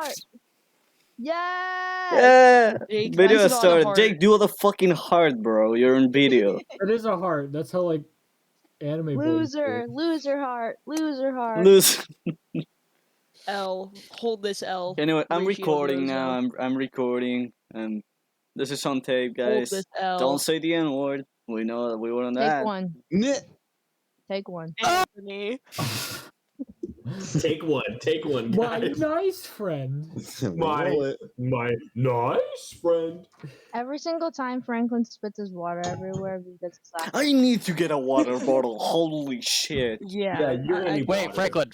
Yes! Yeah. Jake, Video that's has not a started. heart. Jake, do the fucking heart, bro. You're in video. It is a heart. That's how like anime. Loser heart. Lose. L. Hold this L. Anyway, I'm Ratio recording Rosa. now. I'm recording, and this is on tape, Hold guys. this L. Don't say the N word. We know that we were on that. Take one. Anthony. Take one, My guys. nice friend. My nice friend. Every single time Franklin spits his water everywhere, he gets slapped. I need to get a water bottle. Holy shit. Yeah. you're gonna need Wait, water. Franklin.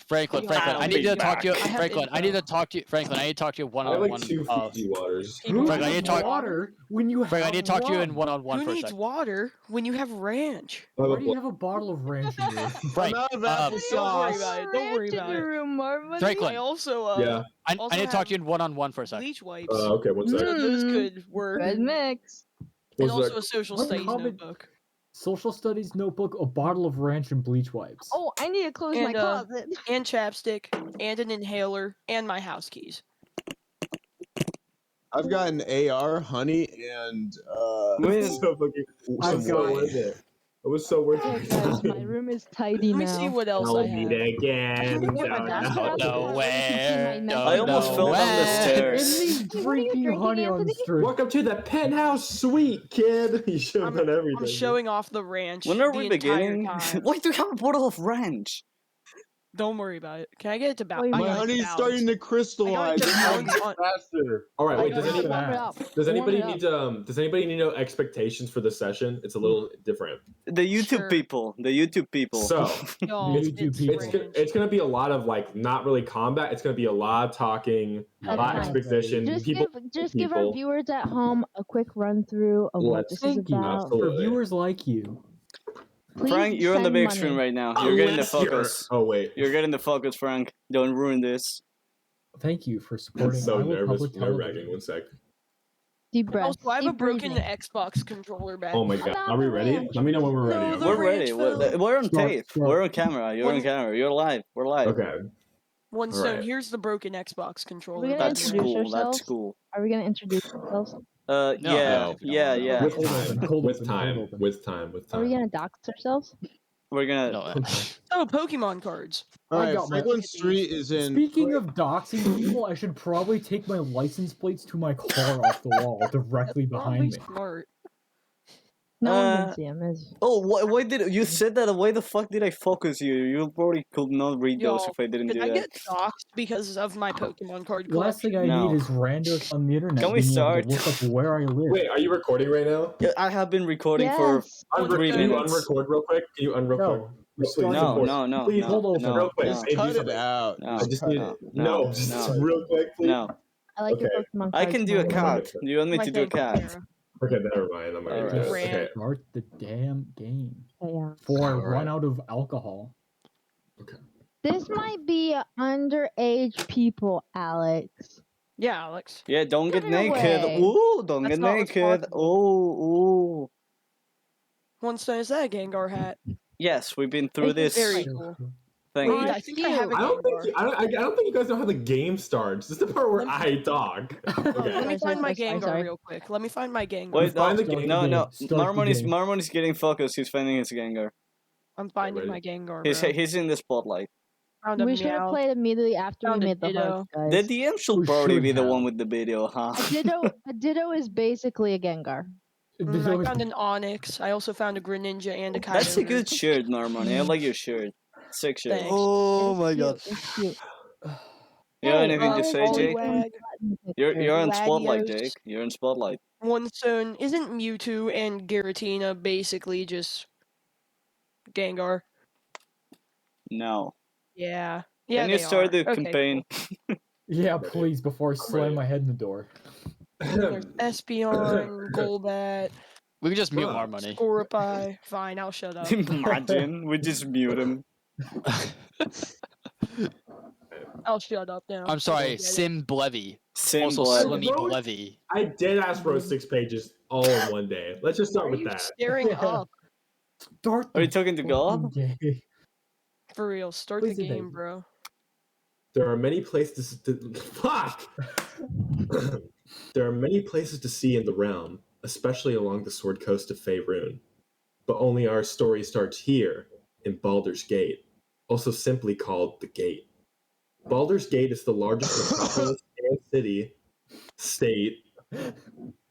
I'll I need to be talk to you. back. I have Franklin, I need to info. talk to you. Franklin, I need to talk to you one I have on like one. 2 Fiji waters. Who Frank, I need needs to talk- water when you Frank, I have need to talk to you in rum? one on one Who for a needs second. water when you have ranch? Why do you have a bottle of ranch in your room? Frank, Don't worry about it. Don't worry about it. Room, Marvin. Franklin. I also Yeah. I Also need to talk to you have in one on one for a second. bleach wipes. Okay, one second. So those Mm. could work. Good mix. And Was also that- a social What studies comment- notebook. Social studies notebook, a bottle of ranch, and bleach wipes. Oh, I need to close my And, closet. And chapstick. And an inhaler. And my house keys. I've got an AR, honey, and Wait. so fucking. I've so got worth it. It was so worth Hey it. guys, my room is tidy Let me now. see what else I I'll have. meet again. Get my basket out the door. Nowhere. I almost fell down the stairs. And me What are you drinking drinking, honey on the Anthony? street. Welcome to the penthouse suite, kid. You should have done everything. I'm showing off the ranch. When are the we entire beginning? time. Why do you have a bottle of ranch? Don't worry about it. Can I get it to balance? Wait, my honey's starting to crystallize. I It's got it going on- faster. All right, wait. I got it. Warm it up. Does anybody Warm it need to? Does anybody need to know expectations for this session? It's a little different. The YouTube Sure. people. The YouTube people. So Y'all, It's- it's it's- ranch. it's gonna be a lot of like not really combat. It's gonna be a lot of talking, a lot of Okay. exposition. Just people, give our people. viewers at home a quick run through of what Let's this is thank you. about. Absolutely. For viewers like you. Please Frank, you're on the send big money. screen right now. You're getting the Let's hear- focus. Oh wait, You're getting the focus, Frank. Don't ruin this. Thank you for I'm supporting so Iowa nervous. Public Nerve-wracking. Television. 1 sec. Deep breath. Also, I have a deep broken breathing. Xbox controller back. Oh my god, are we ready? ranch. Let me know when we're No, ready. the We're ranch ready. fell. We're on Start, tape. start. We're on camera. You're on One- camera. You're live. We're live. Okay. One stone. Alright. Here's the broken Xbox controller. gonna That's introduce cool. That's ourselves? cool. Are we gonna introduce ourselves? No, Yeah. Yeah. With Hold time. open, hold With open, time. hold open. With time. With Are we time. gonna dox ourselves? We're gonna. No, Oh, Pokemon cards. All I right, got my- Franklin Street is in. Speaking of doxing people, I should probably take my license plates to my car off the wall directly behind Probably me. smart. No one Uh, can see him. Is Oh, why did you said that? Why the fuck did I focus you? You probably could not read those Y'all, if I didn't Did do I that. get doxxed because of my Pokemon card collection? Last thing I No. need is randos on the internet Can we being start? able to look up where I live. Wait, are you recording right now? Yeah, I have been recording for. yes. Three Can you minutes. unrecord real quick? Can you unrecord? No, we Please started No, support. no, Please hold on, no, real quick. no, Just Say, do cut it something. out. No. I just need no, no, no, just no. real quick, please. no. I like your Okay. Pokemon I cards can do a more. cat. Do you want me My to do a favorite cat? era. Okay, never mind. I'm Alright. alright. Just Okay. start the damn game. Okay, yeah. Before I Alright. run out of alcohol. This might be underage people, Alex. Yeah, Alex. Yeah, don't Put get it naked. away. Ooh, don't That's get not naked. responsible. Ooh. One stone. Is that a Gengar hat? Yes, we've been through This this is very cool. thing. Oh, Wait, I it's think I have a cute. I don't think Gengar. I don't think you guys know how the game starts. This is the part where I talk. Let me Sorry, find my sorry, Gengar sorry. real quick. Let me find my Gengar. Wait, Find the no, game. no. Start the game. Marmon is getting focused. He's finding his Gengar. I'm finding ready? my Gengar. He's Bro. he's in the spotlight. Found a We should have Meowth. played immediately after we Found a made the Ditto. hearts, The guys. DM should We probably should be the have. one with the video, huh? A Ditto is basically a Gengar. I found an Onyx. I also found a Greninja and a Kyogre. That's a good shirt, Marmon. I like your shirt. Sick shirt. Thanks. Oh It's my cute, god. It's cute. You have Hey, anything to say, Jake? Poliwag. You're in spotlight, Latios. Jake. You're in spotlight. One stone. Isn't Mewtwo and Giratina basically just Gengar? No. Yeah. Yeah, Can you they start are. the Okay, campaign? Yeah, please, before I slam ready. my head in the door. Cool. There's Espeon, Golbat, We can just mute Wow. our money. Scorepi. Fine, I'll shut up. Imagine. We just mute him. I'll shut up now. I'm sorry, Get it. Sim Blevy. Sim Also blood. Slimmy Bro, Blevy. I did ask for 6 pages all in one day. Let's just Why start are with you that. staring Yeah. up? Start Are you the talking to God? fucking game. For real, start Please the do, game, baby. bro. There are many places to fuck. There are many places to see in the realm, especially along the Sword Coast of Faerun. But only our story starts here, in Baldur's Gate, also simply called the Gate. Baldur's Gate is the largest metropolis and state,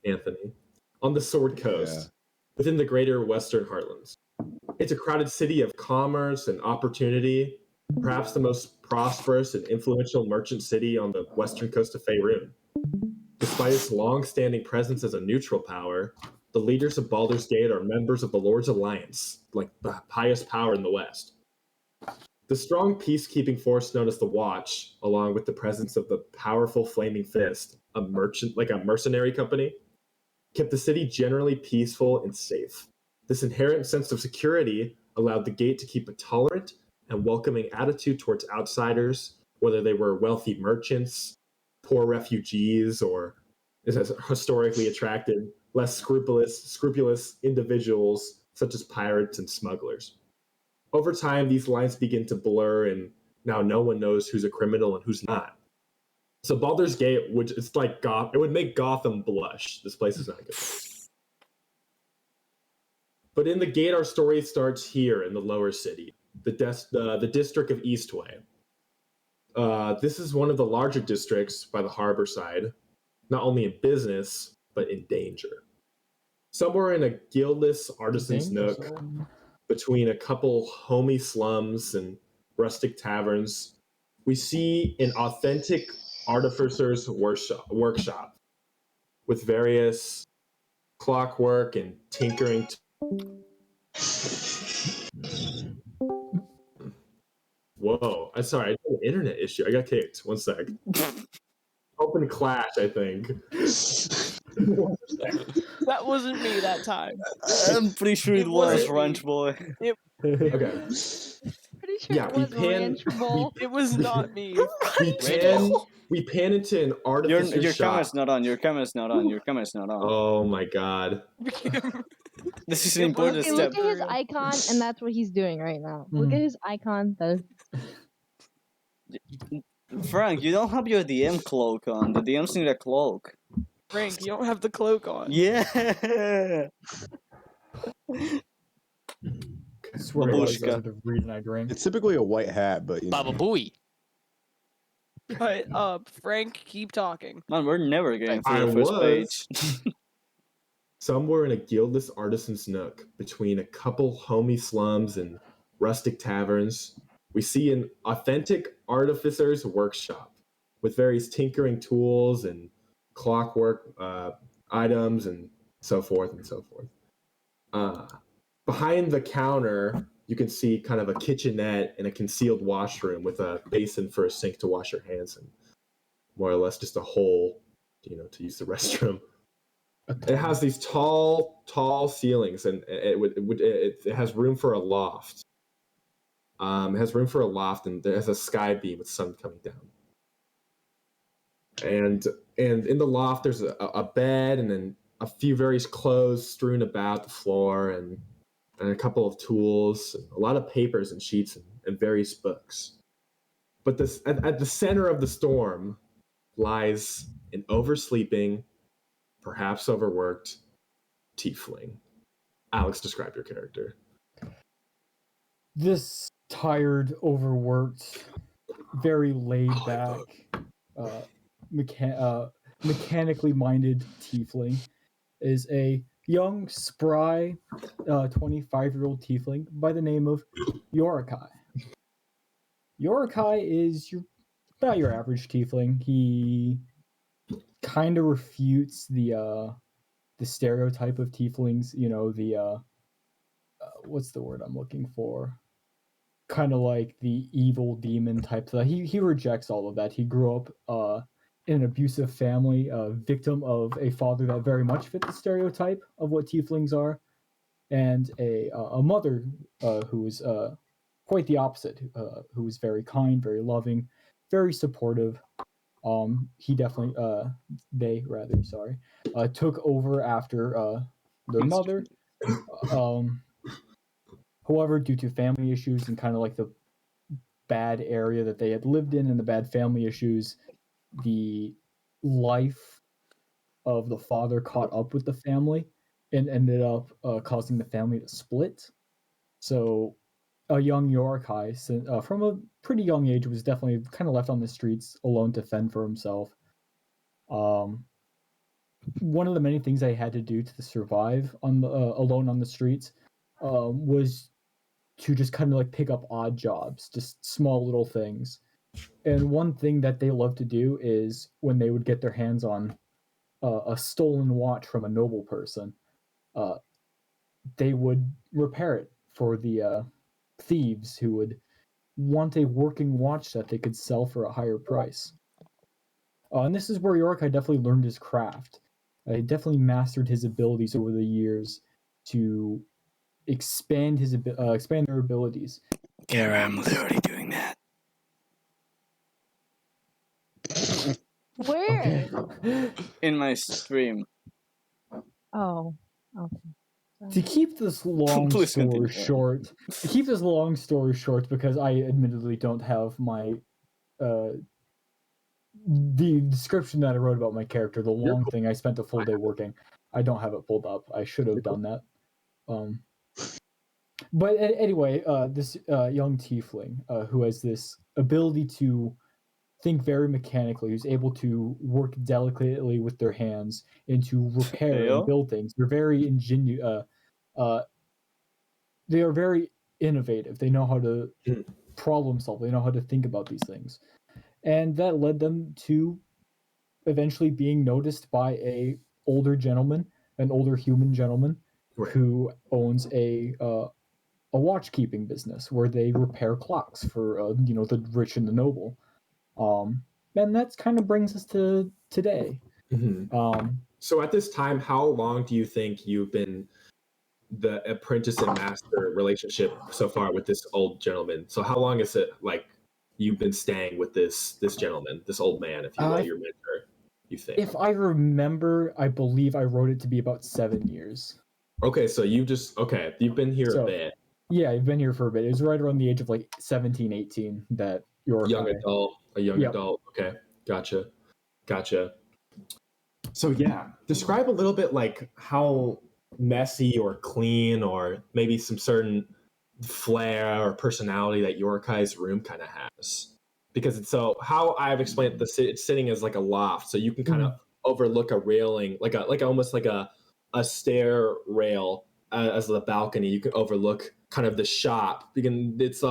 Anthony, on the Sword Coast, within the greater Western Heartlands. It's a crowded city of commerce and opportunity, perhaps the most prosperous and influential merchant city on the western coast of Faerun. Despite its long-standing presence as a neutral power, the leaders of Baldur's Gate are members of the Lord's Alliance, like the highest power in the West. The strong peacekeeping force known as the Watch, along with the presence of the powerful Flaming Fist, a mercenary company, kept the city generally peaceful and safe. This inherent sense of security allowed the Gate to keep a tolerant and welcoming attitude towards outsiders, whether they were wealthy merchants, poor refugees, or historically attracted, less scrupulous individuals such as pirates and smugglers. Over time, these lines begin to blur, and now no one knows who's a criminal and who's not. So Baldur's Gate, it's like it would make Gotham blush. This place is not good. But in the Gate, our story starts here in the lower city, the district of Eastway. This is one of the larger districts by the harbor side, not only in business, but in danger. Somewhere in a guildless artisan's nook, between a couple homey slums and rustic taverns, we see an authentic artificer's workshop with various clockwork and tinkering. Whoa, I'm sorry, I had an internet issue. I got kicked. One sec. Open Clash, I think. That wasn't me that time. I'm pretty sure it was Ranch Boy. Okay. Pretty sure Yeah, it we was pan- Ranch Bowl. It was not me. We pan into an artificer's Your shop. camera's not on. Your camera's not on. Your camera's not on. Oh my god. This is an important Okay, step. look at his icon, and that's what he's doing right now. Look at his icon. Frank, you don't have your DM cloak on. The DMs need a cloak. Frank, you don't have the cloak on. Yeah. I swear I Babushka. to read and I drink. It's typically a white hat, but you know. Baba Booey. But Frank, keep talking. Man, we're never getting I through the first was. page. Somewhere in a guildless artisan's nook, between a couple homey slums and rustic taverns, we see an authentic artificer's workshop with various tinkering tools and clockwork items and so forth and so forth. Behind the counter, you can see kind of a kitchenette and a concealed washroom with a basin for a sink to wash your hands in. More or less just a hole, to use the restroom. It has these tall ceilings, and it has room for a loft. It has room for a loft, and there's a sky beam with sun coming down. And in the loft, there's a bed, and then a few various clothes strewn about the floor, and a couple of tools, and a lot of papers and sheets, and various books. But at the center of the storm lies an oversleeping, perhaps overworked tiefling. Alex, describe your character. This tired, overworked, very laid back, mechanically minded tiefling is a young, spry, 25-year-old tiefling by the name of Yorikai. Yorikai is about your average tiefling. He kind of refutes the stereotype of tieflings. What's the word I'm looking for? Kind of like the evil demon type stuff. He rejects all of that. He grew up in an abusive family, a victim of a father that very much fit the stereotype of what tieflings are, and a mother who is quite the opposite, who is very kind, very loving, very supportive. They took over after their mother. However, due to family issues and kind of like the bad area that they had lived in and the bad family issues, the life of the father caught up with the family and ended up causing the family to split. So a young Yorkai, from a pretty young age, was definitely kind of left on the streets alone to fend for himself. One of the many things I had to do to survive on the alone on the streets was to just kind of like pick up odd jobs, just small little things. And one thing that they love to do is when they would get their hands on a stolen watch from a noble person, they would repair it for the thieves who would want a working watch that they could sell for a higher price. And this is where Yorkai definitely learned his craft. He definitely mastered his abilities over the years to expand their abilities. Gara, I'm literally doing that. Where? Okay. In my stream. Oh, okay. To keep this long Please story continue. short, because I admittedly don't have my the description that I wrote about my character, the long thing I spent a full day working. I don't have it pulled up. I should have done that. But anyway, this young tiefling who has this ability to think very mechanically, who's able to work delicately with their hands and to repair and build things. They're very they are very innovative. They know how to problem solve. They know how to think about these things. And that led them to eventually being noticed by an older human gentleman, who owns a watch keeping business where they repair clocks for the rich and the noble. And that's kind of brings us to today. Mm-hmm. So at this time, how long do you think you've been the apprentice and master relationship so far with this old gentleman? So how long is it like you've been staying with this gentleman, this old man, if you will, your mentor, you think? If I remember, I believe I wrote it to be about 7 years. Okay, so you've been here a bit. Yeah, I've been here for a bit. It was right around the age of like 17, 18 that you're a young adult. Okay, gotcha. So yeah, describe a little bit like how messy or clean or maybe some certain flair or personality that Yorkai's room kind of has, because it's so how I've explained it's sitting as like a loft, so you can kind of overlook a railing, like almost like a stair rail as the balcony. You can overlook kind of the shop. It's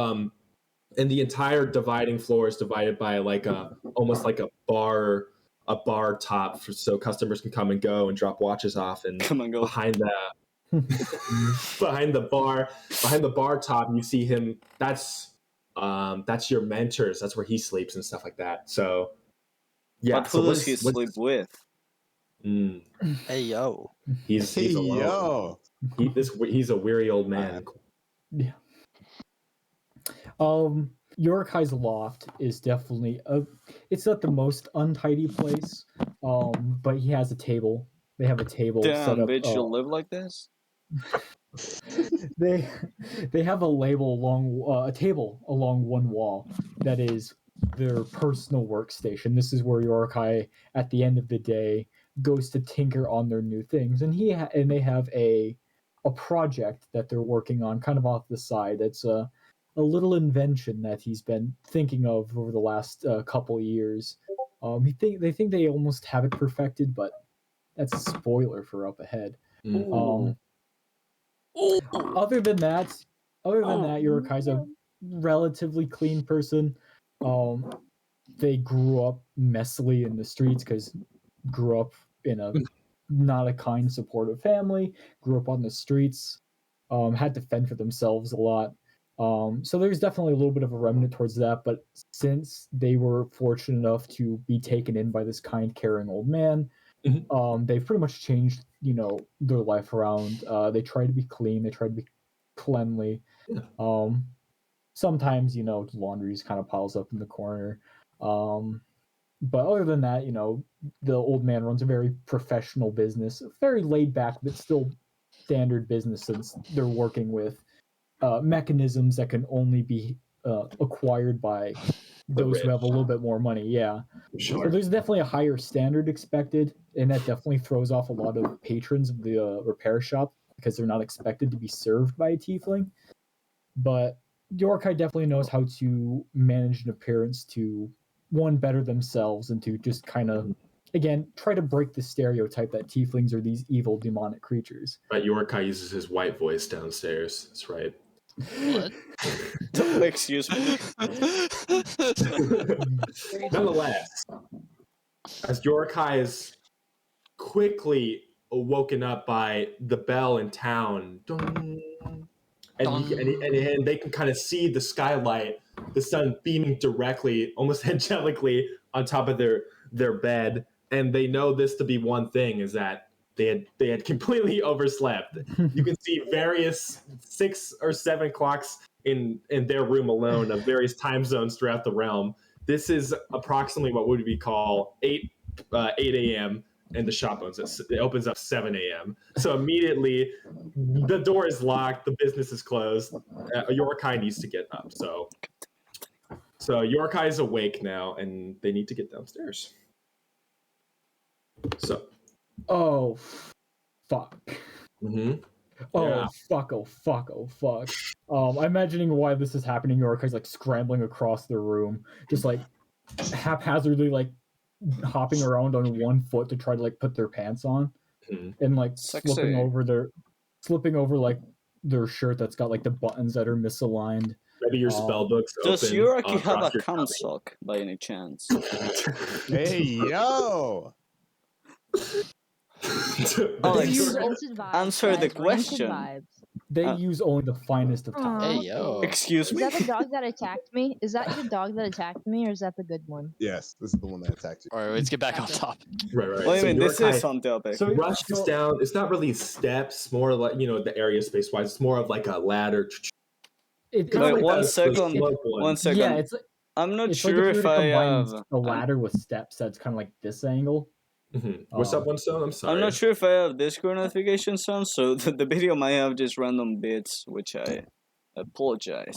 and the entire dividing floor is divided by like almost like a bar top, so customers can come and go and drop watches off. And behind the bar top, you see him. That's your mentors. That's where he sleeps and stuff like that. So yeah. But who does he sleep with? Hey yo. He's alone. He's a weary old man. Yeah. Yorkai's loft is definitely it's not the most untidy place, but he has a table. They have a table set up. Bitch, you'll live like this? They have a table along one wall that is their personal workstation. This is where Yorkai, at the end of the day, goes to tinker on their new things, and they have a project that they're working on, kind of off the side. It's a little invention that he's been thinking of over the last couple years. They think they almost have it perfected, but that's a spoiler for up ahead. Other than that, Yorikai's a relatively clean person. They grew up messily in the streets because grew up in a not a kind, supportive family. Grew up on the streets. Had to fend for themselves a lot. So there's definitely a little bit of a remnant towards that. But since they were fortunate enough to be taken in by this kind, caring old man, they've pretty much changed, their life around. They try to be clean. They try to be cleanly. Sometimes, laundry just kind of piles up in the corner. But other than that, the old man runs a very professional business, very laid back, but still standard business, since they're working with mechanisms that can only be acquired by those who have a little bit more money. Yeah. Sure. So there's definitely a higher standard expected, and that definitely throws off a lot of patrons of the repair shop because they're not expected to be served by a tiefling. But Yorkai definitely knows how to manage an appearance to, one, better themselves, and to just kind of, again, try to break the stereotype that tieflings are these evil demonic creatures. Right, Yorkai uses his white voice downstairs. That's right. What? Excuse me. Nonetheless, as Yorkai is quickly woken up by the bell in town, dong, and they can kind of see the skylight, the sun beaming directly, almost angelically, on top of their bed, and they know this to be one thing, is that they had completely overslept. You can see various 6 or 7 clocks in their room alone of various time zones throughout the realm. This is approximately what would we call 8 a.m. and the shop opens up 7 a.m. So immediately the door is locked, the business is closed. Yorkai needs to get up. So Yorkai is awake now, and they need to get downstairs. So. Oh, fuck. Mm-hmm. Oh, Yeah. fuck, oh, fuck, oh, fuck. I'm imagining why this is happening. Yorkai's like scrambling across the room, just like haphazardly like hopping around on one foot to try to like put their pants on, and like Sexy. slipping over like their shirt that's got like the buttons that are misaligned. Maybe your spell book's Does open. Yuraki have across a your cum tummy. sock by any chance? Hey, yo! Alex, Rented vibes, answer the guys, rented question. vibes. They use only the finest of time. Hey, yo. Excuse Is me? that the dog that attacked me? Is that your dog that attacked me, or is that the good one? Yes, this is the one that attacked you. Alright, let's get back on topic. Right. What do you So mean? This Yorkai is on topic. So rushes down. It's not really steps, more like, the area space wise. It's more of like a ladder. It's Kinda Wait, like one the second. slope one. One second. yeah, it's I'm not it's like sure if you if were to I combine have. a ladder with steps. That's kind of like this angle. Mhm. What's up, One Stone? I'm sorry. I'm not sure if I have Discord notifications on, so the video might have just random bits, which I apologize.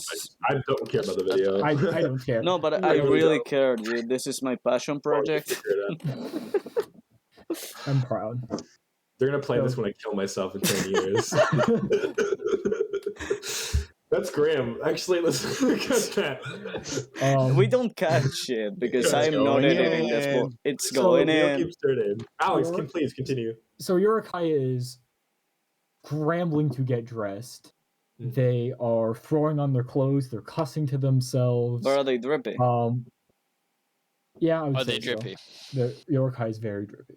I don't care about the video. I don't care. No, but I I really really don't. care, dude. This is my passion project. Figure it out. I'm proud. They're gonna play this when I kill myself in 10 years. That's grim. Actually, let's cut that. We don't catch shit because It's I'm not going editing this. in. But it's So going the video in. keeps turning. Alex, You're- please continue. So Yorkai is scrambling to get dressed. Mhm. They are throwing on their clothes. They're cussing to themselves. But are they drippy? Yeah, I would Are say they drippy? So. The Yorkai is very drippy.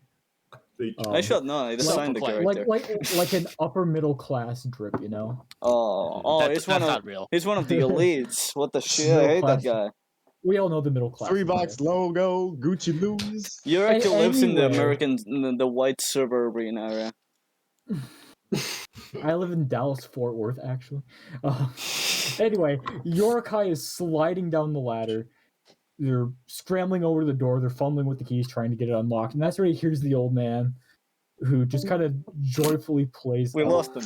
I should know. I designed the Self-proclaimed. character. Like an upper middle class drip, you know. Oh, That's he's one of not real. he's one of the elites. What the shit? I Middle hate that class. guy. We all know the middle class. 3-box logo, Gucci blues. Yuraki lives in the Anyway. American, the white suburban area. I live in Dallas, Fort Worth, actually. Anyway, Yorkai is sliding down the ladder. They're scrambling over the door. They're fumbling with the keys, trying to get it unlocked. And that's where he hears the old man, who just kind of joyfully plays. We lost him.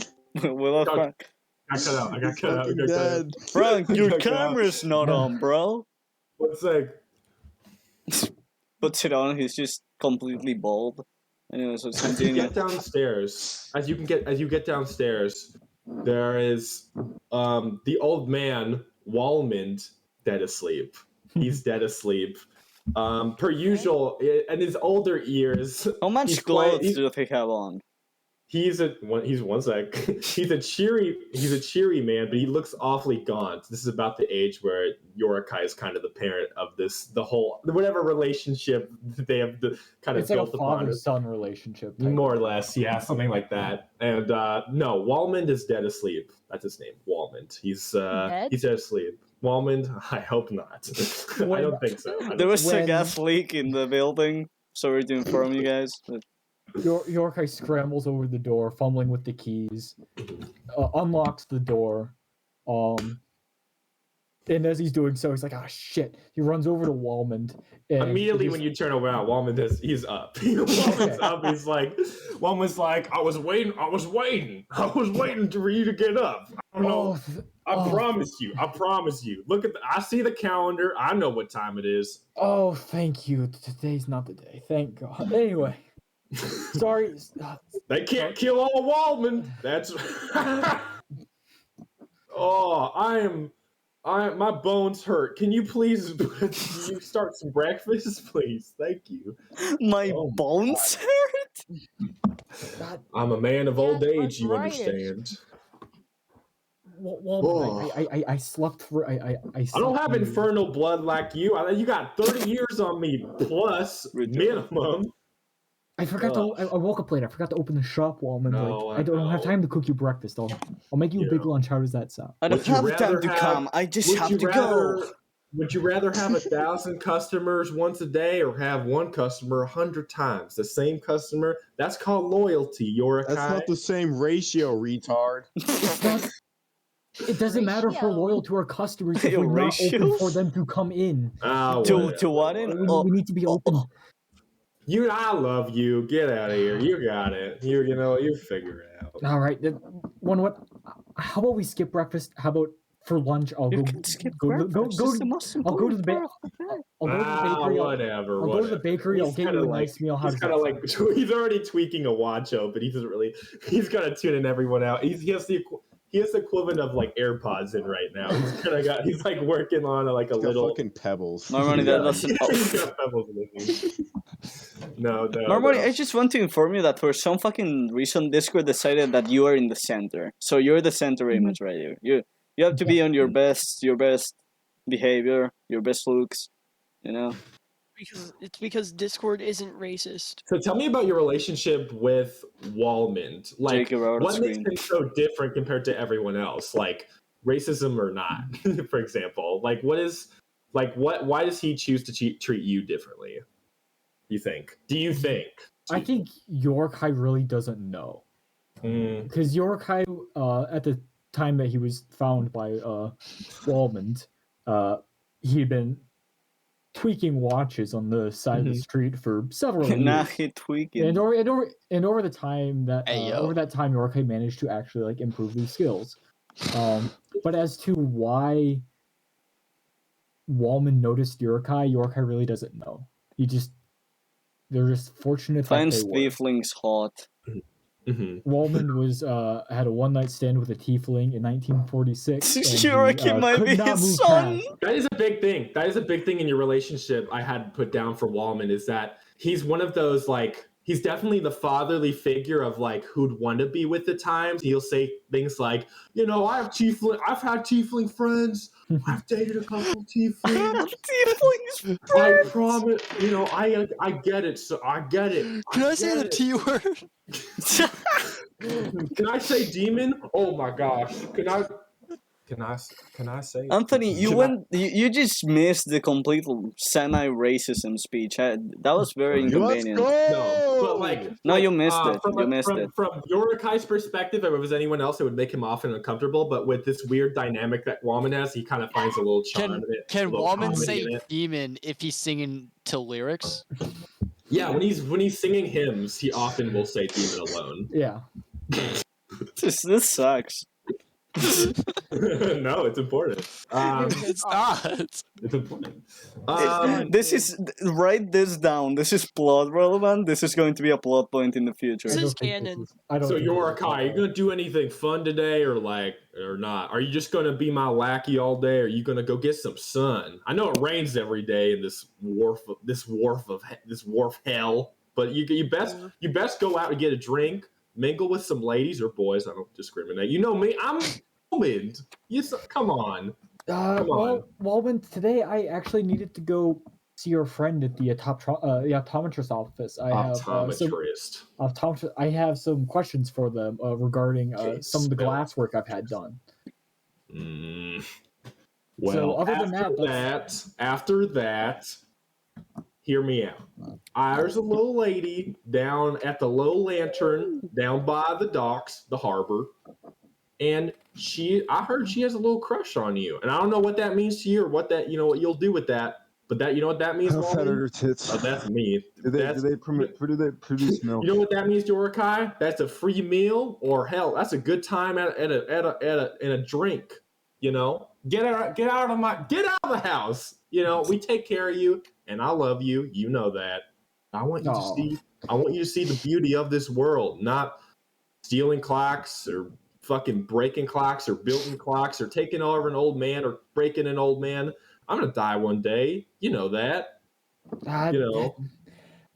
We lost Dog. Frank. I got cut out. I got cut out. I Fucking got cut out. dead. Frank, your Cut out. camera's not on, bro. 1 sec. Puts it on. He's just completely bald. Anyway, so let's As you continue. get downstairs, as you get downstairs, there is the old man Walmond dead asleep. He's dead asleep. Per usual, in his older years, How much he's quiet- clothes do they have on? he's one sec. He's a cheery man, but he looks awfully gaunt. This is about the age where Yorkai is kind of the parent of the whole whatever relationship that they have kind of It's like built a upon. father-son relationship. type. More or less, yeah, something like that. And no, Walmond is dead asleep. That's his name, Walmond. He's Dead? dead asleep. Walmond, I hope not. I When- don't think so. I There don't- was a When- gas leak in the building. Sorry to inform you guys. But Yorkai scrambles over the door, fumbling with the keys, unlocks the door, and as he's doing so, he's like, "Ah, shit!" He runs over to Walmond. And Immediately just- when you turn around, he's up. Walmond's up. Walmond's like, I was waiting for you to get up. I don't know. I promise you. I promise you. Look at I see the calendar. I know what time it is. Oh, thank you. Today's not the day. Thank God. Anyway, sorry. They can't kill all Waldman. That's. Oh, my bones hurt. Can you please you start some breakfast, please? Thank you. My Oh, bones hurt? I'm a man of Yeah, old it's age, you arthritis. understand. Well, I slept through. I I don't have slept through- infernal blood like you. You got 30 years on me plus minimum. I forgot to. I woke up late. I forgot to open the shop, Wallman. No, I don't have know. time to cook you breakfast. I'll make you a big Yeah. lunch. How does that sound? I don't Would you have time rather to have- come. I just Would have you to rather? go. Would you rather have 1,000 customers once a day, or have one customer 100 times? The same customer. That's called loyalty. You're a That's not the same ratio, retard. It's not. It doesn't matter if we're Ratio. loyal to our customers if Your we're not open ratios? for them to come in. To what end? We need to be open. I love you. Get out of here. You got it. You figure it out. All right. What? How about we skip breakfast? How about for lunch? I'll You go. can skip go, breakfast. go, It's go, the most I'll go to the important part of the day. I'll go to the bakery. Whatever. I'll go to the bakery. I'll He's get kinda you a like- nice meal. How He's does kind that of sound? like he's already tweaking a watcho, but he doesn't really. He's gonna tune in everyone out. He has the equivalent of like AirPods in right now. He's like working on like a He's got little. fucking pebbles. Normally that doesn't. He's got pebbles in his- No. Normally, I just want to inform you that for some fucking reason, Discord decided that you are in the center. So you're the center image right here. You have to be on your best behavior, your best looks. You know. Because Discord isn't racist. So tell me about your relationship with Walmond. Like, Take it out of what makes screen. him so different compared to everyone else? Like, racism or not, for example. Like, why does he choose to treat you differently? You think? Do you think? I think Yorkai really doesn't know. Because Yorkai, at the time that he was found by Walmond, he had been tweaking watches on the side of the street for several years. Nah, he tweaking. And over the time that Hey, yo. over that time, Yorkai managed to actually like improve these skills. But as to why Wallman noticed Yorkai really doesn't know. They're just fortunate Finds that they were. tieflings hot. Wallman was had a one-night stand with a tiefling in 1946. and he, Shuraki might could be not his move son. past. That is a big thing. That is a big thing in your relationship. I had put down for Wallman is that he's one of those like he's definitely the fatherly figure of like who'd want to be with the times. He'll say things like, I've had tiefling friends. I've dated a couple tieflings. Tieflings. I promise, I get it. So I get it. Can I say get the it. T word? Can I say demon? Oh my gosh. Can I say Anthony, Can I- you just missed the complete semi-racism speech. That was very Let's inconvenient. go! No, but like No, you missed it. From, You missed it. From Yorikai's perspective, if it was anyone else, it would make him often uncomfortable. But with this weird dynamic that Wallman has, he kind of finds a little charm in it. Can a little Wallman comedy say in it. demon if he's singing to lyrics? Yeah, when he's singing hymns, he often will say demon alone. Yeah. This sucks. No, it's important. It's not. It's important. This is write this down. This is plot relevant. This is going to be a plot point in the future. This I is don't think canon. I don't So think this is Yorikai, are you possible. gonna do anything fun today, or not? Are you just gonna be my lackey all day? Or are you gonna go get some sun? I know it rains every day in this wharf hell, but you best go out and get a drink, mingle with some ladies or boys. I don't discriminate. You know me, I'm woman. Come on. Come on. Wallman, today I actually needed to go see your friend at the optometrist office. I have Optometrist. I have some questions for them regarding Okay, some of the spill. glass work I've had done. Well, So, other than after that, hear me out. There's a little lady down at the Low Lantern, down by the docks, the harbor, and I heard she has a little crush on you, and I don't know what that means to you or what you'll do with that. But that, you know what that means? How fat Wally? are her tits? Oh, that's me. Do they produce milk? You know what that means, Yorikai? That's a free meal, or hell, that's a good time in a drink. You know, get out of the house. You know, we take care of you, and I love you. You know that. I want you to see the beauty of this world, not stealing clocks or fucking breaking clocks or building clocks or taking over an old man or breaking an old man. I'm gonna die one day. You know that. You know.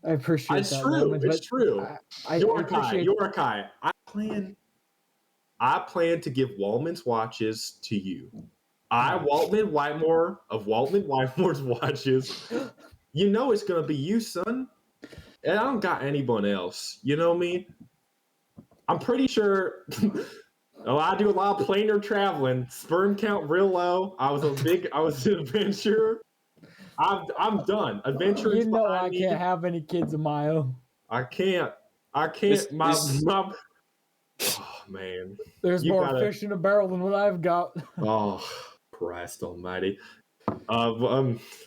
I appreciate It's that. true. Moment, It's true. I appreciate. Yorakai. I plan to give Wallman's watches to you. Waltman Whitemore of Waltman Whitemore's watches. You know it's gonna be you, son. And I don't got anyone else. You know me? I'm pretty sure. I do a lot of planar traveling. Sperm count real low. I was an adventurer. I'm done. Adventuring's You know behind I me. can't have any kids of my own. I can't. Oh man. There's more fish in a barrel than what I've got. Oh, Christ Almighty.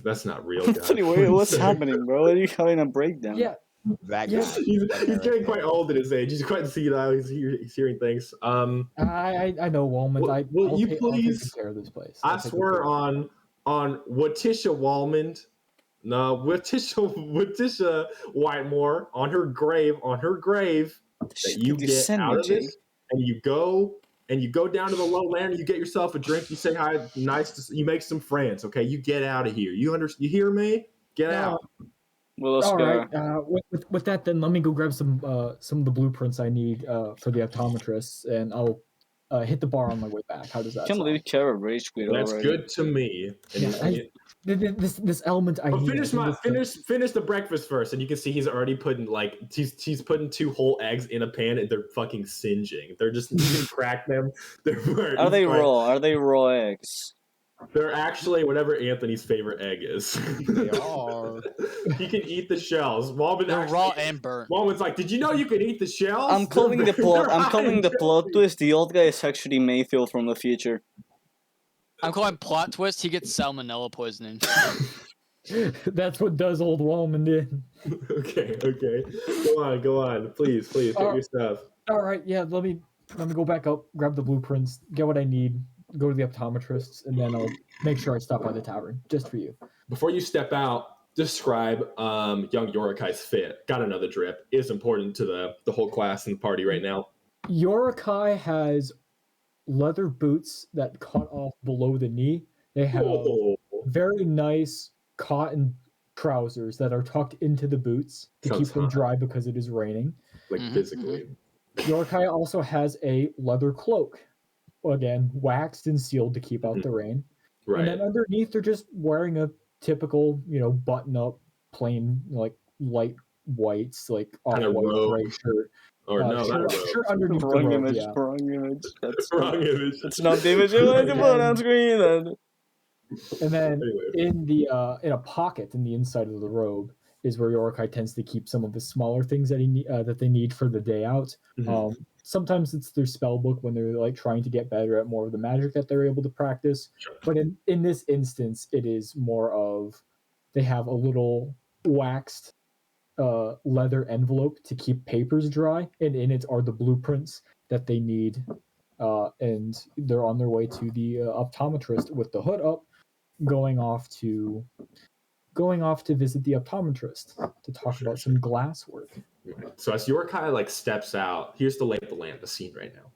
That's not real, guys. Anyway, what's happening, bro? Are you having a breakdown? Yeah. That Yeah. guy. He's getting quite old at his age. He's quite senile. He's hearing things. I know, Walman. Will I'll you take please? care of this place. I swear on Watisha Wallman. No, Watisha Whitemore on her grave that you get out of this and you go down to the lowland and you get yourself a drink, you say hi, you make some friends, okay? You get out of here. You hear me? Get out. Well, let's All go. right. With that, then let me go grab some of the blueprints I need for the optometrists, and I'll hit the bar on my way back. How does that I can't sound? believe you have a rage quit That's already. good to me. This element I need. Finish the breakfast first, and you can see he's already putting he's putting 2 whole eggs in a pan, and they're fucking singeing. They're just you can crack them. Are they raw? Are they raw eggs? They're actually whatever Anthony's favorite egg is. They are. He can eat the shells. They're raw and burnt. Walman's like, did you know you can eat the shells? I'm calling the plot twist. The old guy is actually Mayfield from the future. I'm calling plot twist. He gets salmonella poisoning. That's what does old Walman did. Okay. Go on. Please, get your stuff. All right, yeah. Let me go back up, grab the blueprints, get what I need, go to the optometrists, and then I'll make sure I stop by the tavern just for you. Before you step out, describe young Yorakai's fit. Got another drip. Is important to the whole class and the party right now. Yorakai has leather boots that cut off below the knee. They have very nice cotton trousers that are tucked into the boots to keep them dry because it is raining. Physically. Yorakai also has a leather cloak, again waxed and sealed to keep out the rain. Right. And then underneath they're just wearing a typical, button-up, plain light whites, off-white gray shirt. Or no, not a robe. Shirt underneath the Wrong robe, image. yeah. Wrong image. That's Wrong image. It's not the image you want to put on screen. Then. And then Anyway. in a pocket in the inside of the robe is where Yorakai tends to keep some of the smaller things that they need for the day out. Mhm. Sometimes it's their spell book when they're trying to get better at more of the magic that they're able to practice. Sure. But in this instance, it is more of they have a little waxed leather envelope to keep papers dry, and in it are the blueprints that they need. And they're on their way to the optometrist with the hood up, going off to visit the optometrist to talk about some glass work. Right. So as Yorakai steps out, here's the lay of the land, the scene right now.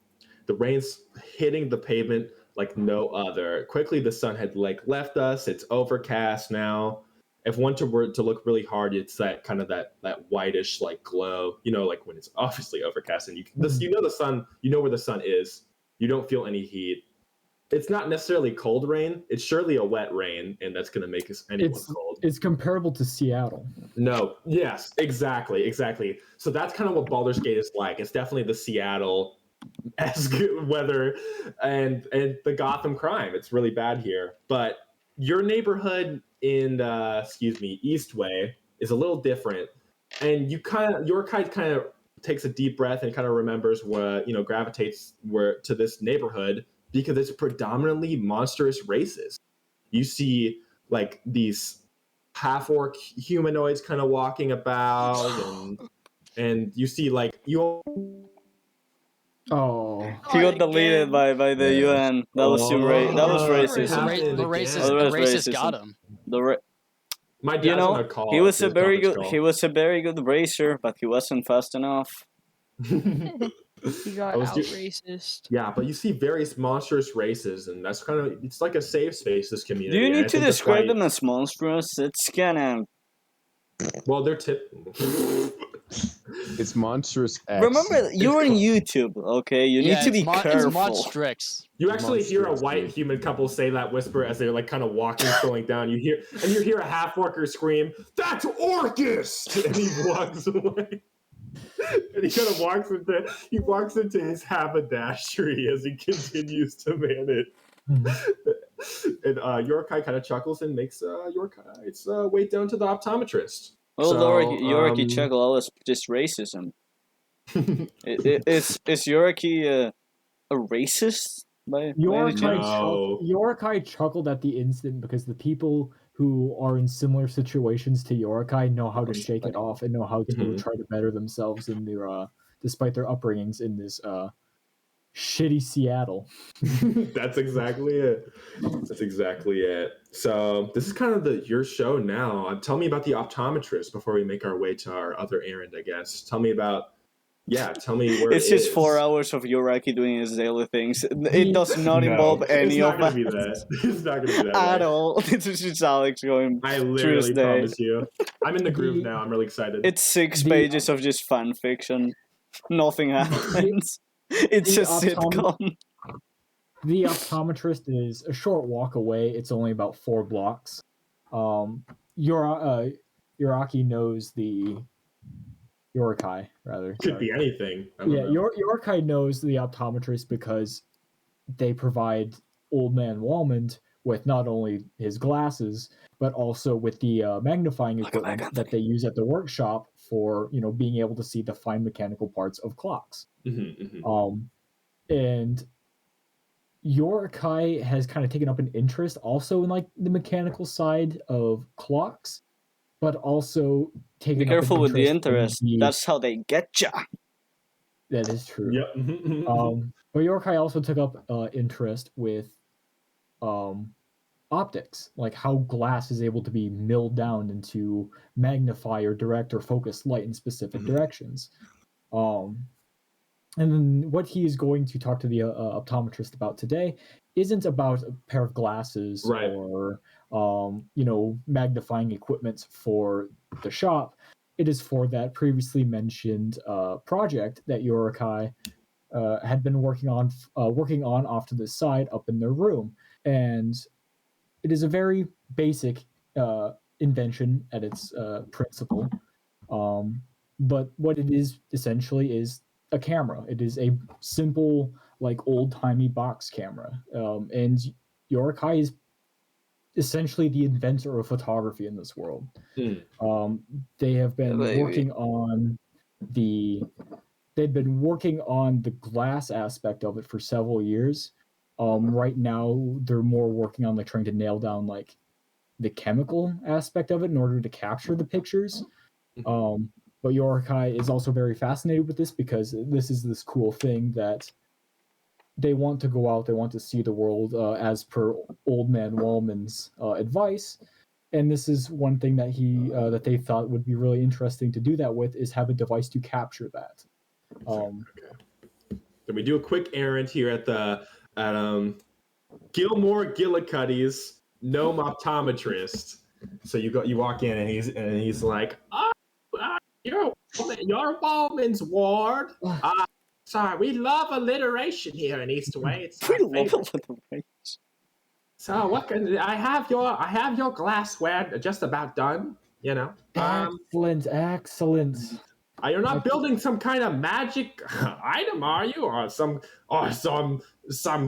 The rain's hitting the pavement like no other. Quickly, the sun had left us. It's overcast now. If one were to look really hard, it's that kind of that whitish glow. When it's obviously overcast and the sun. You know where the sun is. You don't feel any heat. It's not necessarily cold rain. It's surely a wet rain, and that's going to make anyone cold. It's comparable to Seattle. No. Yes. Exactly. So that's kind of what Baldur's Gate is like. It's definitely the Seattle-esque weather and the Gotham crime. It's really bad here. But your neighborhood in Eastway is a little different, and Yorakai kind of takes a deep breath and kind of remembers what gravitates to this neighborhood because it's predominantly monstrous races. You see these half-orc humanoids kind of walking about, and you see Oh, He got Not deleted again. by the Yeah. UN. That was that was Oh, it racism. happened The again. racist got him. The ra- My you dad's know, on a call. he was a His very conference good call. he was a very good racer, but he wasn't fast enough. He got I was out do- racist. Yeah, but you see various monstrous races, and that's kind of it's like a safe space. This Do community. you and I need to think that's describe why- them as monstrous? It's kind of. Well, they're tip. It's monstrous X. Remember, you're on YouTube, okay? You need to be It's careful. Monstrix. You actually hear a Monstrous, white dude. human couple say that whisper as they're like kind of walking, scrolling down. You hear a half worker scream, "That's Orcus!" And he walks away. And he kind of walks into his haberdashery as he continues to man it. And Yorkai kind of chuckles and makes Yorkai's way down to the optometrist. Well, Yorkie um, Chuckle was just racism. Is Yorkie a racist? By any chance? No. Yorakai chuckled at the incident because the people who are in similar situations to Yorakai know how to shake it off and know how to Mhm. try to better themselves in their despite their upbringings in this shitty Seattle. That's exactly it. That's exactly it. So this is kind of your show now. Tell me about the optometrist before we make our way to our other errand, I guess. Tell me where It's it just is. 4 hours of Yoraki doing his daily things. It does not involve any it's of not that gonna be that. It's not gonna be that at way. all. It's just Alex going I through his literally day. promise you. I'm in the groove now. I'm really excited. It's 6 The- pages of just fan fiction. Nothing happens. It's the a sitcom. The optometrist is a short walk away. It's only about 4 blocks. Yoraki knows the Yorakai, rather. Could be anything. I don't Yeah, know. Yorakai knows the optometrist because they provide Old Man Walmond with not only his glasses, but also with the magnifying equipment that they use at the workshop for, being able to see the fine mechanical parts of clocks. Mhm, mhm. And Yorakai has kind of taken up an interest also in like the mechanical side of clocks, but also taken Be up careful an with the interest interest. in That's how they get ya. That is true. Yep. But Yorakai also took up interest with optics, like how glass is able to be milled down into magnify or direct or focus light in specific directions. And then what he is going to talk to the optometrist about today isn't about a pair of glasses Right. or magnifying equipment for the shop. It is for that previously mentioned project that Yorakai had been working on off to the side up in their room, and it is a very basic invention at its principle. But what it is essentially is a camera. It is a simple, like old-timey box camera. And Yorakai is essentially the inventor of photography in this world. They have been working on they've been working on the glass aspect of it for several years. Right now, they're more working on like trying to nail down like the chemical aspect of it in order to capture the pictures. But Yorakai is also very fascinated with this because this is this cool thing that they want to go out, they want to see the world as per Old Man Wallman's advice. And this is one thing that that they thought would be really interesting to do that with, is have a device to capture that. Okay. Then we do a quick errand here at Gilmore Gillicuddy's gnome optometrist. So you walk in and he's like, "Oh, you're Wallman's ward. Sorry, we love alliteration here in Eastway. It's our favorite. So I have your glassware just about done. Excellent. You're not building some kind of magic item, are you? Or some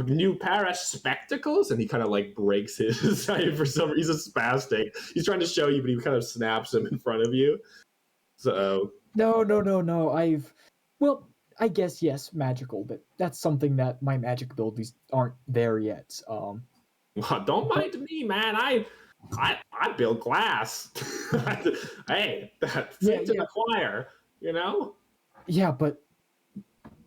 new pair of spectacles? And he kind of like breaks his for some reason. He's a spastic. He's trying to show you, but he kind of snaps them in front of you. So No. I guess yes, magical, but that's something that my magic abilities aren't there yet. Well, don't mind me, man. I build glass. Hey, that's to the choir, Yeah, but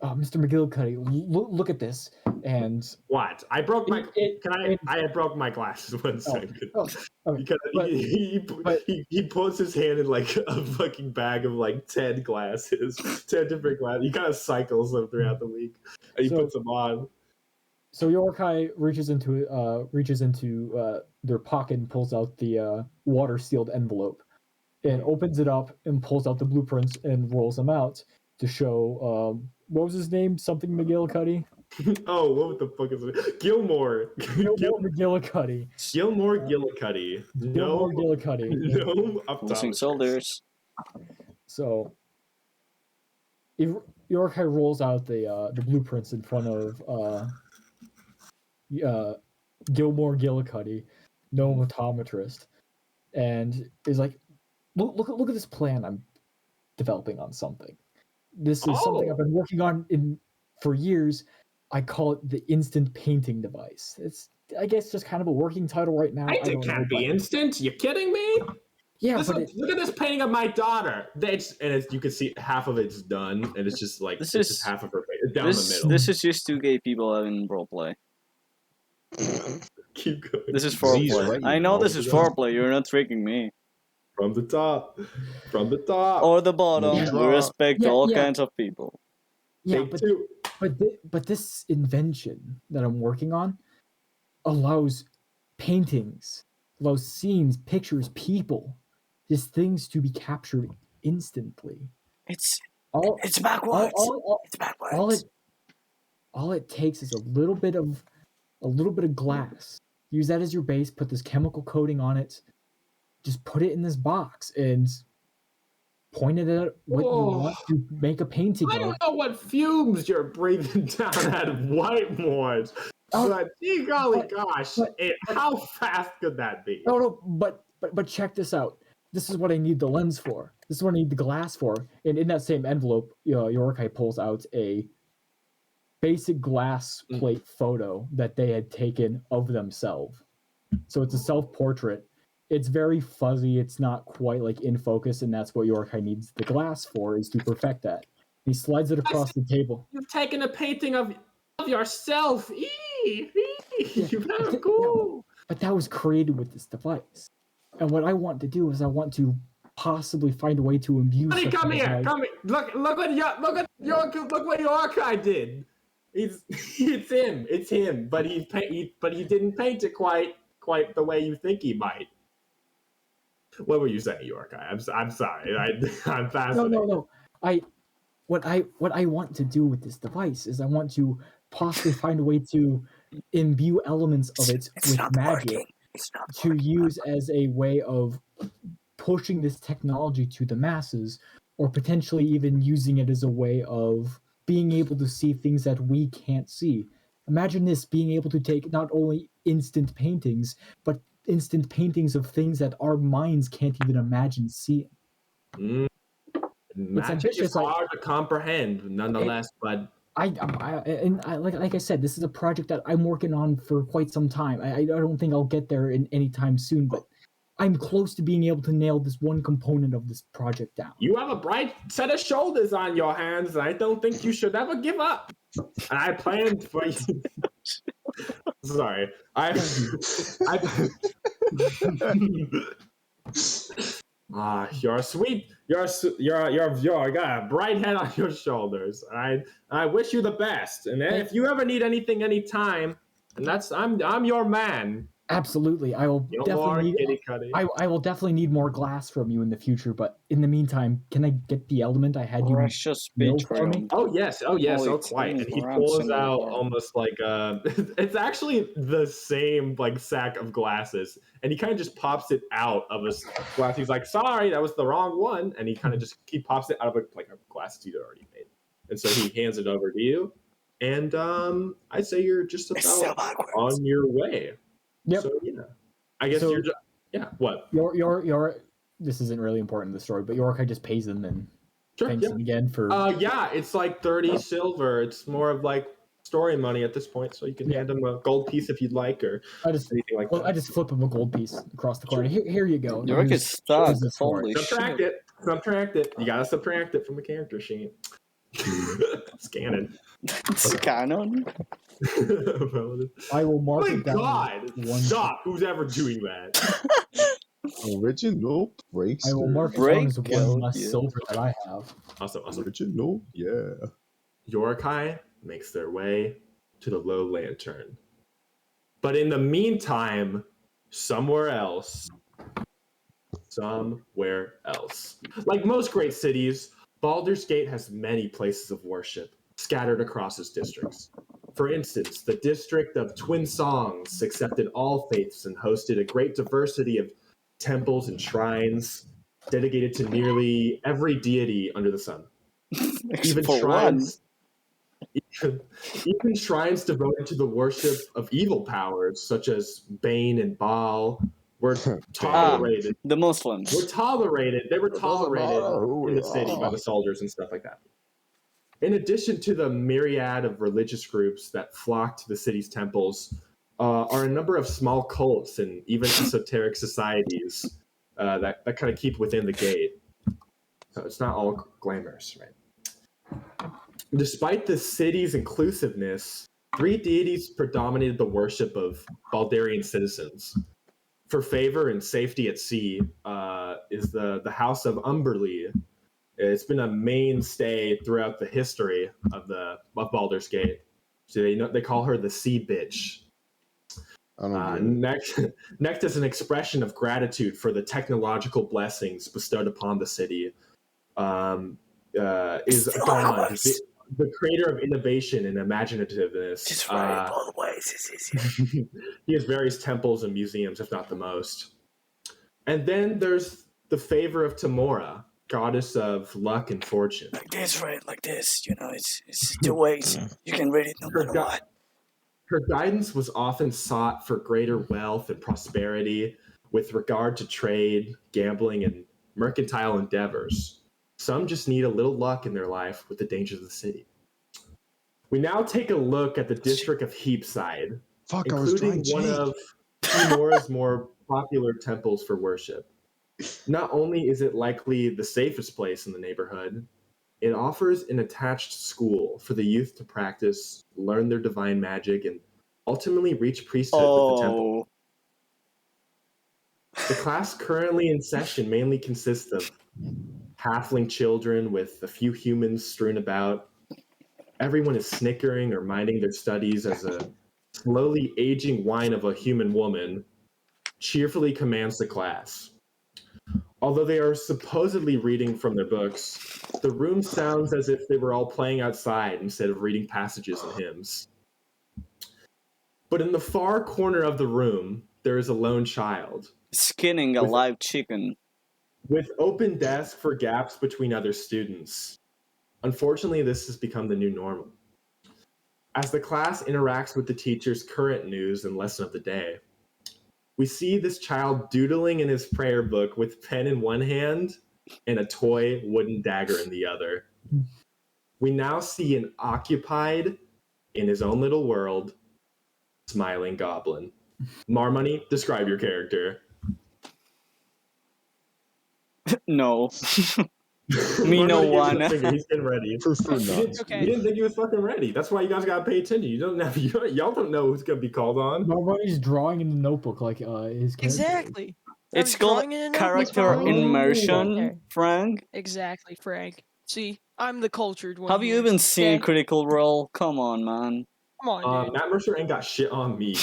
Mr. McGillicuddy, look at this. And What? I broke my. it- I broke my glasses. One Oh, second. okay, Because but- but- he puts his hand in like a fucking bag of like 10 glasses, 10 different glasses. He kind of cycles them throughout the week, and he So- puts them on. So Yorkai reaches into their pocket and pulls out the water sealed envelope, and opens it up and pulls out the blueprints and rolls them out to show what was his name? Something McGillicuddy. Oh, what the fuck is it? Gilmore. Gilmore McGillicuddy. Gilmore Gillicuddy. Gilmore No, Gillicuddy. no Missing optometrist. shoulders. So Yorkai rolls out the blueprints in front of Gilmore Gillicuddy, no optometrist, and is like, look at this plan I'm developing on something. This is something I've been working on for years. I call it the instant painting device. It's, I guess, just kind of a working title right now. It can't be instant. You kidding me? Yeah, Listen, look at this painting of my daughter. You can see half of it's done, and it's just like just half of her face down the middle. This is just two gay people having roleplay. Keep going. This is Z's foreplay. right, I know you this is foreplay. You're not tricking me. From the top. From the top. Or the bottom. Yeah. We respect Yeah, all yeah. kinds of people. Yeah, Take two. but this invention that I'm working on allows paintings, allows scenes, pictures, people, just things to be captured instantly. It's All backwards. all, It's backwards. all it takes is a little bit of glass. Use that as your base, put this chemical coating on it, just put it in this box and point it at what you want to make a painting I of. don't know what fumes you're breathing down at whiteboards. Oh, But gee golly gosh, but- how fast could that be? No, but check this out. This is what I need the lens for. This is what I need the glass for. And in that same envelope, Yorkai pulls out a basic glass plate photo that they had taken of themselves. So it's a self-portrait. It's very fuzzy. It's not quite like in focus, and that's what Yorkai needs the glass for, is to perfect that. He slides it across the table. You've taken a painting of yourself. Eee, Yeah, you but very cool. But that was created with this device. And what I want to do is I want to possibly find a way to imbue. Honey, such come a here, device- come here. Look what Yorkai did. It's him. But he didn't paint it quite the way you think he might. What were you saying, Yorkai? I'm sorry. I'm fascinated. No. What I want to do with this device is I want to possibly find a way to imbue elements of it with magic to use as a way of pushing this technology to the masses, or potentially even using it as a way of being able to see things that we can't see. Imagine this being able to take not only instant paintings, but instant paintings of things that our minds can't even imagine seeing. Magic ambitious, is hard to comprehend, nonetheless, but Like I said, this is a project that I'm working on for quite some time. I don't think I'll get there in any time soon, but I'm close to being able to nail this one component of this project down. you have a bright set of shoulders on your hands, and I don't think you should ever give up. And I planned for you. Sorry, you're sweet. You're got a bright head on your shoulders. I wish you the best. And if you ever need anything, anytime, and I'm your man. Absolutely, I will definitely need. I will definitely need more glass from you in the future. But in the meantime, can I get the element I had you Precious build for me? betrayal. Oh yes, Holy quite. And he teens, pulls ransom out report. almost like it's actually the same like sack of glasses, and he kind of just pops it out of his glass. He's like, "Sorry, that was the wrong one," and he kind of just pops it out of a glasses he'd already made, and so he hands it over to you, and I'd say you're just about on your way. Yep. So yeah, I guess you're just What? Your this isn't really important to the story, but Yorkai just pays them and Sure, thanks them again for. Yeah, it's like 30 silver. It's more of like story money at this point, so you can hand him a gold piece if you'd like, or anything like that. I just flip him a gold piece across the corner. Here you go. York is stuck. here's this for Holy it. Subtract shit. it. Subtract it. You gotta subtract it from the character sheet. It's canon. It's canon. I will Oh mark my it down. god! One- Stop! Who's ever doing that? Original breaks. I will mark it down as Breakout, one less yeah. silver that I have. Awesome. Original, yeah. Yorakai makes their way to the Low Lantern. But in the meantime, somewhere else. Like most great cities, Baldur's Gate has many places of worship scattered across its districts. For instance, the district of Twin Songs accepted all faiths and hosted a great diversity of temples and shrines dedicated to nearly every deity under the sun. Even For one. shrines, even shrines devoted to the worship of evil powers, such as Bane and Baal, were tolerated. The Muslims. They were tolerated in the city by the soldiers and stuff like that. In addition to the myriad of religious groups that flock to the city's temples, are a number of small cults and even esoteric societies that kind of keep within the gate. So it's not all glamorous, right? Despite the city's inclusiveness, 3 deities predominated the worship of Baldarian citizens. For favor and safety at sea is the House of Umberlee. It's been a mainstay throughout the history of Baldur's Gate. So they call her the Sea Bitch. I don't get it. Next is an expression of gratitude for the technological blessings bestowed upon the city. Is Gond, the creator of innovation and imaginativeness. Just right all the ways. He has various temples and museums, if not the most. And then there's the favor of Tamora, goddess of luck and fortune. Like this, right? Like this. You know, it's 2 ways. You can read it no matter what. Her guidance was often sought for greater wealth and prosperity with regard to trade, gambling, and mercantile endeavors. Some just need a little luck in their life with the dangers of the city. We now take a look at the district of Heapside, Fuck, I was including trying one of Timora's more popular temples for worship. Not only is it likely the safest place in the neighborhood, it offers an attached school for the youth to practice, learn their divine magic, and ultimately reach priesthood with the temple. The class currently in session mainly consists of halfling children with a few humans strewn about. Everyone is snickering or minding their studies as a slowly aging whine of a human woman cheerfully commands the class. Although they are supposedly reading from their books, the room sounds as if they were all playing outside instead of reading passages and hymns. But in the far corner of the room, there is a lone child. Skinning a live chicken. With open desk for gaps between other students. Unfortunately, this has become the new normal. As the class interacts with the teacher's current news and lesson of the day, we see this child doodling in his prayer book with pen in one hand and a toy wooden dagger in the other. We now see an occupied, in his own little world, smiling goblin. Marmoney, describe your character. No. Me no one. He's getting ready. Prefer not. Okay. You didn't think he was fucking ready. That's why you guys gotta pay attention. Y'all don't know who's gonna be called on. Nobody's drawing in the notebook like his character. Exactly. I It's was called drawing it in a character notebook. immersion, Frank. Exactly, Frank. See, I'm the cultured one. Have you here. even seen Okay. Critical Role? Come on, man. Come on, dude. Matt Mercer ain't got shit on me,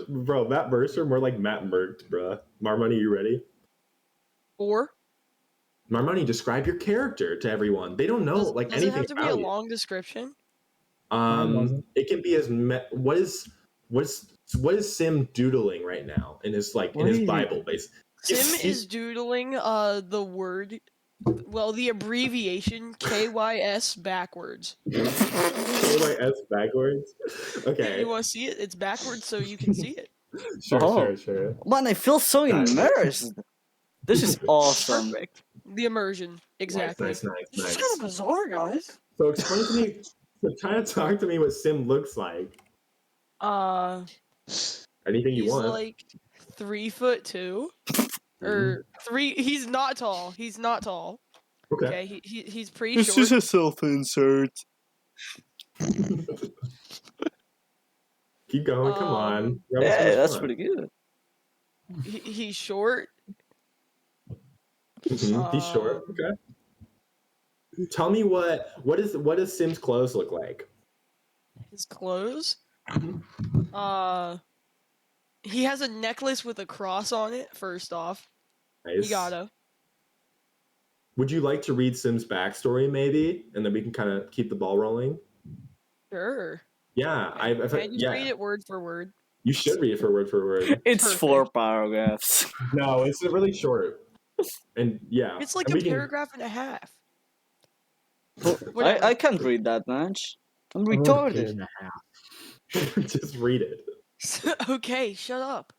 bro. Matt Mercer, more like Matt Mercked, bro. Marmoney, you ready? 4? Marmoney, describe your character to everyone. They don't know Does it anything have to be about a you. long description? It can be as what is Sim doodling right now in his Bible base. Sim is doodling the word, well, the abbreviation KYS backwards. KYS backwards. Okay. You want to see it? It's backwards so you can see it. Sure. Man, I feel so immersed. This is awesome. Perfect. The immersion. Exactly. Nice. This is kind of bizarre, guys. So explain to me, kind of talk to me what Sim looks like. Uh, Anything you he's want. like 3'2". Or 3. He's not tall. He's not tall. Okay. Okay, he's pretty This is short. a self-insert. Keep going. Come on. We're having so Yeah, much that's fun. pretty good. He's short. Mhm, he's short. Okay. Tell me what does Sim's clothes look like? His clothes. He has a necklace with a cross on it. First off, Nice. he gotta. Would you like to read Sim's backstory, maybe, and then we can kind of keep the ball rolling? Sure. Yeah, Can I just yeah. read it word for word? You should read it for word. It's Perfect. 4 paragraphs. No, it's really short. And yeah, It's like and a we can- paragraph and a half. I Whatever. can't read that much. I'm I wrote a page retarded. and a half. just read it. Okay, shut up.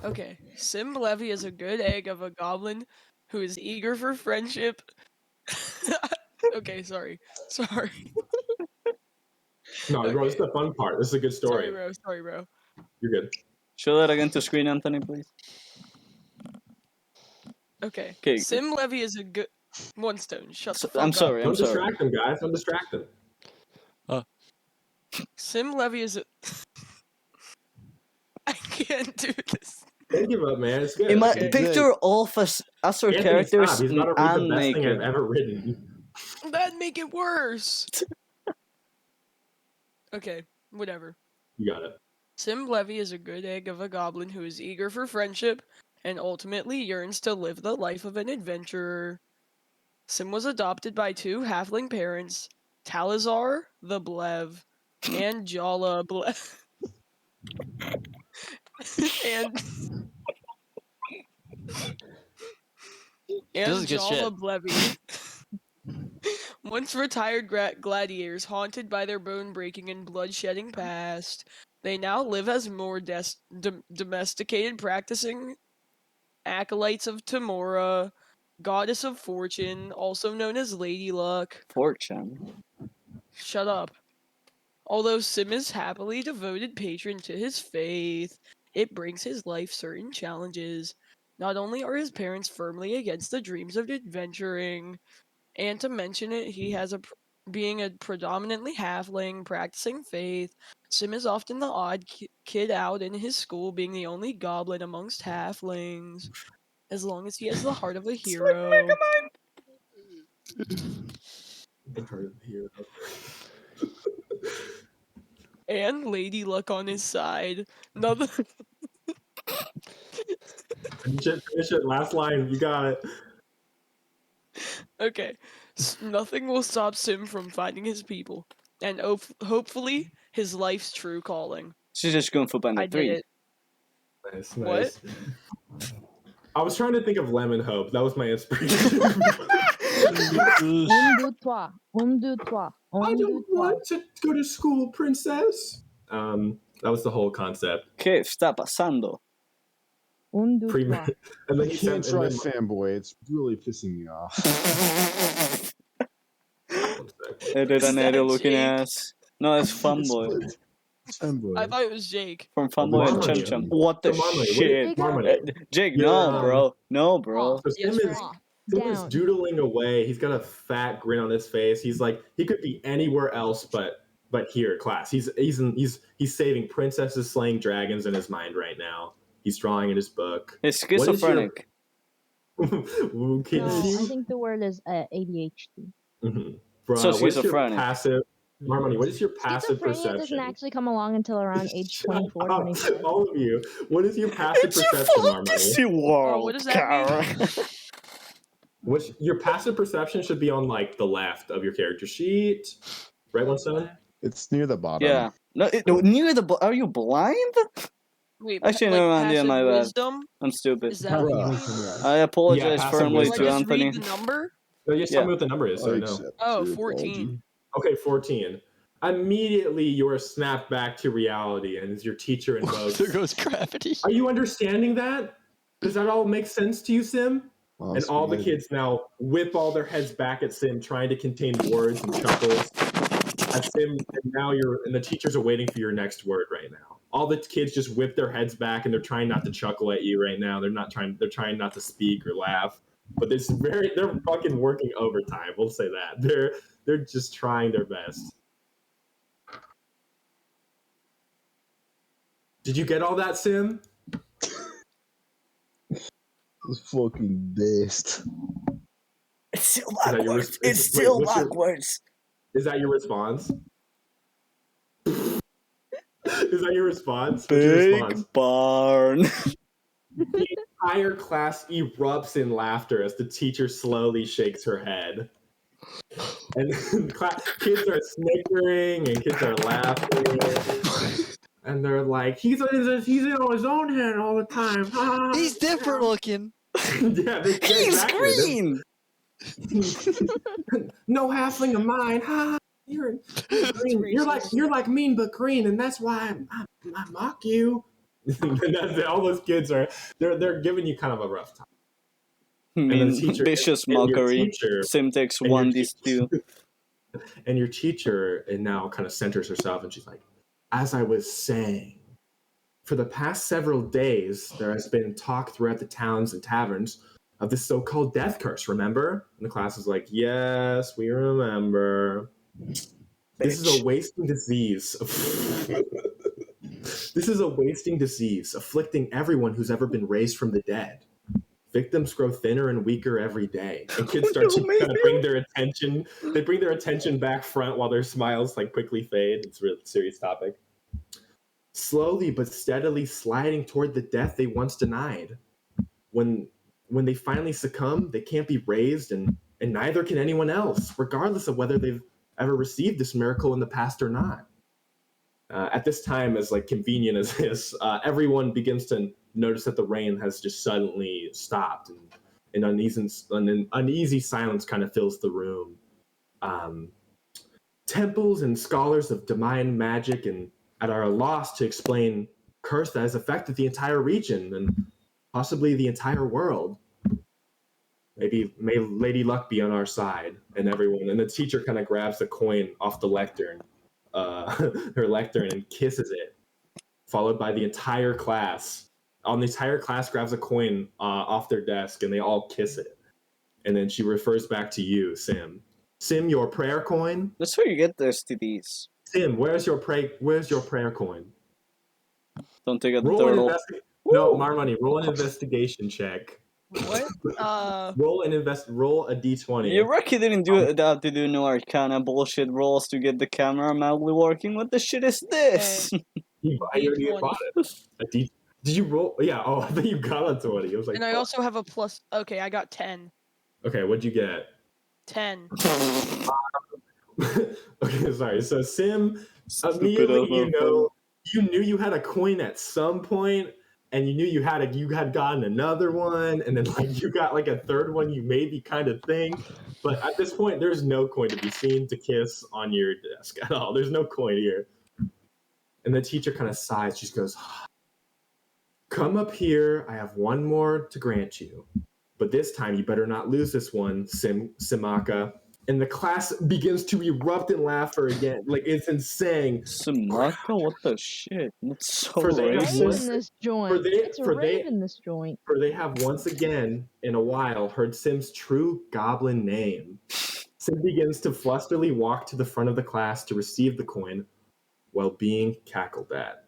Okay, Sim Levy is a good egg of a goblin who is eager for friendship. Okay, sorry. No, bro, this is Okay. the fun part. This is a good story. Sorry, bro. You're good. Show that again to screen, Anthony, please. Okay. Okay. Sim Levy is a good. One stone. Shut the fuck I'm up. sorry. Don't distract them, guys. Don't distract them. Sim Levy is a. I can't do this. Don't give up, man. It's good. Okay. Picture all of us as our Anthony, characters stop. He's about to read the and best thing I've naked. ever written. That'd make it worse. Okay, whatever. You got it. Sim Levy is a good egg of a goblin who is eager for friendship and ultimately yearns to live the life of an adventurer. Sim was adopted by 2 halfling parents, Talazar the Blev and Jala Blev. and This is good Jala shit. Blevy. Once retired gladiators haunted by their bone-breaking and blood-shedding past, they now live as more domesticated, practicing acolytes of Tamora, goddess of fortune, also known as Lady Luck. Fortune. Shut up. Although Sim is happily devoted patron to his faith, it brings his life certain challenges. Not only are his parents firmly against the dreams of adventuring, and to mention it, he has being a predominantly halfling practicing faith. Sim is often the odd kid out in his school, being the only goblin amongst halflings. As long as he has the heart of a hero. The heart of the hero. And Lady Luck on his side. Another. Finish it. Last line. You got it. Okay. Nothing will stop Sim from finding his people. And hopefully, his life's true calling. She's just going for I Bandit did 3. it. Nice. What? I was trying to think of Lemon Hope. That was my inspiration. Un, deux, trois. I don't want to go to school, princess. That was the whole concept. ¿Qué está pasando? Un, deux, Pre- trois. and I then he can't said, try and then- fanboy. It's really pissing me off. One sec. Edit an that Ariel looking Jake? ass. No, it's Fanboy. It's fanboy. I thought it was Jake. From Fanboy and Marmony. Chum Chum. What the Marmony. shit? Marmony. Jake, You're, no, bro. No, bro. Off, So Sim is off, Sim is down. doodling away. He's got a fat grin on his face. He's like he could be anywhere else but here, class. He's saving princesses, slaying dragons in his mind right now. He's drawing in his book. He's What is your- schizophrenic. Ooh, kidding No, I you? think the word is ADHD. Bro, So what is your schizophrenic. passive Marmony, what is your passive Schizophrenia doesn't perception? actually come along until around age Shut 24, up, 25. all of you. What is your passive It's your perception, fantasy Marmony? world, what does that mean? Which your passive perception should be on like the left of your character sheet. Right, one stone? It's near the bottom. Yeah. No, near the. Are you blind? Wait, Actually, like never mind. Yeah, passive my bad. wisdom? I'm stupid. Is that what you Bruh. mean? I apologize Yeah, passive firmly Do I wisdom. to just Anthony. read the number? No, just Yeah. tell me what the number is, so I I know. accept Oh, your 14. Okay, 14. Immediately you are snapped back to reality and as your teacher invokes. There goes gravity. Are you understanding that? Does that all make sense to you, Sim? Wow, And all the spaghetti. kids now whip all their heads back at Sim, trying to contain words and chuckles. At Sim, and now the teachers are waiting for your next word right now. all the kids just whip their heads back and they're trying not to chuckle at you right now. They're trying not to speak or laugh. But they're fucking working overtime. We'll say that. They're just trying their best. Did you get all that, Sim? It's fucking best. It's still that your backwards. wait, It's still what's your- backwards. Is that your response? Is that your response? What's your Big response? barn. The entire class erupts in laughter as the teacher slowly shakes her head. And kids are snickering and kids are laughing. And they're like, he's in his own head all the time. He's different looking. Yeah, He's green. No halfling of mine. You're green. You're like mean but green, and that's why I mock you. And all those kids they're giving you kind of a rough time. Mean, teacher- vicious and your mockery. teacher- Sim takes and your 1d2. And your teacher now kind of centers herself, and she's like, as I was saying, for the past several days, there has been talk throughout the towns and taverns of this so-called death curse, remember? And the class is like, yes, we remember. This is a wasting disease. This is a wasting disease, afflicting everyone who's ever been raised from the dead. Victims grow thinner and weaker every day, and kids start to kind of bring their attention. They bring their attention back front while their smiles like quickly fade. It's a really serious topic. Slowly but steadily sliding toward the death they once denied. When they finally succumb, they can't be raised, and neither can anyone else, regardless of whether they've ever received this miracle in the past or not. At this time, as like convenient as this, everyone begins to notice that the rain has just suddenly stopped, and an uneasy silence kind of fills the room. Temples and scholars of divine magic and are at a loss to explain curse that has affected the entire region and possibly the entire world. Maybe may Lady Luck be on our side, and everyone. And the teacher kind of grabs the coin off the lectern, her lectern, and kisses it, followed by the entire class. The entire class grabs a coin off their desk, and they all kiss it. And then she refers back to you, Sim. Sim, your prayer coin. That's where you get the STDs. Sim, where's your prayer coin? Don't take a Roll turtle. No, Marmoney, roll an investigation check. What? Roll a d20. You Rocky didn't do that to do no arcana bullshit rolls to get the camera mildly working. What the shit is this? I already bought it. Did you roll? Yeah. Oh, I thought you got a 20. I was like, And I also have a plus. Okay, I got 10. Okay, what'd you get? 10. Okay, sorry. So Sim, immediately you knew you had a coin at some point, and you knew you had gotten another one, and then like you got like a third one. You maybe kind of think, but at this point, there's no coin to be seen to kiss on your desk at all. There's no coin here. And the teacher kind of sighs. She goes, "Come up here. I have one more to grant you, but this time you better not lose this one, Simaka." And the class begins to erupt in laughter again. Like, it's insane. Simaka? What the shit? That's so For the- Rave in racist. this joint. It's a rave in this joint. For they have once again, in a while, heard Sim's true goblin name. Sim begins to flusterly walk to the front of the class to receive the coin while being cackled at.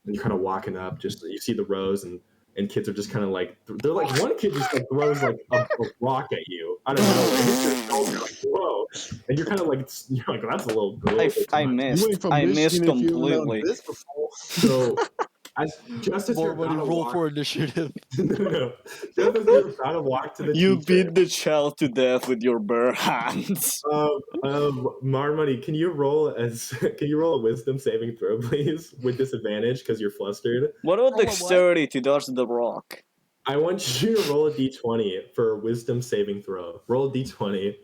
And you're kind of walking up, just you see the rows, and kids are just kind of like, they're like, one kid just like throws like a rock at you. I don't know. And it's just like, whoa. And you're kind of like, that's a little I You missed. ain't from I Michigan missed if you haven't done completely. this before. So, just as you're More money, about to roll walk, for initiative. no, just as you're about to walk to the You teacher, beat the child to death with your bare hands. Marmoney, can you roll a wisdom saving throw, please, with disadvantage because you're flustered? What about Roll a what? dexterity to dodge the rock? I want you to roll a d20 for a wisdom saving throw. Roll a d20,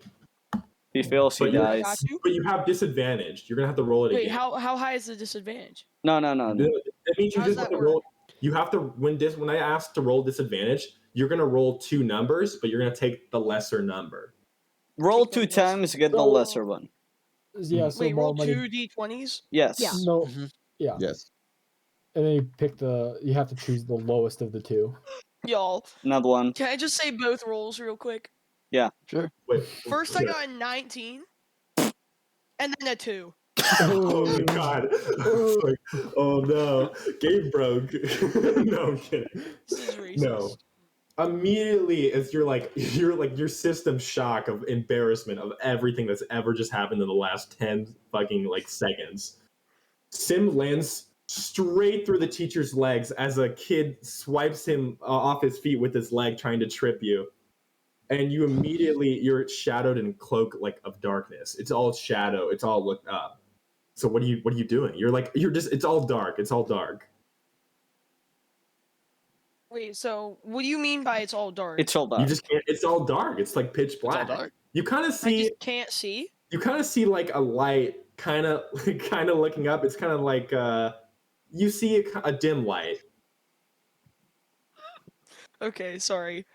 He fails, he But you- I dies. got you. but you have disadvantage. You're gonna have to roll it Wait, again. how high is the disadvantage? No. That means you How just does have that to roll. You have to when I ask to roll disadvantage, you're gonna roll 2 numbers, but you're gonna take the lesser number. Roll Take the 2 times, get the So- lesser one. Yeah, so Wait, roll more money. 2 d20s? Yes. Yeah. No, Mhm. yeah. Yes. And then you have to choose the lowest of the two. Y'all, Not one. can I just say both rolls real quick? Sure. Wait. First, I got a 19, and then a 2. Oh my god. Oh no. Game broke. No, I'm kidding. This is racist. No. Immediately as your system shock of embarrassment of everything that's ever just happened in the last 10 fucking seconds. Sim lands straight through the teacher's legs as a kid swipes him off his feet with his leg trying to trip you. And you're shadowed in cloak of darkness. It's all shadow. It's all looked up. So what are you doing? It's all dark. It's all dark. Wait, so what do you mean by it's all dark? It's all dark. You just can't. It's all dark. It's like pitch black. It's all dark. You kind of I see. just can't see? You kind of see a light, kind of looking up. It's kind of like you see a dim light. Okay, sorry.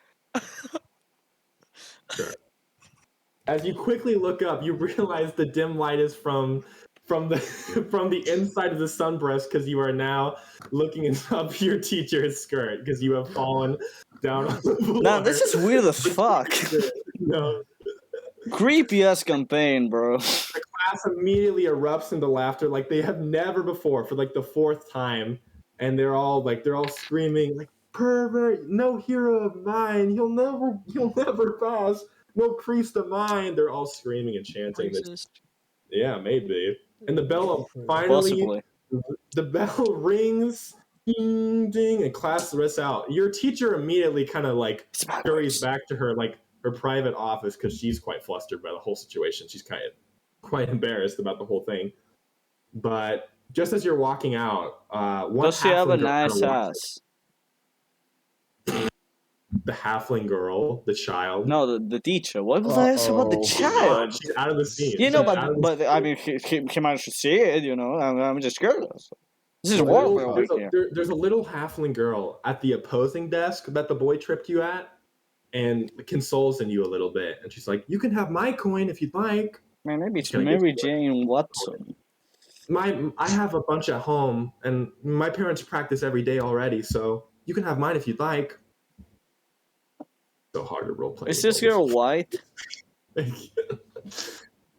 Sure. As you quickly look up, you realize the dim light is from the inside of the sunbreast because you are now looking up your teacher's skirt because you have fallen down on the floor. Nah, this is weird as fuck. No. Creepy ass campaign, bro. The class immediately erupts into laughter like they have never before for the fourth time, and they're all screaming pervert, no hero of mine, you'll never pass, no priest of mine. They're all screaming and chanting this. Racist. Yeah, maybe. And the bell finally, Possibly. the bell rings, ding ding, and class lets out. Your teacher immediately kind of hurries back to her her private office because she's quite flustered by the whole situation. She's quite embarrassed about the whole thing. But just as you're walking out, one Does she have a halfling girl nice kinda walks ass? the halfling girl, the child. No, the teacher. What was I asking about the Uh-oh. child? She's out of the scene. You know, She's out of the but I mean, he managed to see it. You know, I'm just curious. This is Well, war over here. there's a little halfling girl at the opposing desk that the boy tripped you at and consoles in you a little bit. And she's like, you can have my coin if you'd like. Man, maybe it's Can I Mary get Jane Watson. I have a bunch at home, and my parents practice every day already, so you can have mine if you'd like. So hard to roleplay. Is this girl white?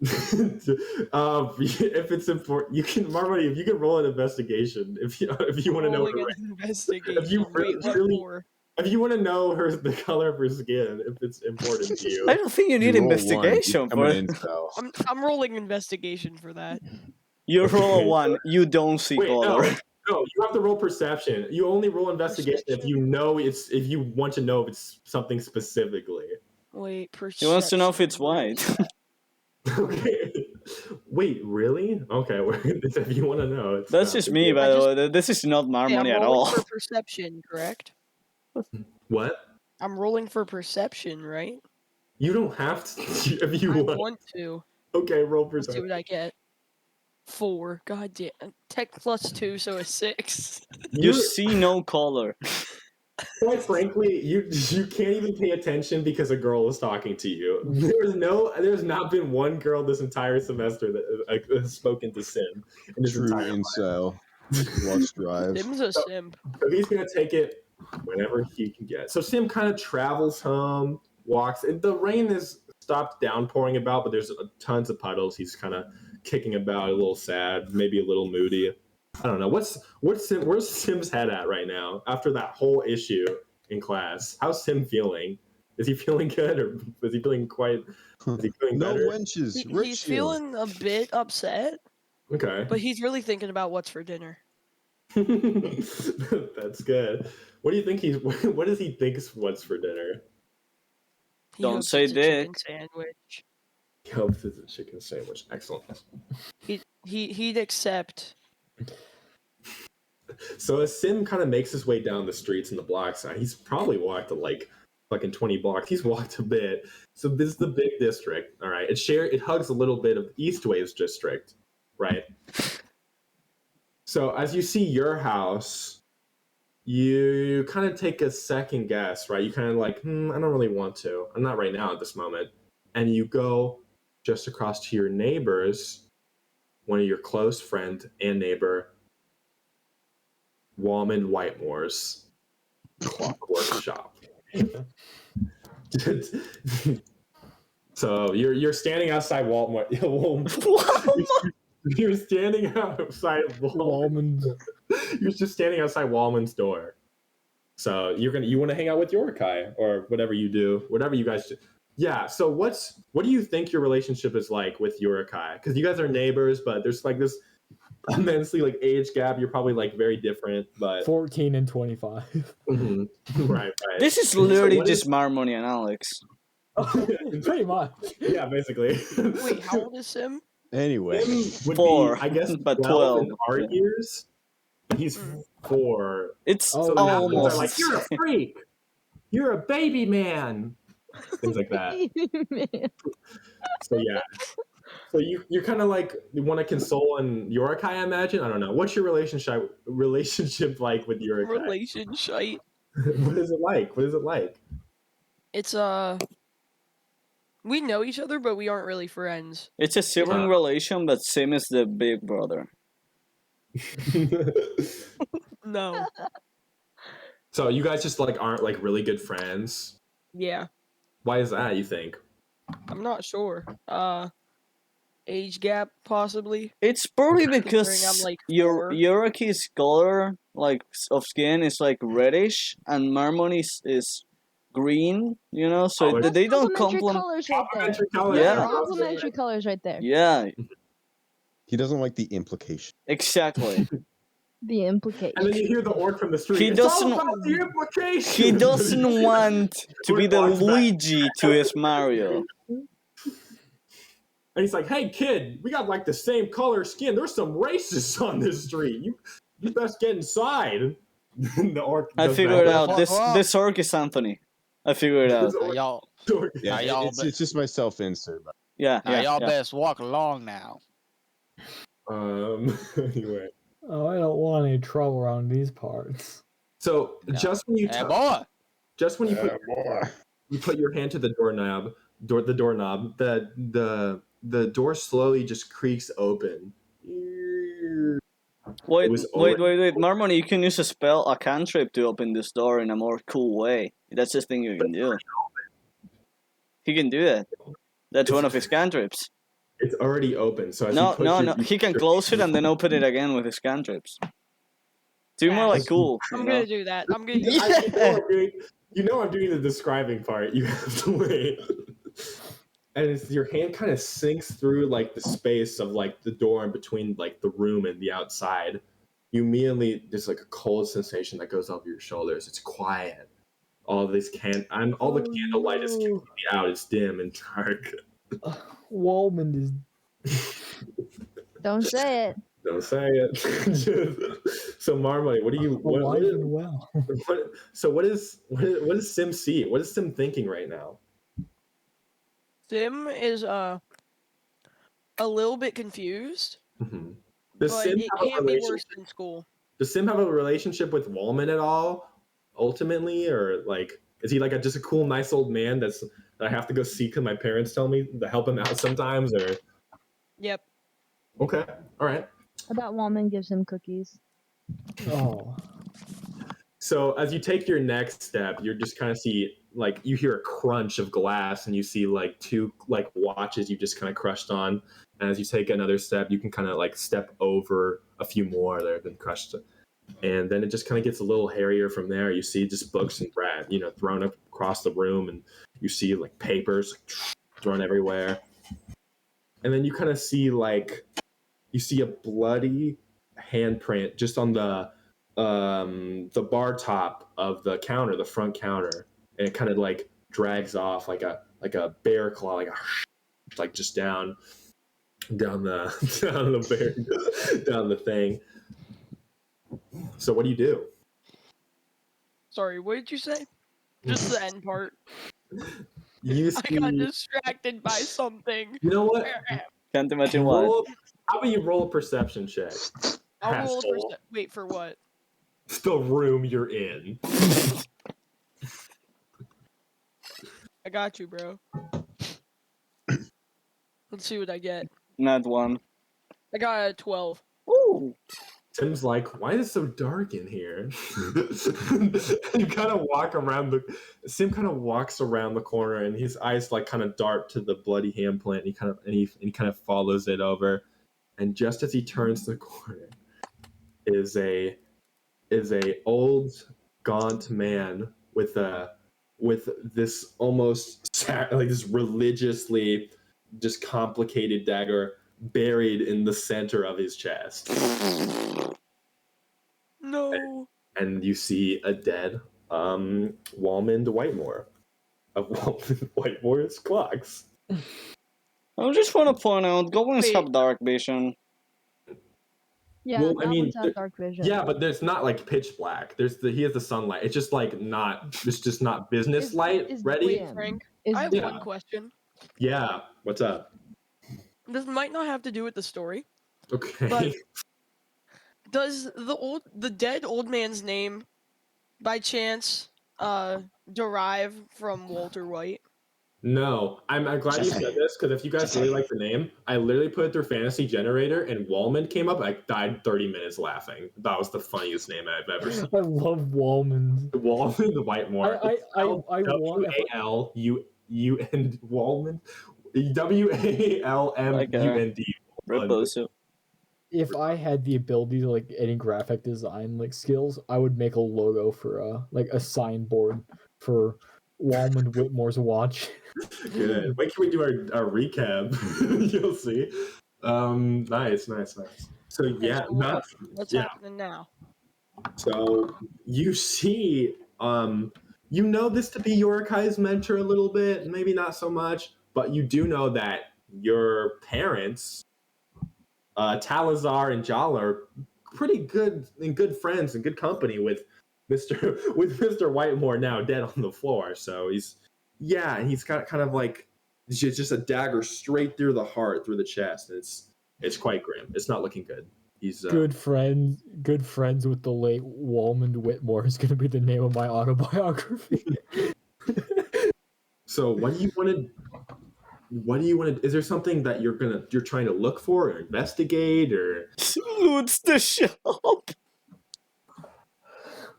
If it's important, you can, Marmody, if you can roll an investigation, if you want to know Rolling her, an investigation. if you Wait, what really- for? if you want to know the color of her skin, if it's important to you. I don't think you need roll one, investigation become for an it. incel. I'm rolling investigation for that. You roll a Okay. 1, you don't see Wait, color. no, you have to roll perception. You only roll investigation if you know if you want to know if it's something specifically. Wait, He wants to know if it's perception. white. Okay. Wait, really? Okay, if you want to know, it's That's not just a big me, deal. by I the just- way. This is not my Okay, money I'm at rolling all. for perception, correct? What? I'm rolling for perception, right? You don't have to if you I want. want to. Okay, roll Let's see perception. what I get. 4. God damn. Tech plus 2, so a 6. You see no color. Quite frankly, you can't even pay attention because a girl is talking to you. There's not been one girl this entire semester that has spoken to Sim in his True entire life. incel. Lust drives. Sim's a simp. So he's gonna take it whenever he can get. So Sim kind of travels home, walks, and the rain has stopped downpouring about, but there's tons of puddles. He's kind of kicking about, a little sad, maybe a little moody. I don't know. Where's Sim's head at right now after that whole issue in class? How's Sim feeling? Is he feeling good, or is he feeling No better? wenches. He's Rich you. feeling a bit upset, Okay. but he's really thinking about what's for dinner. That's good. What do you think what does he think what's for dinner? He Don't hopes say it's a chicken dick. sandwich. He hopes it's a chicken sandwich. Excellent. He'd accept. So as Sim kind of makes his way down the streets and the blocks, he's probably walked fucking 20 blocks. He's walked a bit. So this is the big district. All right. It hugs a little bit of Eastways district, right? So as you see your house, you kind of take a second guess, right? You kind of I don't really want to. I'm not right now at this moment. And you go just across to your neighbors, one of your close friend and neighbor, Wallman Whitemore's clockwork shop. So you're standing outside Walmart. You're standing outside Wallman's. You're just standing outside Wallman's door. So you want to hang out with Yorakai or whatever you do, whatever you guys do. Yeah. So what do you think your relationship is like with Yorakai? Because you guys are neighbors, but there's like this immensely like age gap. You're probably like very different, but 14 and 25. Mhm. Right. This is So literally what just Marmony and Alex. Pretty much. Yeah, basically. Wait, how old is Sim? Anyway, Him would 4, be, I guess, but 12 in 12, our yeah. years. He's 4. It's Oh, So the halflings almost are like, you're a freak. You're a baby man. Things like that. So yeah. So you kind of like you want to console on Yorakai, I imagine. I don't know. What's your relationship like with Yorakai? Relationship. What is it like? What is it like? It's we know each other, but we aren't really friends. It's a sibling relation, but Sim is the big brother. No. So you guys just like aren't like really good friends. Yeah. Why is that, you think? I'm not sure. Age gap possibly. It's probably Considering because I'm, like, your 4. Yoraki's color, like of skin, is like reddish, and Marmony's is green. You know, so Oh, they don't Complementary complement. colors right there. Complementary colors. Yeah. Yeah. Complementary colors right there. Yeah, he doesn't like the implication. exactly. The implication. And then you hear the orc from the street. He It's all doesn't- about the implication. He doesn't want to be the Walks back. Luigi to his Mario. And he's like, "Hey, kid, we got like the same color skin. There's some racists on this street. You best get inside." The orc. I does figured that. out this orc is Anthony. I figured it out. This orc- Y'all, Yeah. Now, y'all It's just my self insert. Yeah, now y'all yeah. best walk along now. Anyway, Oh, I don't want any trouble around these parts. so Yeah. just when you Hey, boy. you put your hand to the doorknob, the door slowly just creaks open. Wait, It was wait. Marmony, you can use a cantrip to open this door in a more cool way. That's the thing you can do. He can do that. That's one of his cantrips. It's already open. So as you No, push no, it, no. He can close it and then open it again with his cantrips. Do more like cool. I'm You know? gonna do that. I'm gonna do Yeah. that. You know I'm doing the describing part. You have to wait. And your hand kind of sinks through like the space of like the door in between like the room and the outside. You immediately there's like a cold sensation that goes over your shoulders. It's quiet. All the candlelight is completely out. It's dim and dark. Wallman is. Don't say it. Don't say it. So Marmite, what do you? Alive and well. What does Sim see? What is Sim thinking right now? Sim is a little bit confused, Mm-hmm. Does but Sim it have a can't be worse relationship? than school. Does Sim have a relationship with Wallman at all? Ultimately, or like, is he like just a cool, nice old man that I have to go see because my parents tell me to help him out sometimes? Or Yep. okay, all right. I bet Wallman gives him cookies. Oh. So as you take your next step, you're just kind of see like you hear a crunch of glass, and you see like 2 like watches you just kind of crushed on. And as you take another step, you can kind of like step over a few more that have been crushed. And then it just kind of gets a little hairier from there. You see just books and bread, thrown up across the room, and you see like papers thrown everywhere. And then you kind of see a bloody handprint just on the bar top of the counter, the front counter, and it kind of like drags off like a bear claw, like just down the thing. So what do you do? Sorry, what did you say? Just the end part. You I got distracted by something. You know what? Can't imagine why. How about you roll a perception check? I'll roll a Asshole. Wait, for what? It's the room you're in. I got you, bro. Let's see what I get. Not one. I got a 12. Ooh. Tim's like, why is it so dark in here? You kind of walk around Sim kind of walks around the corner, and his eyes like kind of dart to the bloody hand plant. He kind of follows it over, and just as he turns the corner, is a old gaunt man with this almost like this religiously just complicated dagger buried in the center of his chest. No. And you see a dead Walmond Whitemore of Walmond Whitemore's clocks. I just want to point out, goblins Wait. have dark vision. Yeah, Well, I mean, goblins have dark vision. Yeah, but there's not like pitch black. He has the sunlight. It's just like it's just not business Is- light is ready. dim. Frank, Is I have Yeah. one question. Yeah. What's up? This might not have to do with the story. Okay. But- Does the dead old man's name, by chance, derive from Walter White? No, I'm glad you said this because if you guys really like the name, I literally put it through Fantasy Generator and Walmond came up. I died 30 minutes laughing. That was the funniest name I've ever seen. I love Walmond. Walmond the Whitemore. I W want. A L U N Walmond. WALMUND. Reposo. If I had the ability to like any graphic design like skills, I would make a logo for like a signboard for Walmond Whitmore's watch. Good. Wait, can we do our recap? You'll see. Nice. So yeah, so not What's yeah. happening now? So you see, you know this to be Yorikai's mentor a little bit, maybe not so much, but you do know that your parents, Talazar and Jala, are pretty good friends and good company with Mr. Whitemore now dead on the floor. So he's got kind of like just a dagger straight through the heart, through the chest. It's quite grim. It's not looking good. He's Good friends with the late Walmond Whitmore is going to be the name of my autobiography. So what do you want to? Is there something that you're trying to look for or investigate or? Loots the shop.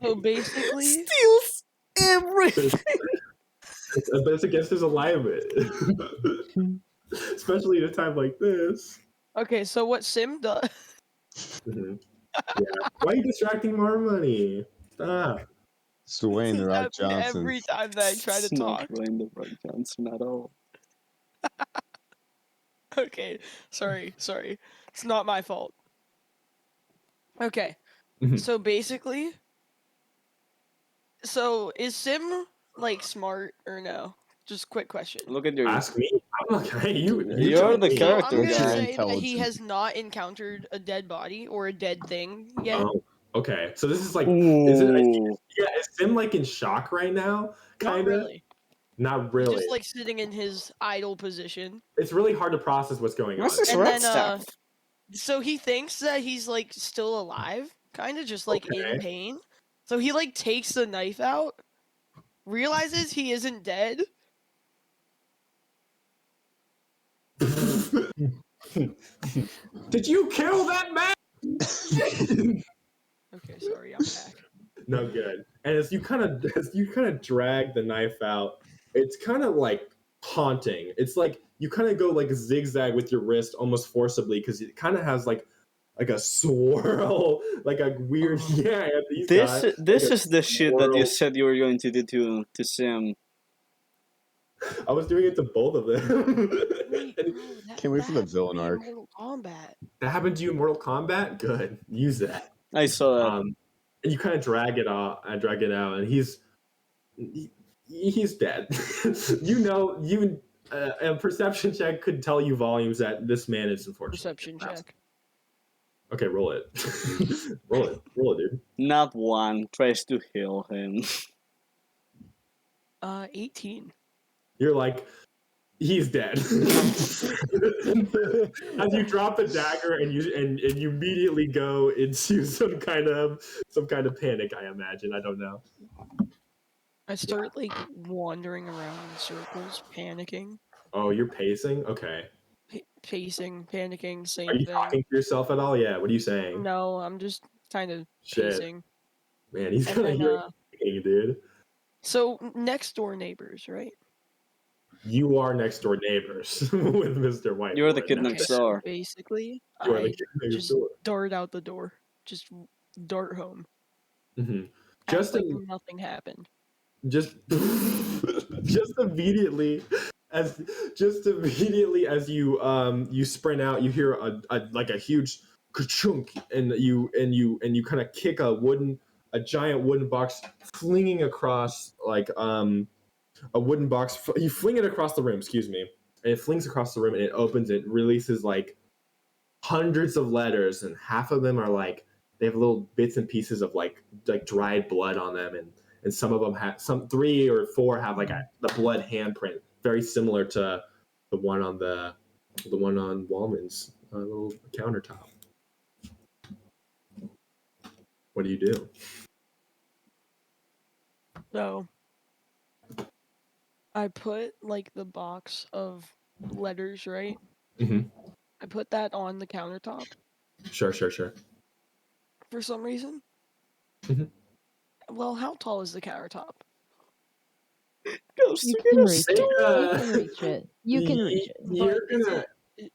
So basically, Steals everything. It's against his alignment, especially at a time like this. okay, so what Sim does. Mhm. Yeah. Why are you distracting more money? Stop. Dwayne The Rock Happen Johnson. every time that I try to It's not talk. Dwayne The Rock Johnson at all. Okay, sorry. It's not my fault. Okay, Mhm. so basically, so is Sim like smart or no? Just quick question. Look at your. Ask me. I'm not. Hey, you You're tell the me. So character I'm What's gonna your guy. say that he intelligence? has not encountered a dead body or a dead thing yet. Oh, okay. So this is like, is it? Ooh. Yeah, is Sim like in shock right now? Not Kinda. really. Not He's really. just like sitting in his idle position. It's really hard to process what's going on. What's this And red then, stuff? So he thinks that he's like still alive, kind of just like in Okay. pain. So he like takes the knife out, realizes he isn't dead. Did you kill that man? Okay, sorry, I'm back. No good. And as you kind of drag the knife out, it's kind of like haunting. It's like you kind of go like zigzag with your wrist almost forcibly because it kind of has like a swirl, like a weird these guys, This like is the shit that you swirl. said you were going to do to Sim. I was doing it to both of them. Wait, And no, that, Can't wait that for the happened to villain me in arc. Mortal Kombat. that happened to you in Mortal Kombat? Good. Use that. I saw that. And you kind of drag it out, and he's dead. A perception check could tell you volumes that this man is unfortunately. Perception check. Okay, roll it. roll it, dude. Not one tries to heal him. 18. You're like, he's dead. As you drop a dagger and you immediately go into some kind of panic, I imagine. I don't know. I start like wandering around in circles, panicking. Oh, you're pacing? Okay. pacing, panicking, Are same you thing. talking to yourself at all? Yeah. What are you saying? No, I'm just kind of Shit. pacing. Man, he's And gonna then, hear you, dude. So next door neighbors, right? You are next door neighbors with Mr. Whiteboard. You're the kid That's next it. So door. basically, You are the I kid next just door. dart out the door, just dart home. Mm-hmm. Act Just like in, nothing happened. just just immediately as you sprint out, you hear a like a huge ka-chunk, and you kind of kick a giant wooden box flinging across like a wooden box. You fling it across the room, excuse me, and it flings across the room, and it opens. It releases like hundreds of letters, and half of them are like they have little bits and pieces of like dried blood on them, and some of them have some 3 or 4 have like the blood handprint, very similar to the one on Wallman's little countertop. What do you do? So I put like the box of letters, right? Mm-hmm. I put that on the countertop Sure. for some reason. Mhm. Well, how tall is the countertop? You can reach it. You Uh, can reach it. You can reach it. You're But is gonna. it?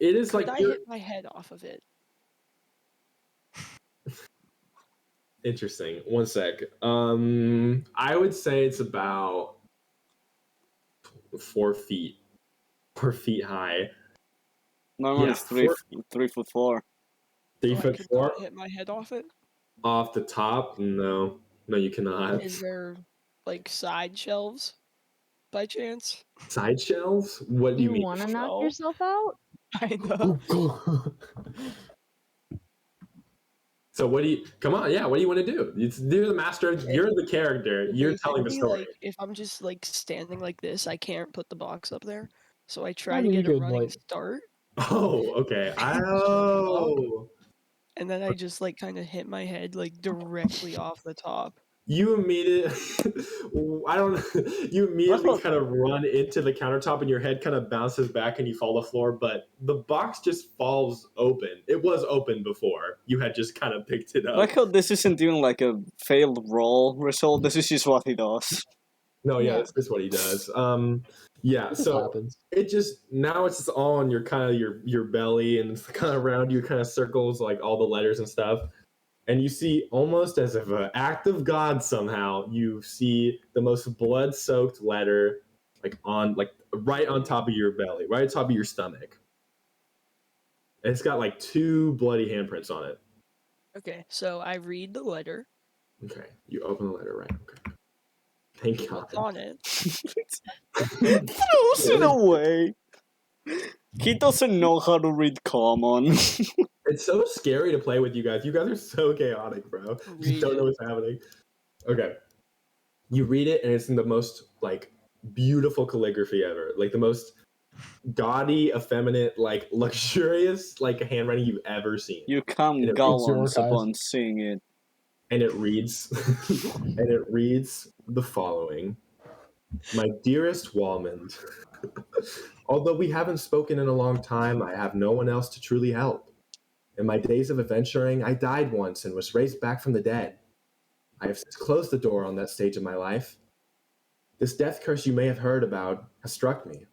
It is Could like I you're hit my head off of it? interesting. One sec. I would say it's about 4 feet, 4 feet high. Normally Yeah, it's 3 foot 4. 3 So I foot could 4 not hit my head off it. off the top. No, you cannot. Is there like side shelves by chance? Side shelves? What do you You mean? want to knock No. yourself out? I know. So what do you? Come on, yeah. What do you want to do? You're the master. You're the character. You're telling the Basically, story. like if I'm just like standing like this, I can't put the box up there. So I try I to mean, you get a could, running like- start, Oh, okay. Jump Oh, and then I just like kind of hit my head like directly off the top. you immediately. I don't. You immediately What? kind of run into the countertop, and your head kind of bounces back, and you fall to the floor. But the box just falls open. It was open before. You had just kind of picked it up. Like how this isn't even like a failed roll result. This is just what he does. No, yeah, Yeah. that's just what he does. Yeah, This so happens. it just now it's just all on your kind of your belly, and it's kind of around you, kind of circles like all the letters and stuff. And you see, almost as if an act of God somehow, you see the most blood-soaked letter like right on top of your belly, right on top of your stomach. And it's got like 2 bloody handprints on it. Okay, so I read the letter. Okay, you open the letter, right? Okay. Thank God. What's on it? Throws it away. He doesn't know how to read common. It's so scary to play with you guys. You guys are so chaotic, bro. You Read don't know it. what's happening. Okay. You read it, and it's in the most like beautiful calligraphy ever. Like the most gaudy, effeminate, like luxurious, like handwriting you've ever seen. You come And it- gallons It's your upon seeing it. And it reads the following. My dearest Walmond, although we haven't spoken in a long time, I have no one else to truly help. In my days of adventuring, I died once and was raised back from the dead. I have since closed the door on that stage of my life. This death curse you may have heard about has struck me.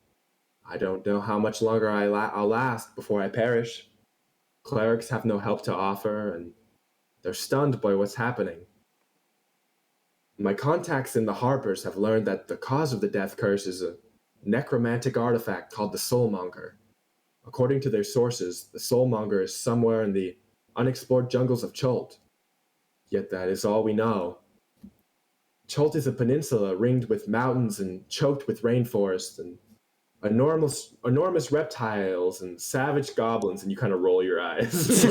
I don't know how much longer I'll last before I perish. Clerics have no help to offer, and they're stunned by what's happening. My contacts in the harbors have learned that the cause of the death curse is a necromantic artifact called the Soulmonger. According to their sources, the Soulmonger is somewhere in the unexplored jungles of Cholt. Yet that is all we know. Cholt is a peninsula ringed with mountains and choked with rainforest and enormous reptiles and savage goblins, and you kind of roll your eyes.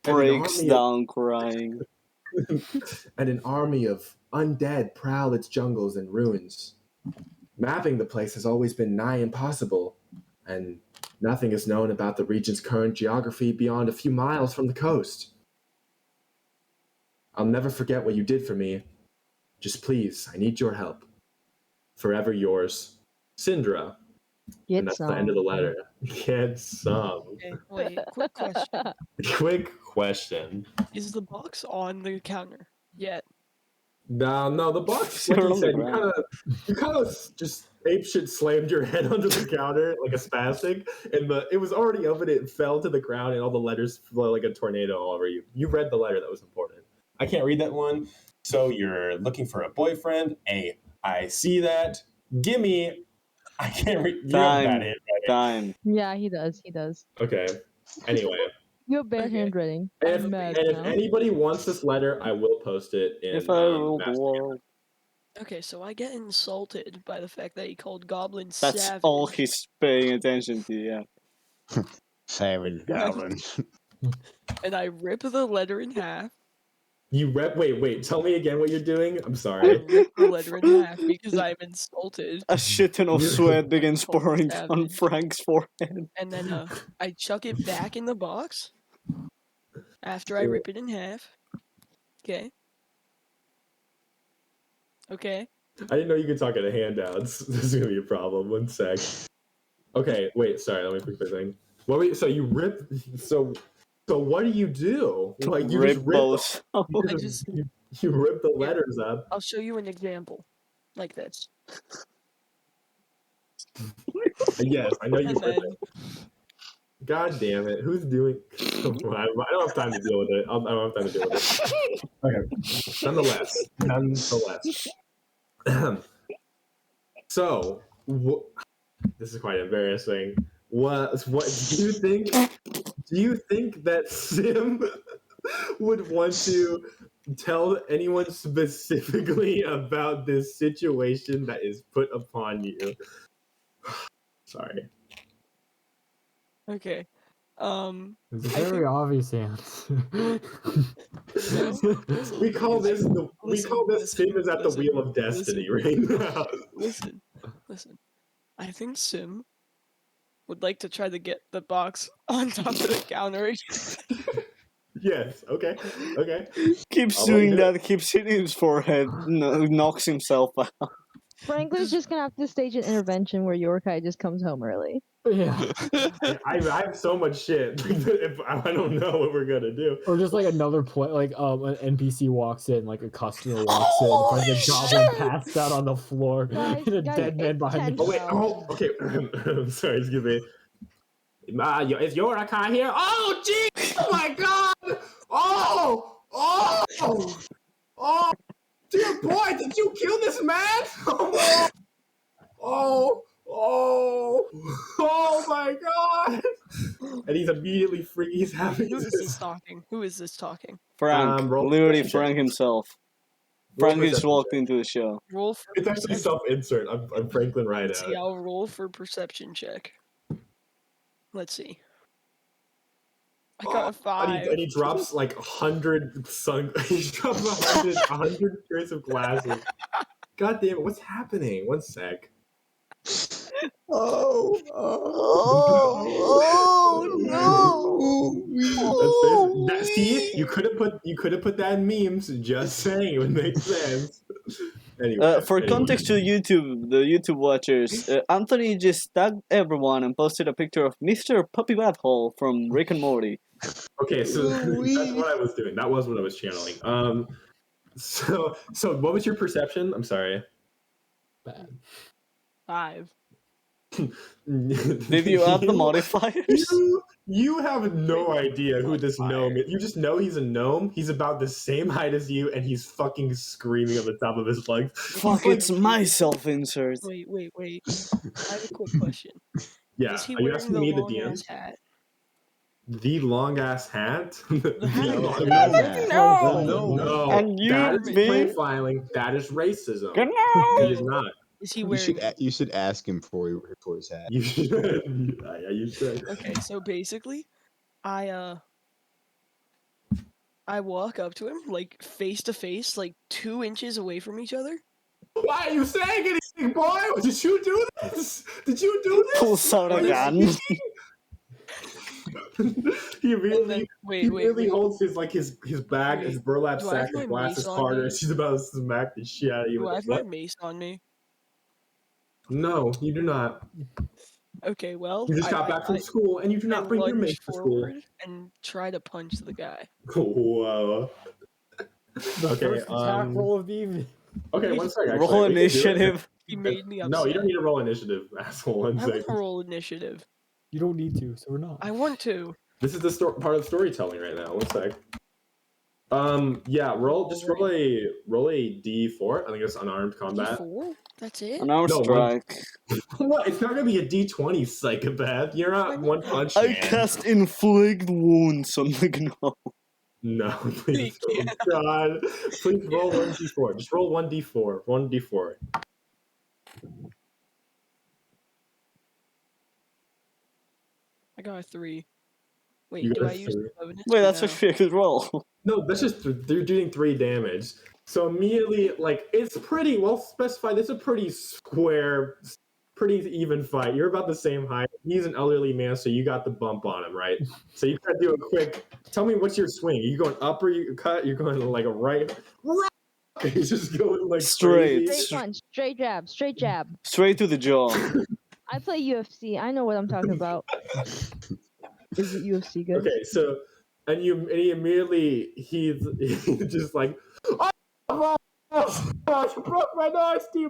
Breaks down crying. And an army of undead prowl its jungles and ruins. Mapping the place has always been nigh impossible, and nothing is known about the region's current geography beyond a few miles from the coast. I'll never forget what you did for me. Just please, I need your help. Forever yours, Syndra. Get And that's the end of the some. letter. Get some. Okay, wait. Quick question: Quick question. is the box on the counter yet? No, the box, You're like you on the said, ground. you kind of just apeshit slammed your head under the counter like a spastic, and it was already open. It fell to the ground, and all the letters flew like a tornado all over you. You read the letter that was important. I can't read that one. So you're looking for a boyfriend. I see that. Gimme. I can't read. You have bad Time. handwriting. Time. Yeah, he does. He does. Okay. Anyway, You have bad Okay. handwriting. and I'm mad if now. anybody wants this letter, I will post it in. If I ruled the Master world. Okay, so I get insulted by the fact that he called Goblins That's savage. all he's paying attention to, yeah. Savage Goblin. And I rip the letter in half. You rep. Wait. Tell me again what you're doing. I'm I sorry. rip the letter in half because I'm insulted. A shit ton of You- sweat begins Called pouring on savage. Frank's forehead. And then I chuck it back in the box after I rip it in half. Okay. Okay. I didn't know you could talk out of handouts. This is gonna be a problem. One sec. Okay, wait. Sorry, let me fix my thing. What were you, so you rip? So what do you do? Like you Rip just rip? both. You rip the letters up. I'll show you an example. Like this. Yes, I know you And rip then it. God damn it! Who's doing? I don't have time to deal with it. I don't have time to deal with it. Okay. Nonetheless. So, this is quite embarrassing. What do you think? Do you think that Sim would want to tell anyone specifically about this situation that is put upon you? Sorry. okay. It's a I very think- obvious answer. We call this Sim is at the wheel of destiny right now. Listen. I think Sim would like to try to get the box on top of the counter again. Yes. Okay. Keeps I'll doing let you- that, keeps hitting his forehead, knocks himself out. Franklin's just gonna have to stage an intervention where Yorkai just comes home early. Yeah. I have so much shit. If I don't know what we're gonna do. Or just like another play, like an NPC walks in, like a customer walks in, like a goblin passed out on the floor, Guys, and a guys, dead man it's behind the. Oh wait. Oh, okay. I'm sorry. Excuse me. Is Yoraka here? Oh, gee! Oh my God! Oh! Dear boy, did you kill this man? Oh my God! And he's immediately freaking. He's having Who is this talking? Who is this talking? Frank, roll literally perception Frank check. himself. Roll Frank just perception walked check. into the show. Roll for It's actually perception. self-insert. I'm Franklin right Let's see, out. I'll roll for perception check. Let's see. I got a And 5. he drops like 100 he drops 100 pairs of glasses. God damn it, what's happening? One sec. See, you could have put that in memes. Just saying, it would make sense. Anyway, For context to the YouTube watchers, Anthony just tagged everyone and posted a picture of Mr. Puppy Butthole from Rick and Morty. Okay, so that's what I was doing. That was what I was channeling. So what was your perception? I'm sorry. Bad. 5. Did you add the modifiers? You have no idea who this gnome is. You just know he's a gnome. He's about the same height as you, and he's fucking screaming at the top of his lungs. Fuck, it's my self-insert. Wait. I have a quick question. Yeah, Is he are you wearing asking the me, the long DM? ass hat? The long ass hat? The hat. No, No! No, And you, that is me? profiling. That is racism. No! He is not. Is he You wearing? should ask him for his hat. You should. Yeah, you should. Okay, so basically, I walk up to him like face to face, like 2 inches away from each other. Why are you saying anything, boy? Did you do this? Did you do this? Pulls out a gun. He And really, then he wait. really holds his bag, Wait, his burlap do I have sack my of glasses mace on harder. me? She's about to smack the shit out of you. Do I with have what? my mace on me? No, you do not. Okay, well, You just got back from school, and you do not bring your lunge mace to school. forward and try to punch the guy. Whoa. The Okay, first attack roll of the evening. Okay, one second. Roll actually. We can do it. initiative. He made me upset. No, you don't need to roll initiative, asshole. One I want second. to roll initiative. You don't need to, so we're not. I want to. This is the part of the storytelling right now. One sec. Yeah, roll a D4. I think it's unarmed combat. D4? That's it? An hour No, strike. What? It's not gonna be a D20, psychopath. You're not one punch I man. cast inflict wounds on the gnome. No, please. Oh, God. Please roll 1d4. Just roll 1d4. 1d4. I got a 3. Wait, You do got I a use 3. the bonus? Wait, or that's no? actually a good roll. No, that's just they're doing 3 damage. So immediately, like, it's pretty well specified. It's a pretty square, pretty even fight. You're about the same height. He's an elderly man, so you got the bump on him, right? So you gotta do a quick. Tell me what's your swing? Are you going up or you cut? You're going like a right. He's just going like Straight. crazy. Straight punch, straight jab, straight jab. Straight to the jaw. I play UFC. I know what I'm talking about. Is it UFC good? Okay, so he immediately he's just like, oh, you broke my nose, dear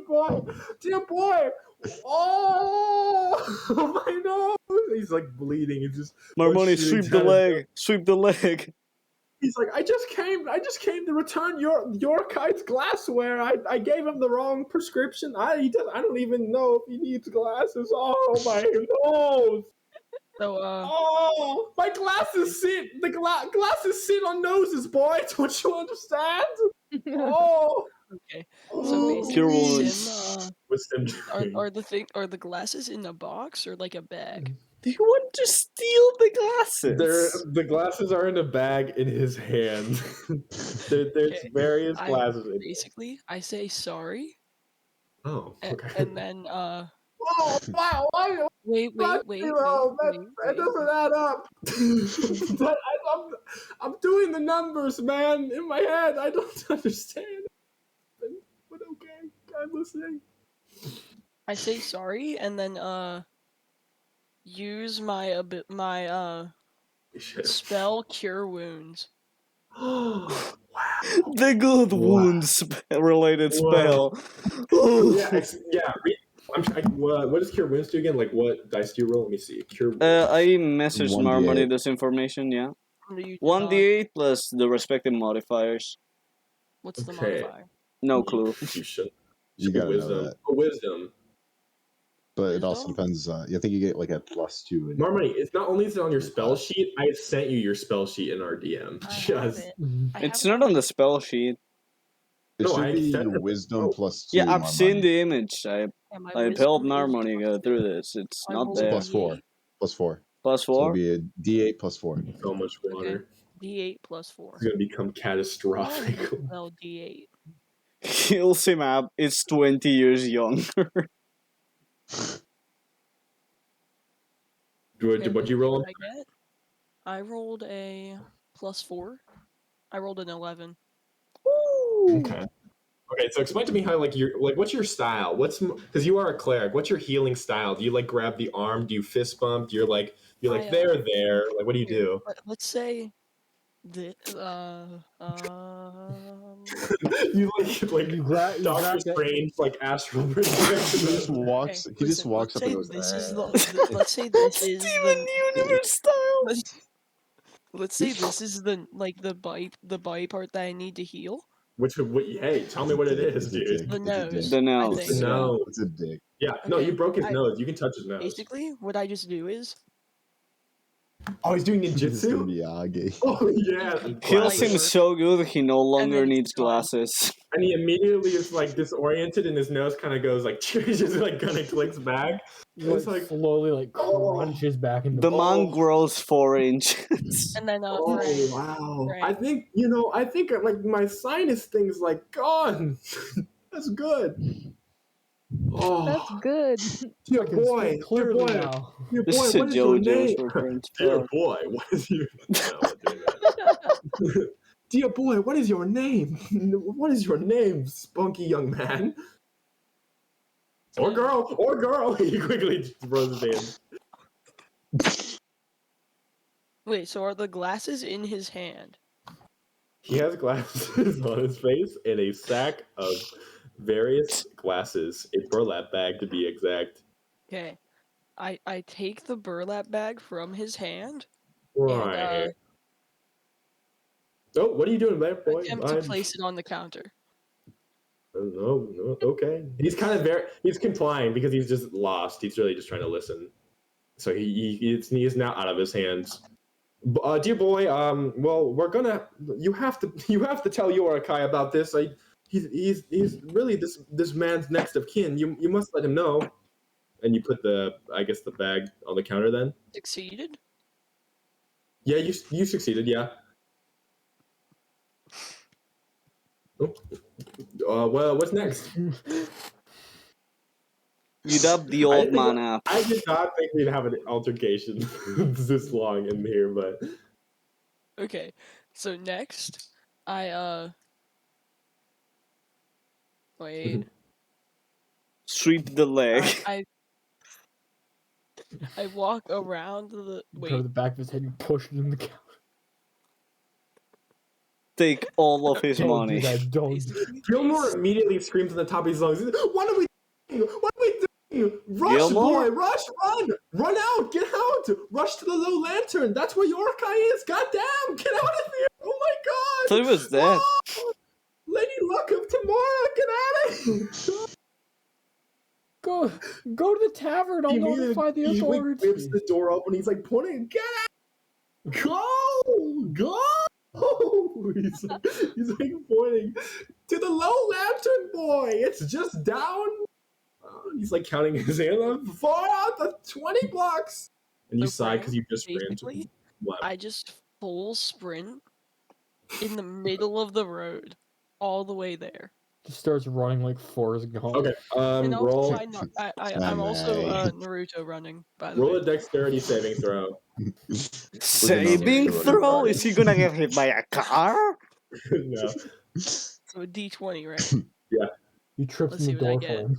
boy, oh my nose. He's like bleeding. He's just Marmoni, shooting sweep the down his leg. nose. Sweep the leg. He's like, I just came to return your kite's glassware. I gave him the wrong prescription. I don't even know if he needs glasses. Oh my nose. So, Oh, my glasses sit. The glasses sit on noses, boy. Don't you understand? Oh. okay. Oh. So Cure basically, wounds. Sim, What's them doing? are the glasses in a box or like a bag? Do you want to steal the glasses? The glasses are in a bag in his hand. There's Okay. various glasses. Basically, I say sorry, Oh, okay. and then Oh, wow! wait, That doesn't add up. I'm doing the numbers, man, in my head. I don't understand. But okay, I'm listening. I say sorry, and then use my spell cure wounds. Wow. The good Wow. wounds related spell. What does Cure Wounds do again? Like, what dice do you roll? Let me see. Cure Wounds. I messaged 1d8. Marmoni this information, yeah. What do you 1d8 plus the respective modifiers. What's the Okay. modifier? No clue. You should. You gotta know wisdom. that. Oh, wisdom. But it also Wisdom? depends. I think you get like a +2. in- Marmoni, it's not only is it on your spell sheet, I sent you your spell sheet in our DM. I have Just it. It's not on the spell sheet. It No, should I be said your it. wisdom Oh. +2. Yeah, I've my seen money. the image. Yeah, my I've wisdom helped is Marmoni go +2. through this. It's I not rolled there. +4. +4. Plus So it'll 4? be a D8 +4. so much water. D8 plus 4. It's gonna become catastrophic. Well, D8. Heals him up. It's 20 years younger. What'd you roll? What I get? I rolled a +4. I rolled an 11. Okay. Okay, so explain to me how what's your style? Because you are a cleric. What's your healing style? Do you like grab the arm? Do you fist bump? Do you're like I, there? Like what do you Here, do? Let's say the You like You grab Doctor that. Strange like astral He just projection. walks. Okay, He just listen, walks let's up and say goes. this is "Ah." let's say this is Steven Universe style! let's say this is the bite part that I need to heal. Hey, tell me what it is, It's a dude. dick. The It's a dick. nose. The I nose. think. Yeah. No. It's a dick. Yeah, no, you Okay, broke his I- nose. You can touch his nose. Basically, what I just do is Oh, he's doing It's gonna ninjutsu? be Yagi. Oh, yeah. Heals Like- him so good he no longer then needs it's gone. glasses. And he immediately is like disoriented and his nose kind of goes like, just like kind of clicks back. It's like, Slowly oh. crunches back into The monk grows 4 inches. and then oh, for wow. right. I think like my sinus thing's like gone. That's good. Oh, That's good. dear I can speak boy, dear clearly boy, now. dear This boy, is a what is your JoJo's name? reference. Dear Fuck. boy, what is your No, I'm not doing that. Dear boy, what is your name? What is your name, spunky young man? Or girl. He quickly throws his hand. Wait, so are the glasses in his hand? He has glasses on his face and a sack of various glasses, a burlap bag to be exact. Okay. I take the burlap bag from his hand Right. and Oh, what are you doing, bad boy? attempt to place it on the counter. No, okay. He's kind of he's complying because he's just lost. He's really just trying to listen. So he is now out of his hands. Dear boy, well, you have to tell Yorakai about this. He's really this man's next of kin. You must let him know. And you put the bag on the counter then. Succeeded? Yeah, you succeeded. Yeah. Oh. Well, what's next? You dub the old man up. I did not think we'd have an altercation this long in here, but Okay. So next, wait. Sweep the leg. I walk around the Go to the back of his head and push it in the counter. Take all of his Don't money. do that. Don't. Gilmore immediately screams at the top of his lungs, "What are we doing? What are we doing? Rush, Gilmore? boy! Rush! Run out! Get out! Rush to the low lantern! That's where Yorakai is! Goddamn! Get out of here! Oh my god! I thought he was dead. Oh, Lady Luck of tomorrow! Get out of here! Go to the tavern. I'll notify the He authorities. whips the door open. He's like pointing. Get out! Go! He's like pointing to the low lantern, boy. It's just down. He's like counting his hand. 4 out the 20 blocks. And you So sigh because you just ran to basically, what? I just full sprint in the middle of the road, all the way there. Just starts running like Forrest Gump. Okay. And also, Roll. I'm also Naruto running, by the Roll way. a dexterity saving throw. Saving throw? Is he gonna get hit by a car? No. So a D20, right? You tripped Let's in the see what I door get. for him.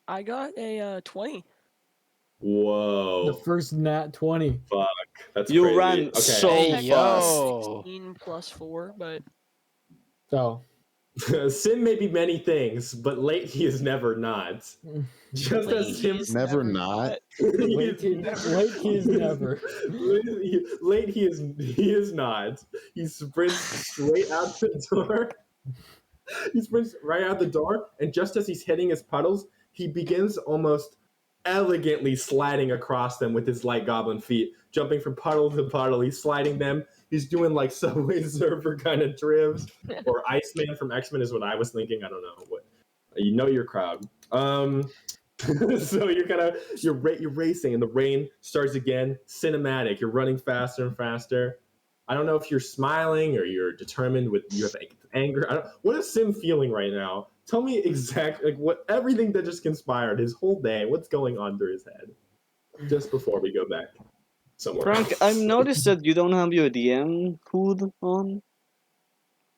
I got a 20. Whoa. The first nat 20. That's You crazy. ran Okay. so Hey, fast. yo. 16 plus 4, but Oh. Sim may be many things, but late he is never not. Just late as Sim is Never not. Late he is never. Late he is not. He sprints straight out the door. He sprints right out the door, and just as he's hitting his puddles, he begins almost elegantly sliding across them with his light goblin feet, jumping from puddle to puddle. He's sliding them. He's doing like Subway Surfer kind of drifts, or Iceman from X-Men is what I was thinking. I don't know what. You know your crowd. So you're racing, and the rain starts again. Cinematic. You're running faster and faster. I don't know if you're smiling or you're determined you have anger. What is Sim feeling right now? Tell me exactly everything that just conspired his whole day. What's going on through his head? Just before we go back somewhere. Frank, else. I've noticed that you don't have your DM hood on.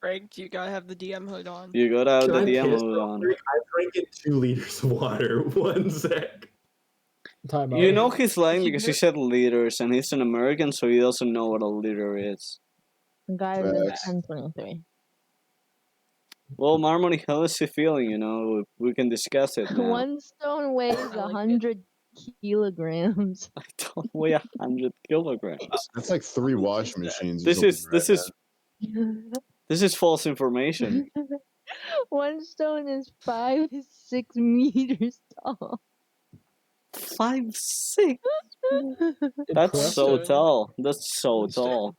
Frank, you gotta have the DM hood on. You gotta have Can the I DM piss hood real on. quick? I drank in 2 liters of water. 1 sec. Time out. You know he's lying You because he know- said liters, and he's an American, so he doesn't know what a liter is. Guys, it's Facts. 10:23. Well, Marmony, how is he feeling? You know, we can discuss it now. One stone weighs I like it. 100 kilograms. I don't weigh 100 kilograms. That's like 3 washing machines. This is One this is false information. stone is 5 to 6 meters tall. 5'6". That's so Impressive. tall. That's so Understand. tall.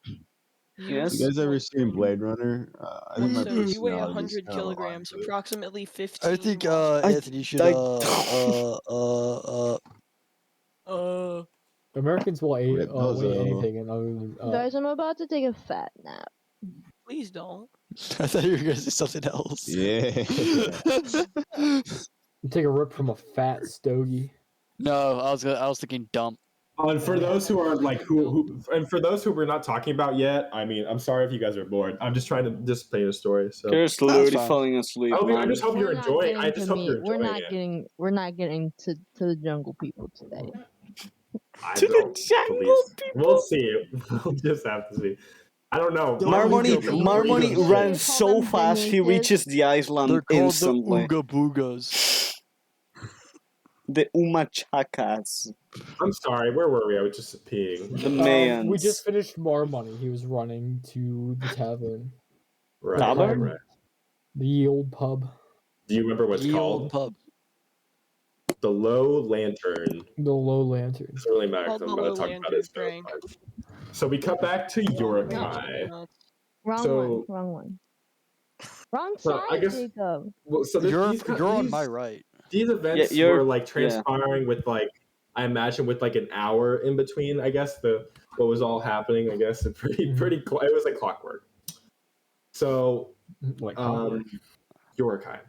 Yes. You guys ever seen Blade Runner? I think my So you weigh personality is 100 kinda kilograms, aligned to it. approximately 15. I think I- Anthony should Americans will Wait, weigh Bozo. anything and other than Guys, I'm about to take a fat nap. Please don't. I thought you were gonna say something else. Yeah. take a rip from a fat stogie. No, I was thinking dump. And for those who are like and for those who we're not talking about yet, I mean, I'm sorry if you guys are bored. I'm just trying to just play the story. So You're literally fine. falling asleep, I man. just hope you're We're not enjoying. getting I just to hope you're meet. We're enjoying not it. getting. We're not getting to the jungle people today. I To the don't jungle believe. people. We'll see. We'll just have to see. I don't know. Marmoni, They Marmoni call ran them so fast he Benites. reaches the island They're called instantly. the Ooga Boogas. The Umachakas. I'm sorry. Where were we? I was just peeing. The Mayans. We just finished more money. He was running to the tavern, Right, Tavern? right. the old pub, Do you remember what's Ye called? old pub. The Low Lantern. the Low Lantern. It doesn't really matter Called because I'm the about to Low talk about Lantern it. Frank. So we cut back to Yorikai. Wrong So- one. Wrong one. Wrong So, side, I guess- Jacob. Well, so You're these on my right. These events you're- were like transpiring with like I imagine with like an hour in between. I guess what was all happening. I guess it it was like clockwork. So Like Yorikai.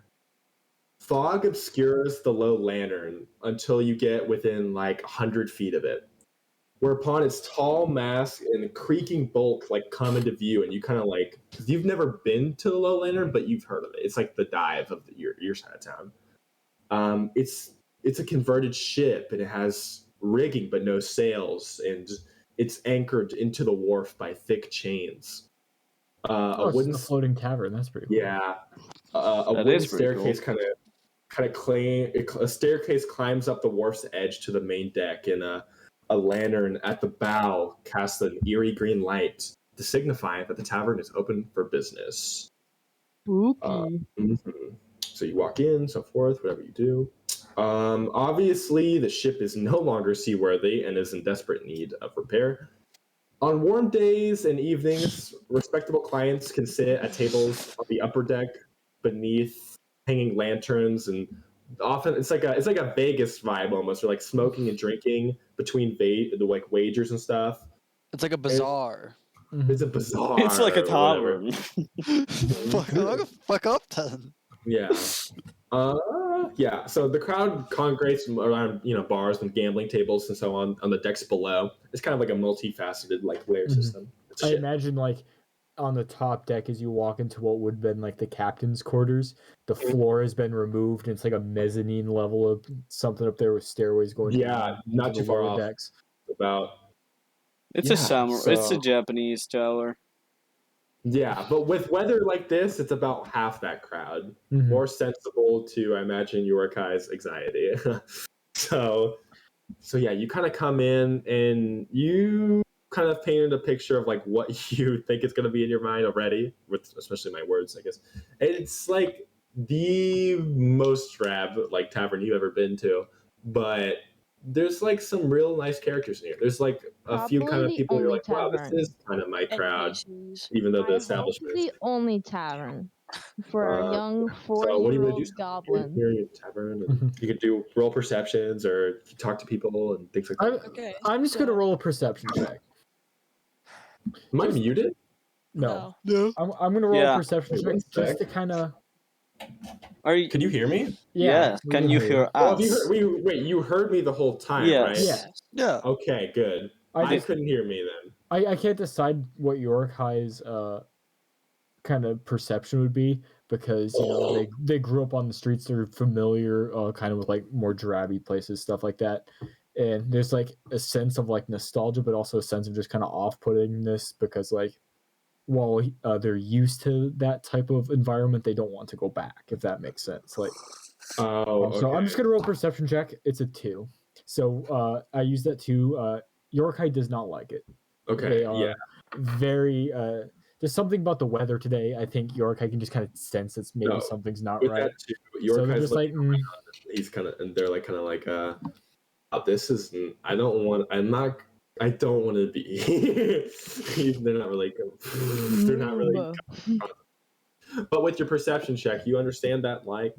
Fog obscures the Low Lantern until you get within like 100 feet of it, whereupon its tall mast and creaking bulk like come into view, and you kind of like, because you've never been to the Low Lantern, but you've heard of it. It's like the dive of your side of town. It's a converted ship, and it has rigging but no sails, and it's anchored into the wharf by thick chains. A it's wooden a floating tavern. That's pretty cool. yeah, a That wooden is pretty staircase kind of a staircase climbs up the wharf's edge to the main deck, and a lantern at the bow casts an eerie green light to signify that the tavern is open for business. Spooky. So you walk in, so forth, whatever you do. Obviously, the ship is no longer seaworthy and is in desperate need of repair. On warm days and evenings, respectable clients can sit at tables on the upper deck beneath hanging lanterns, and often it's like a Vegas vibe almost, or like smoking and drinking between the like wagers and stuff. It's like a bazaar. It's a bazaar. It's like a or whatever. fuck up then. Yeah. Yeah. So the crowd congregates around, bars and gambling tables and so on the decks below. It's kind of like a multifaceted like layer system. It's I shit. imagine like on the top deck as you walk into what would have been like the captain's quarters, the floor has been removed and it's like a mezzanine level of something up there with stairways going Yeah, not to too the far lower off. decks. About It's Yeah, a summer. It's a so- Japanese tower. yeah, but with weather like this, it's about half that crowd. Mhm. More sensible to, I imagine, Yorikai's anxiety. so yeah, you kind of come in and you kind of painted a picture of like what you think is going to be in your mind already, with especially my words, I guess. It's like the most drab like tavern you've ever been to, but there's like some real nice characters in here. There's like a few kind of Probably the people you're only like, wow, this tavern. is kind of my crowd, NPCs. even though the I hope establishment the only tavern for our young so what do you want to do? 4-year-old goblin. Here in your tavern, and you can do roll perceptions or talk to people and things like that. Okay. I'm just gonna so- roll a perception check. Am I muted? No, No. I'm gonna roll Yeah. a perception Wait, check one just sec. to kind of Are you? Could you hear me? Yeah. we Can you hear Well, us? if you heard, wait, you heard me the whole time, Yes. right? Yeah. Yeah. Okay, good. I I just couldn't hear me then. I can't decide what Yorikai's kind of perception would be because they grew up on the streets, they're familiar kind of with like more drabby places, stuff like that, and there's like a sense of like nostalgia but also a sense of just kind of off-puttingness because like while they're used to that type of environment, they don't want to go back, if that makes sense. Like Oh, okay. so I'm just gonna roll a perception check. It's a 2, so I use that 2. Yorikai does not like it. Okay, They are yeah. very there's something about the weather today. I think Yorikai can just kind of sense that maybe No, something's not With right. that too, So they're Yorikai's just like, looking around, he's kind of, and they're like kind of like, oh, this is, I don't want to be here. They're not really, they're not really. But with your perception check, you understand that like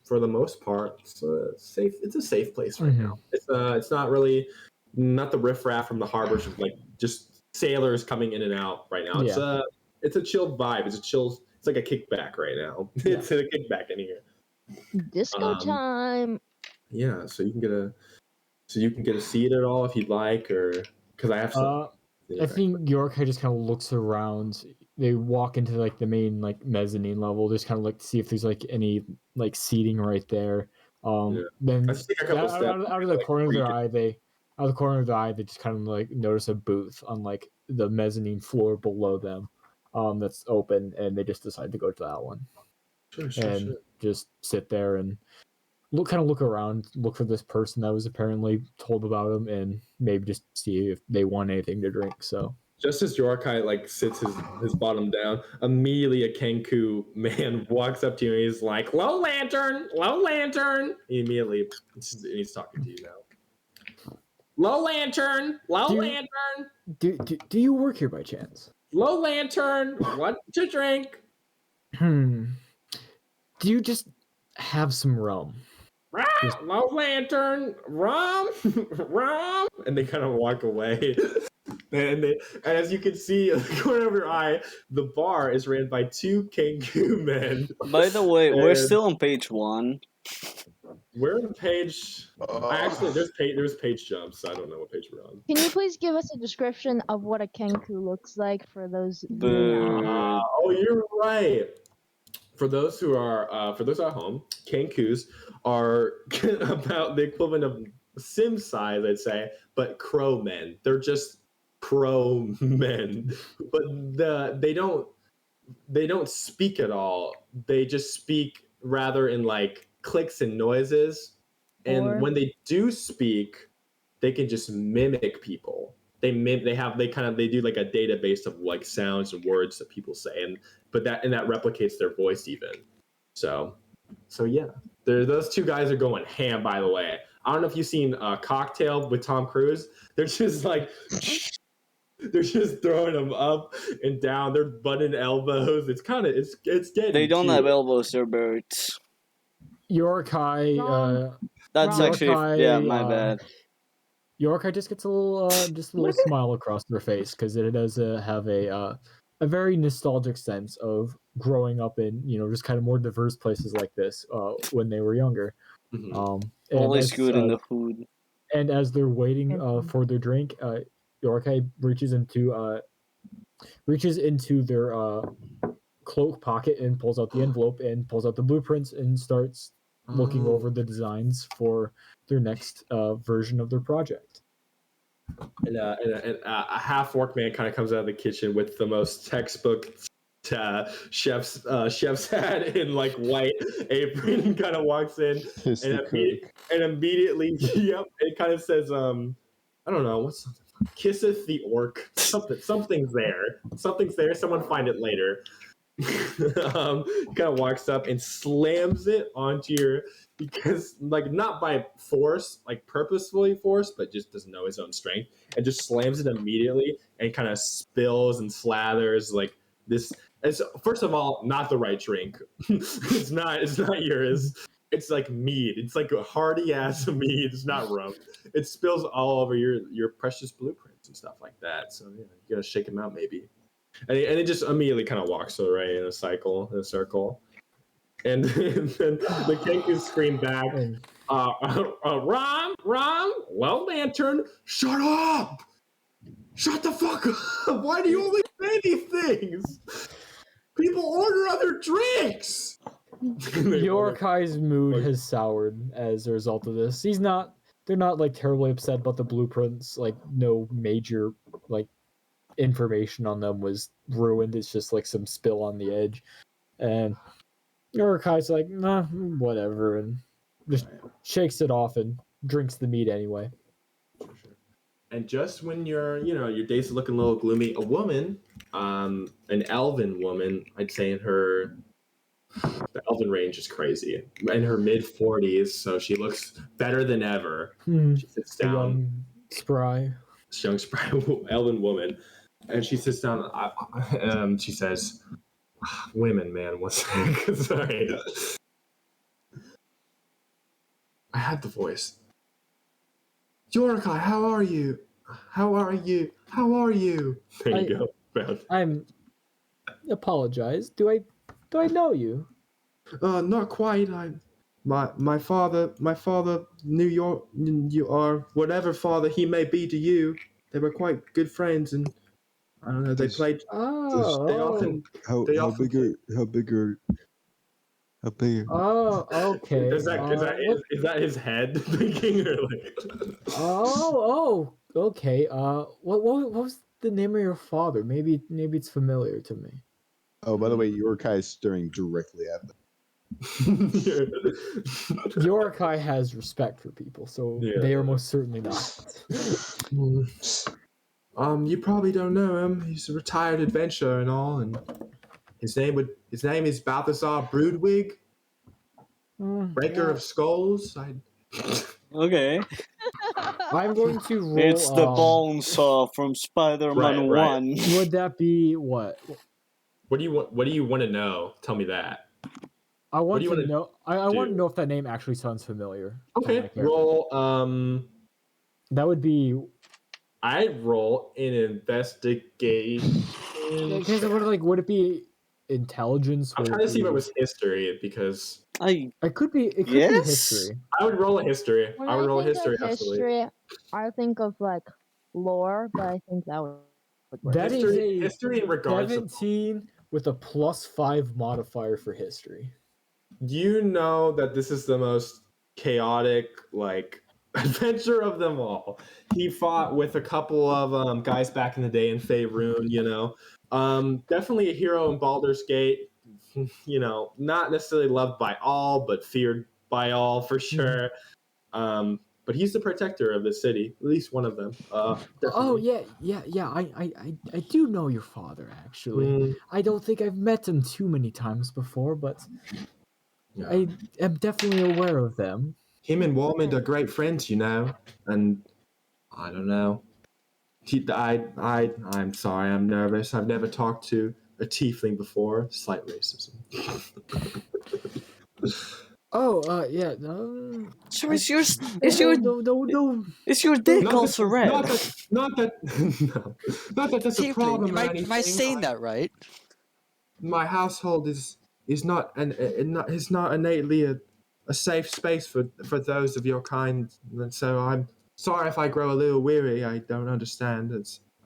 for the most part, it's safe. It's a safe place right now. It's not really not the riffraff from the harbors, like just sailors coming in and out right now. It's a chill vibe. It's like a kickback right now. Yeah. It's a kickback in here. Disco time. Yeah, so you can get a so you can get a seat at all if you'd like, or because I have some. I think Yorkai just kind of looks around. They walk into like the main like mezzanine level, just kind of like to see if there's like any like seating right there. Then I just take a couple steps. out of the like, corner of where you their can- eye, they just kind of like notice a booth on like the mezzanine floor below them, that's open, and they just decide to go to that one Sure, and just sit there and look around, look for this person that was apparently told about him, and maybe just see if they want anything to drink. So Just as Yorkai like sits his bottom down, immediately a Kenku man walks up to you and he's like, "Low lantern, low lantern." Immediately, he's talking to you now. Low lantern, low lantern. Do you work here by chance? Low lantern, what to drink? Do you just have some rum? Low lantern, rum, rum, and they kind of walk away. And as you can see in the corner of your eye, the bar is ran by two Kenku men. By the way, we're still on page 1. We're on page. Actually, there's page jumps, so I don't know what page we're on. Can you please give us a description of what a Kenku looks like for those? Oh, you're right. For those who are at home, Kenkus are about the equivalent of Sim size, I'd say, but crow men. They're just crow men, but they don't speak at all. They just speak rather in like clicks and noises, and when they do speak, they can just mimic people. They do like a database of like sounds and words that people say, and that replicates their voice even. So yeah, those two guys are going ham. By the way, I don't know if you've seen Cocktail with Tom Cruise. They're just like they're just throwing them up and down. They're butting elbows. It's getting. They don't cute. have elbows, they're birds. Yorkai, That's actually, Yorkai, yeah, my bad. Yorkai just gets a little smile across their face because it does have a very nostalgic sense of growing up in just kind of more diverse places like this when they were younger. Always good in the food. And as they're waiting for their drink, Yorkai reaches into their cloak pocket and pulls out the envelope and pulls out the blueprints and starts looking over the designs for their next version of their project. And a half-orc man kind of comes out of the kitchen with the most textbook chef's hat in like white apron and kind of walks in and immediately it kind of says I don't know what's kisseth the orc something's there, someone find it later. Kind of walks up and slams it onto your, because like not by force, like purposefully force, but just doesn't know his own strength, and just slams it immediately and kind of spills and slathers like this. It's first of all not the right drink. It's not yours. It's like mead. It's like a hearty ass mead. It's not rum. It spills all over your precious blueprints and stuff like that. So yeah, you gotta shake them out maybe. And it just immediately kind of walks away in a circle. And then the Kenku scream back, Rom, well, Lantern, shut up! Shut the fuck up! Why do you only say these things? People order other drinks! Yorkai's mood has soured as a result of this. They're not like terribly upset about the blueprints, like no major like information on them was ruined. It's just like some spill on the edge. And Yorkai's like, nah, whatever, and just shakes it off and drinks the meat anyway. And just when your day's looking a little gloomy, a woman, an elven woman, I'd say the elven range is crazy, in her mid-40s, so she looks better than ever. She sits down, young spry elven woman, and she sits down. She says, "Women, man, one sec. Sorry, I had the voice. Yorkai, how are you? There you go. I'm apologize. Do I know you? Not quite. my father, New York, you are whatever father he may be to you. They were quite good friends, and I don't know. They Does- played. They often. How They how often. big are how big are how big? Oh, okay. Is that his head thinking or like? Okay. What was the name of your father? Maybe it's familiar to me. Oh, by the way, Yorkai is staring directly at them. Yorakai has respect for people, so Yeah. they are most certainly not. You probably don't know him. He's a retired adventurer and all, and his name is Balthazar Broodwig, Breaker of Skulls. Okay. I'm going to roll. It's the bone saw from Spider-Man Right. 1. Would that be what? What do you want? What do you want to know? Tell me that. I want do you to wanna know. I want to do? know if that name actually sounds familiar. to my Okay. character. Roll. That would be. I roll an investigation. Because would it be intelligence? I'm Would trying to see if it be- was history because I It could be. It could be Yes? history. I would roll a history. When I would roll a think history. of Absolutely. history, I think of like lore, but I think that would work. That is History. a History in regards to. 17 with a +5 modifier for history. You know that this is the most chaotic like adventure of them all. He fought with a couple of guys back in the day in Faerun, you know. Definitely a hero in Baldur's Gate. You know, not necessarily loved by all, but feared by all for sure. But he's the protector of the city, at least one of them. Oh Definitely. yeah. I do know your father actually. Mm, I don't think I've met him too many times before, but yeah. I am definitely aware of them. Him and Walmond are great friends, you know, and I don't know. I'm sorry, I'm nervous. I've never talked to a tiefling before. Slight racism. Oh, yeah. So I- is your no. is your dick Not also that, red? not that, no, not that that's a Tiefling, problem or am anything. I saying that right? My household is not is not innately a safe space for those of your kind, and so I'm sorry if I grow a little weary. I don't understand.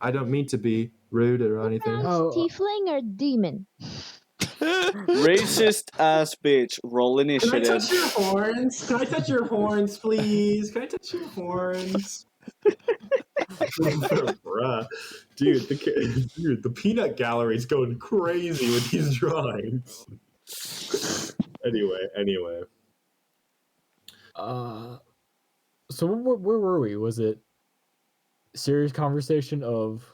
I don't mean to be rude or anything. Pronounced tiefling or demon? Racist ass bitch. Roll Can I initiative. touch your horns? Can I touch your horns, please? Can I touch your horns? Bruh. Dude, the peanut gallery's going crazy with these drawings. Anyway. So where were we? Was it serious conversation of?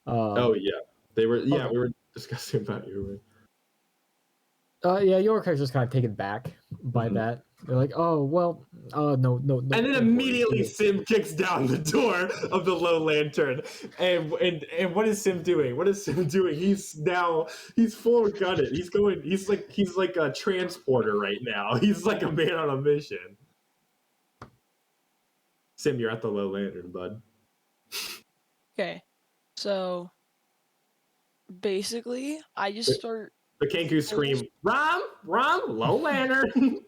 Oh yeah, they were. Yeah, we were discussing about you. Yeah, York is just kind of taken back by that. They're like, oh well, no. And then immediately Sim kicks down the door of the low lantern. And what is Sim doing? He's full gutted. He's like a transporter right now. He's like a man on a mission. Sim, you're at the low lantern, bud. Okay, so basically, I just start. The Kenku scream, Rom, low lantern.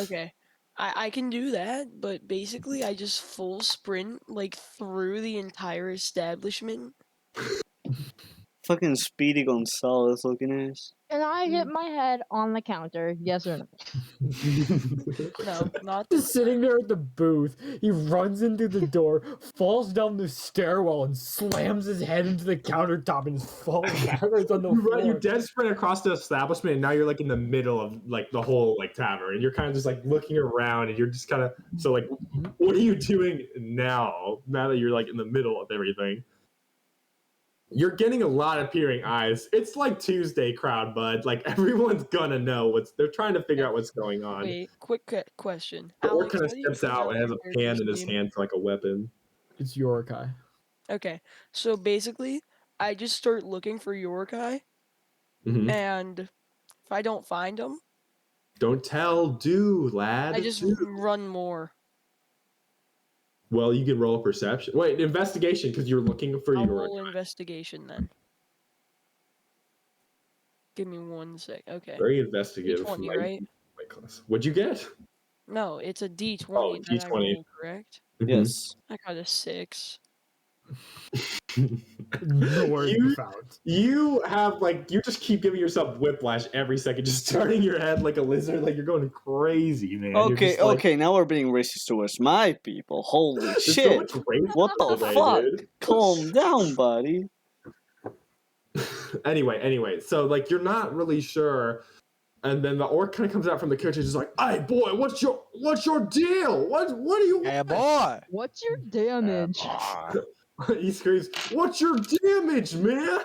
Okay, I can do that, but basically, I just full sprint like through the entire establishment. Fucking Speedy Gonzalez looking ass. Can I hit my head on the counter? Yes or no? No, not Just this. sitting there at the booth, he runs into the door, falls down the stairwell, and slams his head into the countertop and just falls backwards on the floor. You dead sprint across the establishment, and now you're like in the middle of like the whole like tavern, and you're kind of just like looking around, and you're just kind of so like, what are you doing now? Now that you're like in the middle of everything, you're getting a lot of peering eyes. It's like Tuesday crowd, bud. Like everyone's gonna know they're trying to figure out what's going on. Wait, quick question. The orc Alex, kind of how do you steps out and has a pronounce pan your in his name? hand for like a weapon. It's Yorakai. Okay, so basically, I just start looking for Yorkai, Mm-hmm. and if I don't find him, Don't tell, do lad. I just do. run more. Well, you can roll a perception. Wait, investigation because you're looking for I'll your. roll investigation then. Give me 1 sec. Okay. Very investigative. D20, my, right? my class. What'd you get? No, it's a D20 Oh, that I D20. roll, correct? Yes. I got a 6. Nowhere to be you, found. you have like you just keep giving yourself whiplash every second, just turning your head like a lizard, like you're going crazy, man. You're Okay, just, like, okay, now we're being racist towards my people. Holy There's so shit. much racism What the today, fuck? dude. Calm down, buddy. Anyway, so like you're not really sure, and then the orc kind of comes out from the kitchen, just like, "Hey, boy, what's your deal? What do you?" Hey, boy. What's your damage? He screams, "What's your damage, man?"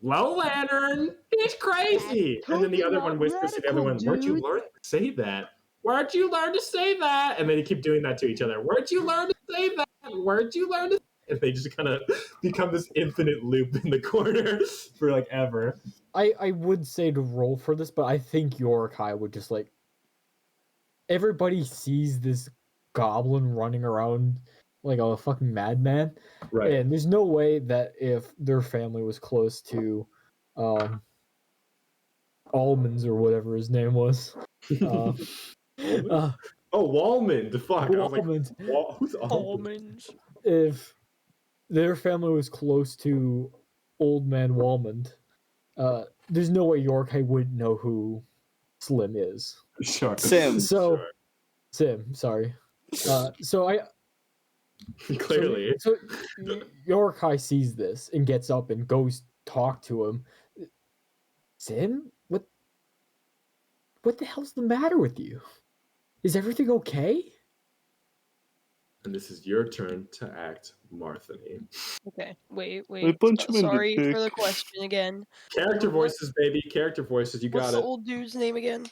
Low Lantern, he's crazy. That's And then the totally other one not whispers to the other radical, one, "Where'd you dude." learn to say that? Where'd you learn to say that?" And they keep doing that to each other. "Where'd you learn to say that? Where'd you learn to?" And they just kind of become this infinite loop in the corner for like ever. I would say to roll for this, but I think Yorakai would just like. Everybody sees this goblin running around like a fucking madman, Right. and there's no way that if their family was close to, Almonds or whatever his name was, Almond? uh, Oh, Wallman. Fuck. I was like, Almonds. who's Almond? Almonds. If their family was close to Old Man Walmond, there's no way Yorakai wouldn't know who Slim is. Sure. Sim. So, Sure. Sim, sorry. So I Clearly. So Yorakai sees this and gets up and goes talk to him. Sim, what the hell's the matter with you? Is everything okay? And this is your turn to act Marthany. Okay, wait. punch him in the Sorry for the dick. question again. Character voices, baby. Character voices. You What's got the it. old dude's name again?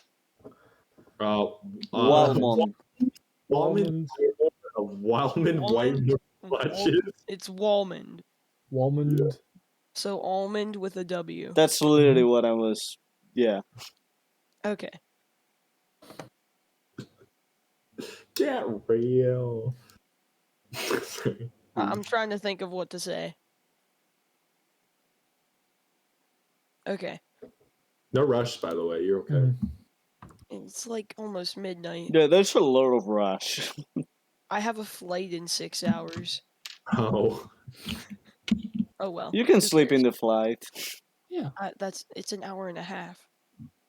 Walmon. Wallman. Wildman White Watches. It's Walmond. Walmond. So almond with a W. That's literally what I was. Yeah. Okay. Get real. I'm trying to think of what to say. Okay. No rush, by the way. You're okay. It's like almost midnight. Yeah, there's a lot of rush. I have a flight in 6 hours. Oh. Oh well. You can who sleep in cares? the flight. Yeah. It's an hour and a half.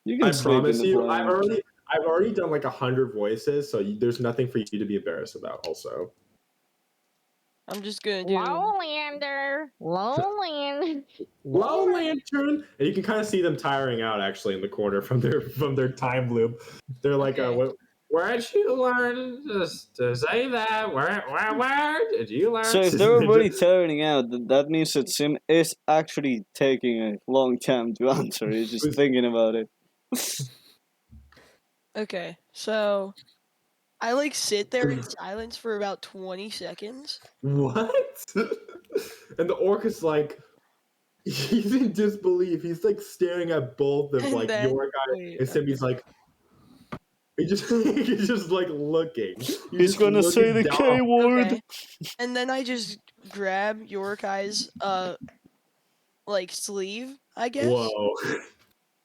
You can I sleep promise in the you, flight. I've already done like 100 voices, so there's nothing for you to be embarrassed about. Also, I'm just gonna do. Lowlander. Lowland. Low Lantern, and you can kind of see them tiring out actually in the corner from their time loop. They're like, Okay. where'd you learn to say that? Where did you learn? So if they're already tiring out, that means that Sim is actually taking a long time to answer. He's just thinking about it. Okay, so I like sit there in silence for about 20 seconds. What? And the orc is like, he's in disbelief. He's like staring at both of And like then- your guy wait, and Simmy's like, he's just like looking. He's just gonna say looking the down. K word. Okay. And then I just grab Yorakai's like sleeve, I guess. Whoa.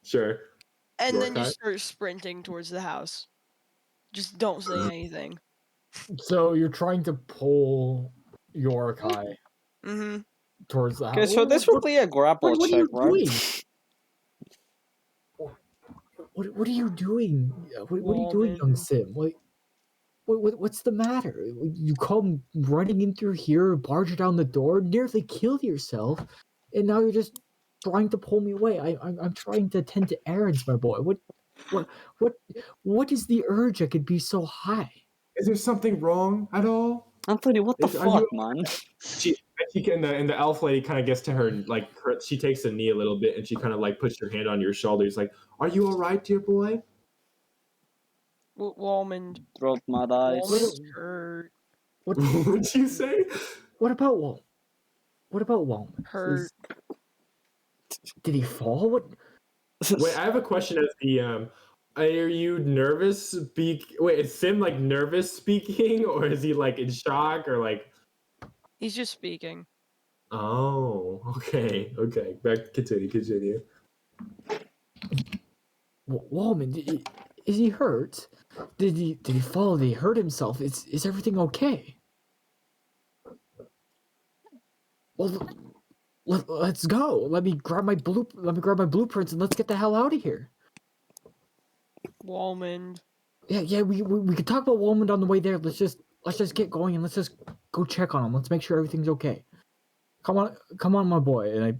Sure. And then Yorakai? just start sprinting towards the house. Just don't say anything. So you're trying to pull Yorakai Mm-hmm. towards the house. Okay, so this will be a grapple what are check, you right? doing? What are you doing? What are you doing, young Woman. Sim? What's the matter? You come running in through here, barge down the door, nearly killed yourself, and now you're just trying to pull me away. I'm trying to attend to errands, my boy. What is the urge that could be so high? Is there something wrong at all? Anthony, what the Are you- fuck, man? She and the elf lady kind of gets to her, like she takes a knee a little bit and she kind of like puts her hand on your shoulder. He's like, "Are you all right, dear boy?" Walmond. Drop my dice. Walmond hurt. What'd you say? What about Walt? What about Walt? Hurt. Did he fall? What? Wait, I have a question. As the are you nervous? Wait, is Sim like nervous speaking, or is he like in shock, or like? He's just speaking. Oh, okay. Back, continue. Wallman, is he hurt? Did he fall? Did he hurt himself? Is everything okay? Well, let's go. Let me grab my blueprints and let's get the hell out of here. Walmond. Yeah. We could talk about Wallman on the way there. Let's just get going and let's just go check on him. Let's make sure everything's okay. Come on, my boy. And I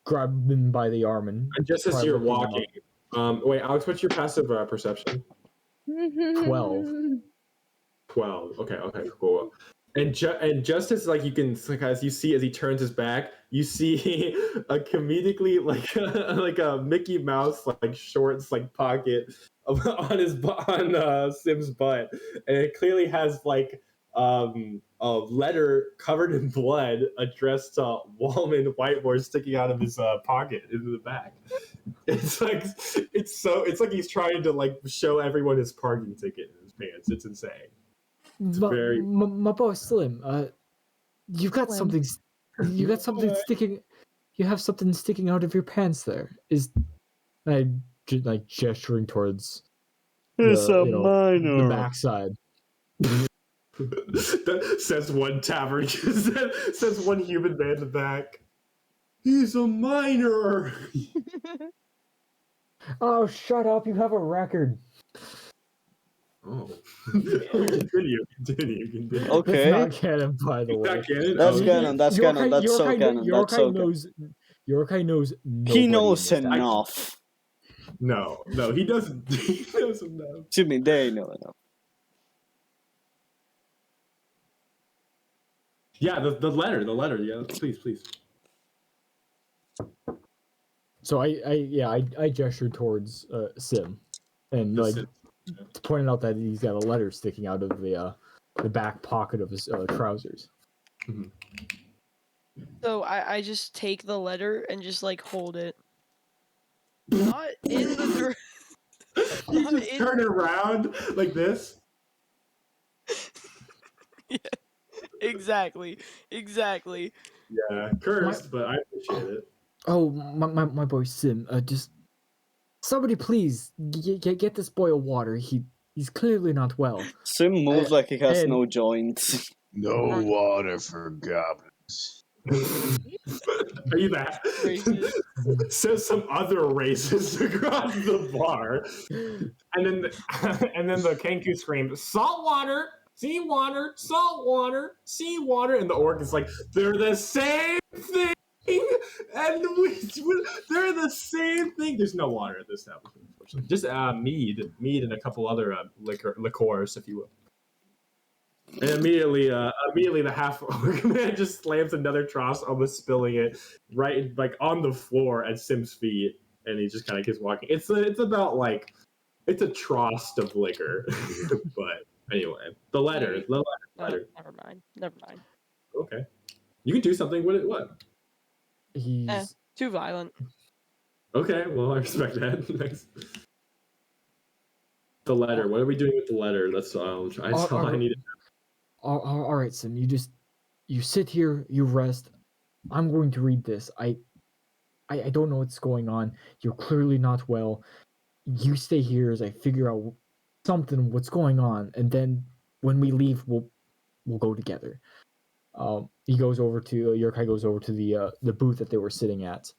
grab him by the arm and just as try you're lifting him walking, wait, Alex, what's your passive perception? 12. 12. Okay, cool. And just as like you can, like, as you see as he turns his back, you see a comedically like a Mickey Mouse like shorts like pocket on Sim's butt, and it clearly has like a letter covered in blood addressed to Wallman Whitemore sticking out of his pocket into the back. It's like he's trying to like show everyone his parking ticket in his pants. It's insane. It's very My boy Slim, you've got Slim. something sticking. You have something sticking out of your pants. There is, I like gesturing towards the backside. That says one tavern. says one human man in the back. He's a minor. Oh, shut up! You have a record. Oh. Continue. Okay. That's not canon, by the way. Not canon? That's Oh. canon. That's canon. That's so canon. That's so canon. Yorkai knows. He nobody knows in this town. enough. No, he doesn't. He doesn't know. Excuse me, they know enough. Yeah, the letter. Yeah, please. So I gestured towards Sim, and like pointed out that he's got a letter sticking out of the back pocket of his trousers. Mm-hmm. So I just take the letter and just like hold it. Not in the You just turn it around like this. Yeah, exactly. Yeah, cursed, but I appreciate it. Oh, my boy Sim, just somebody please get this boy a water. He's clearly not well. Sim moves like he has and- no joints. No water for goblins. Are you that? Racist. Says some other racist across the bar, and then the Kenku screams, "Salt water, seawater, salt water, seawater," and the orc is like, "They're the same thing." And they're the same thing. There's no water at this establishment, unfortunately. Just mead, and a couple other liqueurs, if you will. And immediately the half orc man just slams another tross, almost spilling it right like on the floor at Sim's feet, and he just kind of keeps walking. It's about like it's a trost of liquor, but anyway, the letter. No, never mind. Okay, you can do something with it. What? He's Too violent. Okay, well, I respect that. Thanks. The letter. What are we doing with the letter? That's all I needed. all right, Sim. You sit here. You rest. I'm going to read this. I don't know what's going on. You're clearly not well. You stay here as I figure out what's going on, and then when we leave, we'll go together. He goes over to Yorkai goes over to the booth that they were sitting at.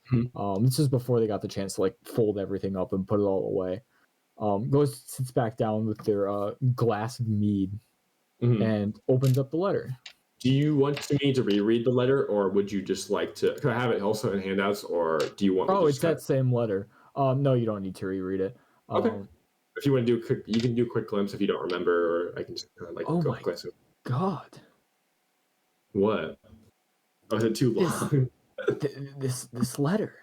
This is before they got the chance to like fold everything up and put it all away. Sits back down with their glass of mead and opens up the letter. Do you want me to reread the letter, or would you just like to? Can I have it also in handouts, or do you want? Me to It's that same letter. No, you don't need to reread it. Okay. If you want to do you can do a quick glimpse if you don't remember, or I can just Oh go my quick. God. What? Oh, is it too long? This letter.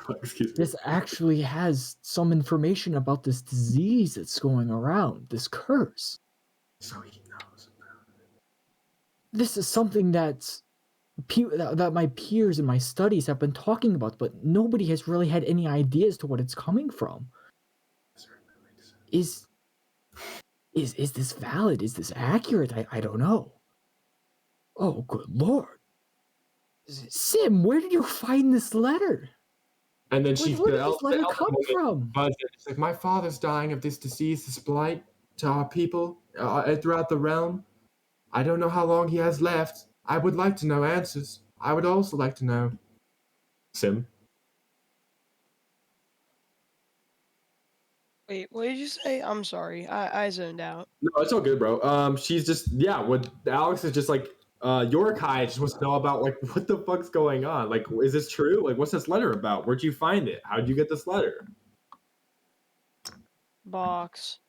Excuse me. This actually has some information about this disease that's going around, this curse. So he knows about it. This is something that my peers in my studies have been talking about, but nobody has really had any idea as to what it's coming from. Is this valid? Is this accurate? I don't know. Oh, good Lord. Sim, where did you find this letter? And then Where did this letter come from? It's like, my father's dying of this disease, this blight to our people throughout the realm. I don't know how long he has left. I would like to know answers. I would also like to know. Sim. Wait, what did you say? I'm sorry. I zoned out. No, it's all good, bro. She's just what Alex is just like. Yorkai just wants to know about like what the fuck's going on. Like, is this true? Like, what's this letter about? Where'd you find it? How'd you get this letter? Box.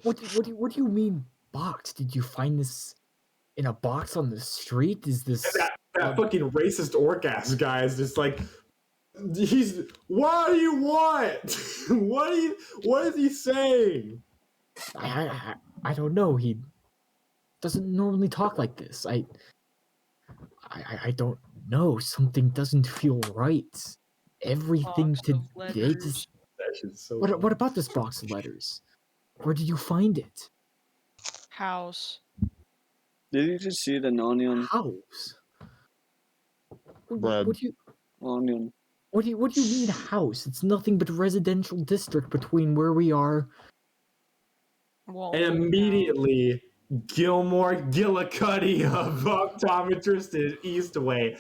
What do you mean box? Did you find this in a box on the street? Is this That fucking racist orc ass guy is just like, what do you want? What is he saying? I don't know. He doesn't normally talk like this. I don't know. Something doesn't feel right. Everything Box of today letters. just. That shit's so What about this box of letters? Where did you find it? House. Did you just see an onion? House. Brad. What do you Onion. what do you mean house? It's nothing but residential district between where we are. Well, And immediately, Gilmore Gillicuddy, of optometrist in Eastway,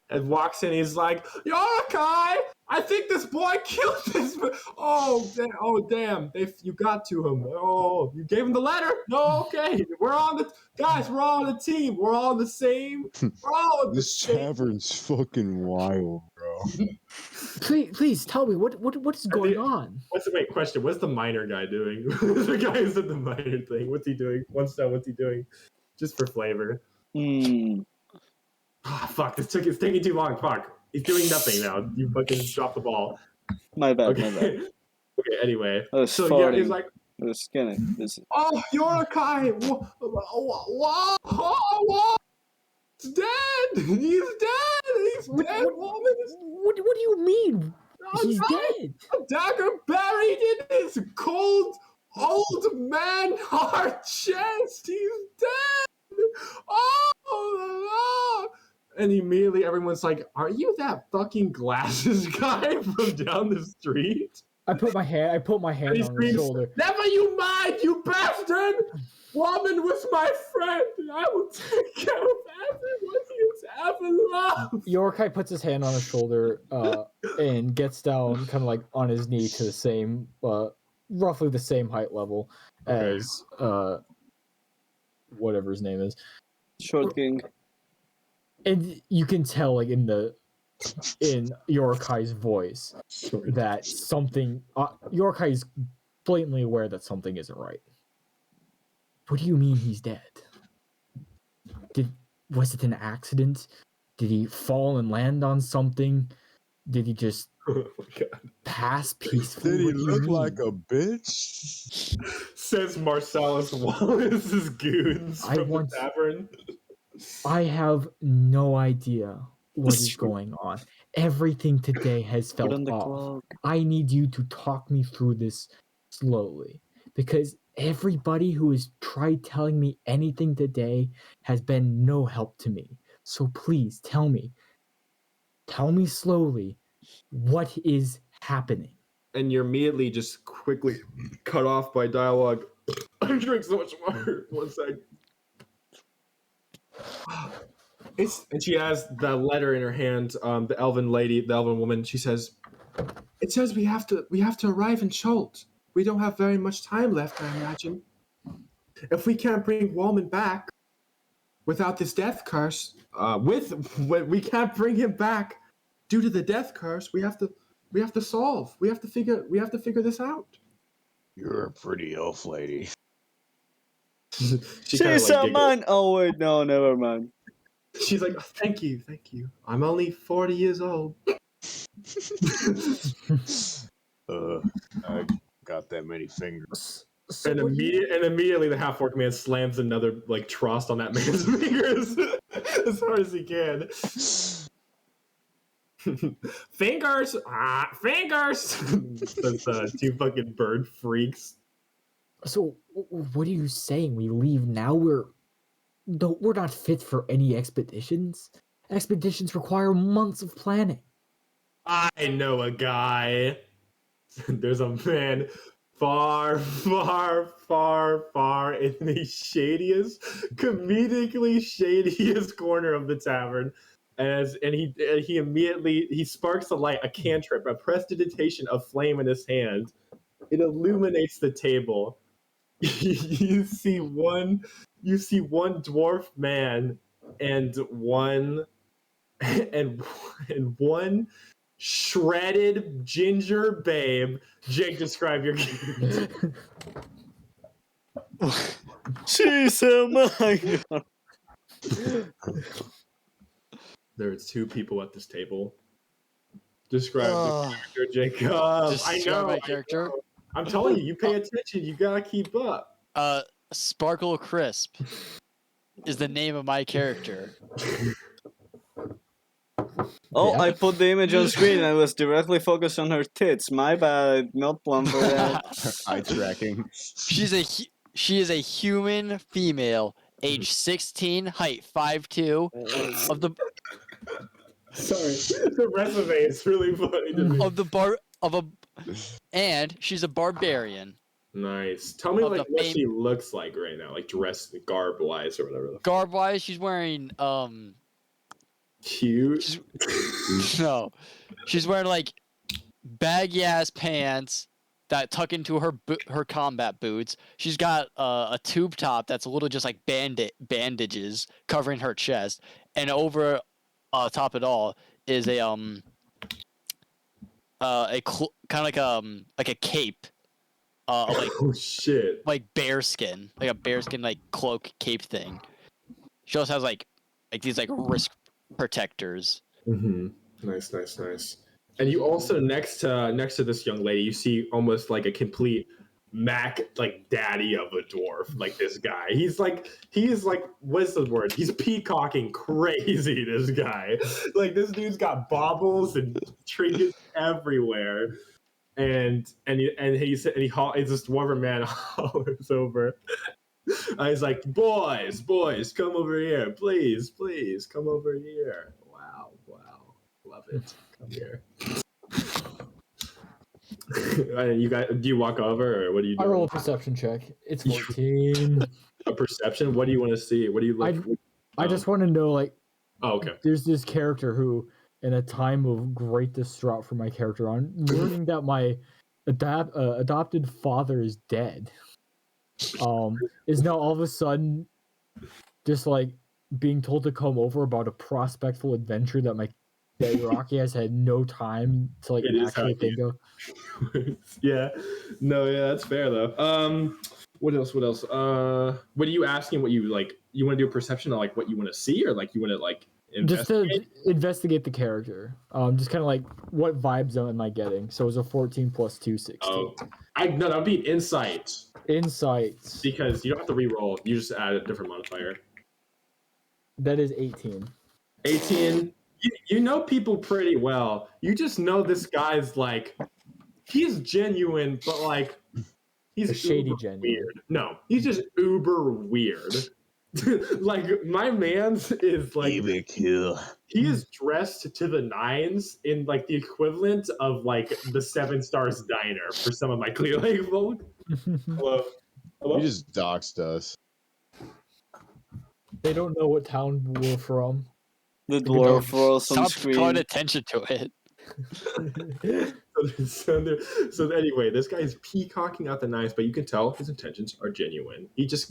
and walks in. He's like, Yorakai, I think this boy killed this. Oh damn! You got to him. Oh, you gave him the letter. No, okay. We're on the team. We're all the same. We're all on the This same. tavern's fucking wild, bro. Please tell me what is going on. Question. What's the minor guy doing? The guy who said the minor thing. What's he doing? What's he doing? Just for flavor. Ah, fuck, it's taking too long. Fuck. He's doing nothing now. You fucking dropped the ball. My bad, Okay. my bad. Okay, anyway. I was So farting. yeah, he's like, I was scanning. This is... oh, Yorakai! What? He's dead! He's dead! Woman! What do you mean? He's dead. A dagger buried in his cold, old man heart chest! He's dead! Oh! And immediately everyone's like, are you that fucking glasses guy from down the street? I put my hand And he on his screams, shoulder. never you mind, you bastard! Woman was my friend, and I will take care of everyone he's ever loved. Yorkai puts his hand on his shoulder and gets down kind of like on his knee to the same roughly the same height level as whatever his name is. Short King. And you can tell like in Yorkai's voice that something Yorkai is blatantly aware that something isn't right. What do you mean he's dead? Was it an accident? Did he fall and land on something? Did he just Oh my god. pass peacefully? Did he What do you look mean? like a bitch? Says Marcellus Wallace's goons I from want- the tavern. I have no idea what It's is true. going on. Everything today has Put felt on the off. clock. I need you to talk me through this slowly. Because everybody who has tried telling me anything today has been no help to me. So please tell me slowly, what is happening? And you're immediately just quickly cut off by dialogue. I drink so much water. One sec. And she has the letter in her hand. The elven woman. She says, "It says we have to arrive in Cholt. We don't have very much time left, I imagine. If we can't bring Wallman back without this death curse, we can't bring him back due to the death curse. We have to figure this out." You're a pretty elf lady. She She's kinda, like, a giggles. man. Oh wait, no, never mind. She's like, thank you. I'm only 40 years old. I got that many fingers. So And what do you- immediately the half-orc man slams another like trost on that man's fingers as hard as he can. Fingers! Fingers! Those two fucking bird freaks. So what are you saying? We leave now? We're we're not fit for any expeditions. Expeditions require months of planning. I know a guy. There's a man far, far, far, far in the shadiest, comedically shadiest corner of the tavern. And he immediately he sparks a light, a cantrip, a prestidigitation of flame in his hand. It illuminates the table. you see one dwarf man and one and one shredded ginger babe. Jake, describe your character. She's a mine. There's two people at this table. Describe Ugh. the character, Jacob. Describe my character? I'm telling you, you pay attention. You gotta keep up. Sparkle Crisp is the name of my character. Oh, Yeah. I put the image on screen and I was directly focused on her tits. My bad, not plumb for that. Eye tracking. She is a human female, age 16, height 5'2", of the Sorry, the resume is really funny to me. and she's a barbarian. Nice. Tell me Of like the what fame- she looks like right now, like dress garb wise or whatever. Garb wise, she's wearing Cute. she's wearing like baggy ass pants that tuck into her combat boots. She's got a tube top that's a little just like bandages covering her chest, and over top it all is a kind of like a cape, like Oh shit. like bearskin, like a bearskin like cloak cape thing. She also has like these like wrist protectors. Mm-hmm. Nice. And you also next to this young lady, you see almost like a complete Mac like daddy of a dwarf, like this guy. He's like what's the word? He's peacocking crazy. This guy, like this dude's got baubles and trinkets everywhere. And this dwarven man hollers over. He's like, boys, come over here, please, come over here. Wow, love it. Come here. You guys, do you walk over or what do you do? I roll a perception check. It's 14. A perception? What do you want to see? What do you look? I just want to know, like, Oh, okay. there's this character who, in a time of great distraught for my character, on learning that my adopted father is dead, is now all of a sudden just like being told to come over about a prospectful adventure that Rocky has had no time to like It is actually how think of. Yeah, that's fair though. What else? What are you asking? What you like? You want to do a perception of like what you want to see, or like you want to like Just to investigate? investigate the character. Just kind of like what vibes am I getting? So it was a 14 plus 2, 16. Oh, no, that would be insight Insights. because you don't have to re-roll. You just add a different modifier. That is 18. 18. You know people pretty well. You just know this guy's like, he's genuine, but like, he's A shady uber genuine. weird. No, he's just uber weird. Like my man's is like kill. he is dressed to the nines in like the equivalent of like the 7 Stars diner for some of my Clear Lake folk. Hello. You just doxed us. They don't know what town we're from. The dwarf rolls on Stop calling screen. attention to it. So anyway, this guy's peacocking out the nines, but you can tell his intentions are genuine.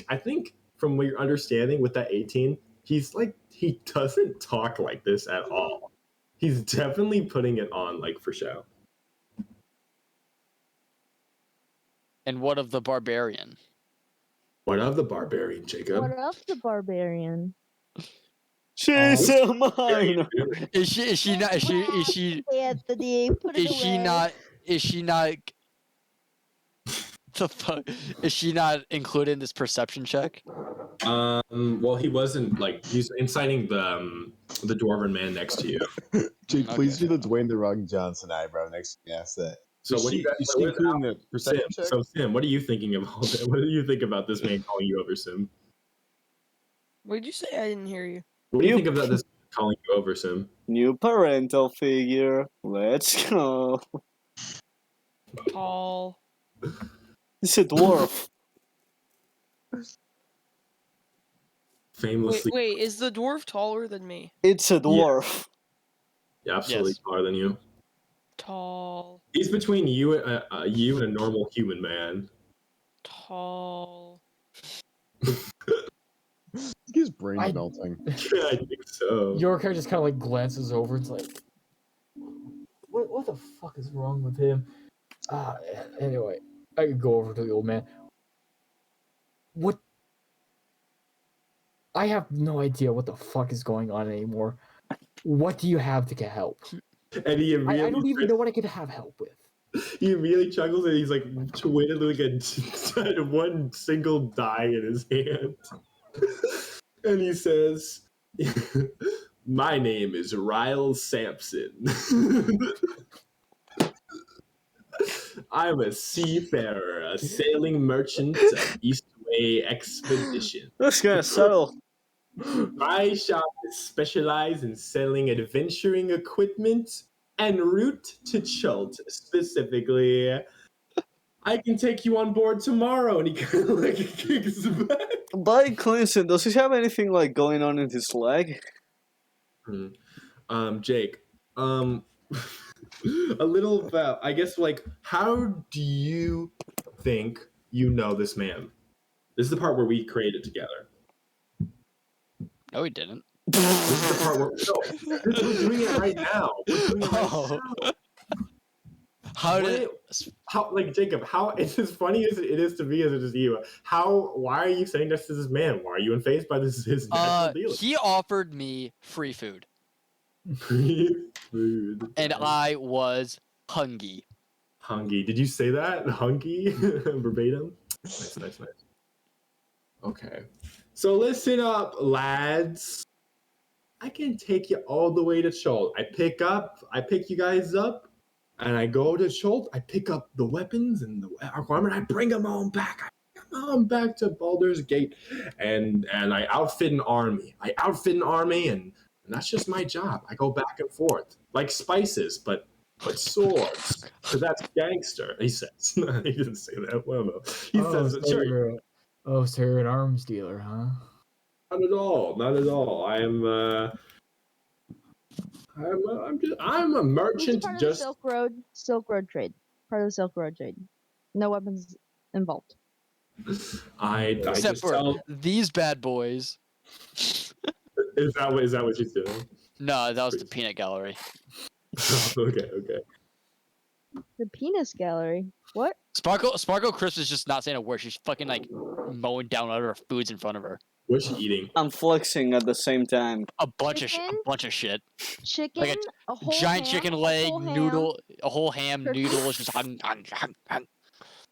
I think from what you're understanding with that 18, he's like, he doesn't talk like this at all. He's definitely putting it on like for show. And what of the barbarian? What of the barbarian, Jacob? What up, the barbarian? She's a mine. Is she not Anthony, put it away. is she not the fuck is she not included in this perception check? Well, he wasn't like he's inciting the dwarven man next to you. Jake, please Okay. do the Dwayne the Rock Johnson eyebrow next time you ask that. So Is what do she- you guys? is she including the perception check? So Sim, what are you thinking of all that? What do you think about this man calling you over, Sim? What did you say? I didn't hear you. What do you You- think of that? This calling you over, Sim? New parental figure. Let's go. Tall. It's a dwarf. Famously, Wait, is the dwarf taller than me? It's a dwarf. absolutely Yes. taller than you. Tall. He's between you and a normal human man. Tall. His brain's I- melting. Yeah, I think so. Yorker just kind of like glances over. It's like, what the fuck is wrong with him? Anyway, I could go over to the old man. What? I have no idea what the fuck is going on anymore. What do you have to get help? And he I immediately, don't even know what I could have help with. he immediately chuckles and he's like twiddling a one single die in his hand. And he says, "My name is Ryle Sampson. I'm a seafarer, a sailing merchant of Eastway Expedition. That's kind of subtle. My shop is specialized in selling adventuring equipment en route to Chult specifically. I can take you on board tomorrow." And he kind of like kicks back. By coincidence, does he have anything like going on in his leg? Jake, a little about, I guess, like, how do you think you know this man? This is the part where we created together. No, he didn't. This is the part where we're doing it right now. We're doing it right Oh. now. How did? How, like, Jacob, how it's as funny as it is to me as it is to you. Why are you saying this to this man? Why are you unfazed by his natural deal? He offered me free food, Free food. and I was hungry. Hungy. Did you say that? Hungy? Verbatim? Nice. Okay. So listen up, lads. I can take you all the way to Chult. I pick you guys up, and I go to Chult. I pick up the weapons and the armor, and I bring them all back. Back to Baldur's Gate, and I outfit an army. And that's just my job. I go back and forth like spices, but swords. So that's gangster. He says. He didn't say that. Well, no. He says, sure. So you're an arms dealer, huh? Not at all. I'm a merchant. It's part of Just the Silk Road trade. Part of the Silk Road trade. No weapons involved. I Except just for tell. these bad boys. Is that what she's doing? No, that was the peanut gallery. Okay. The penis gallery. What? Sparkle Crisp is just not saying a word. She's fucking like mowing down other foods in front of her. What's she eating? I'm flexing at the same time. A bunch of Chicken? shit. Chicken? Like a whole Giant ham, chicken a leg, whole ham, noodle, a whole ham, Turkey. noodles, just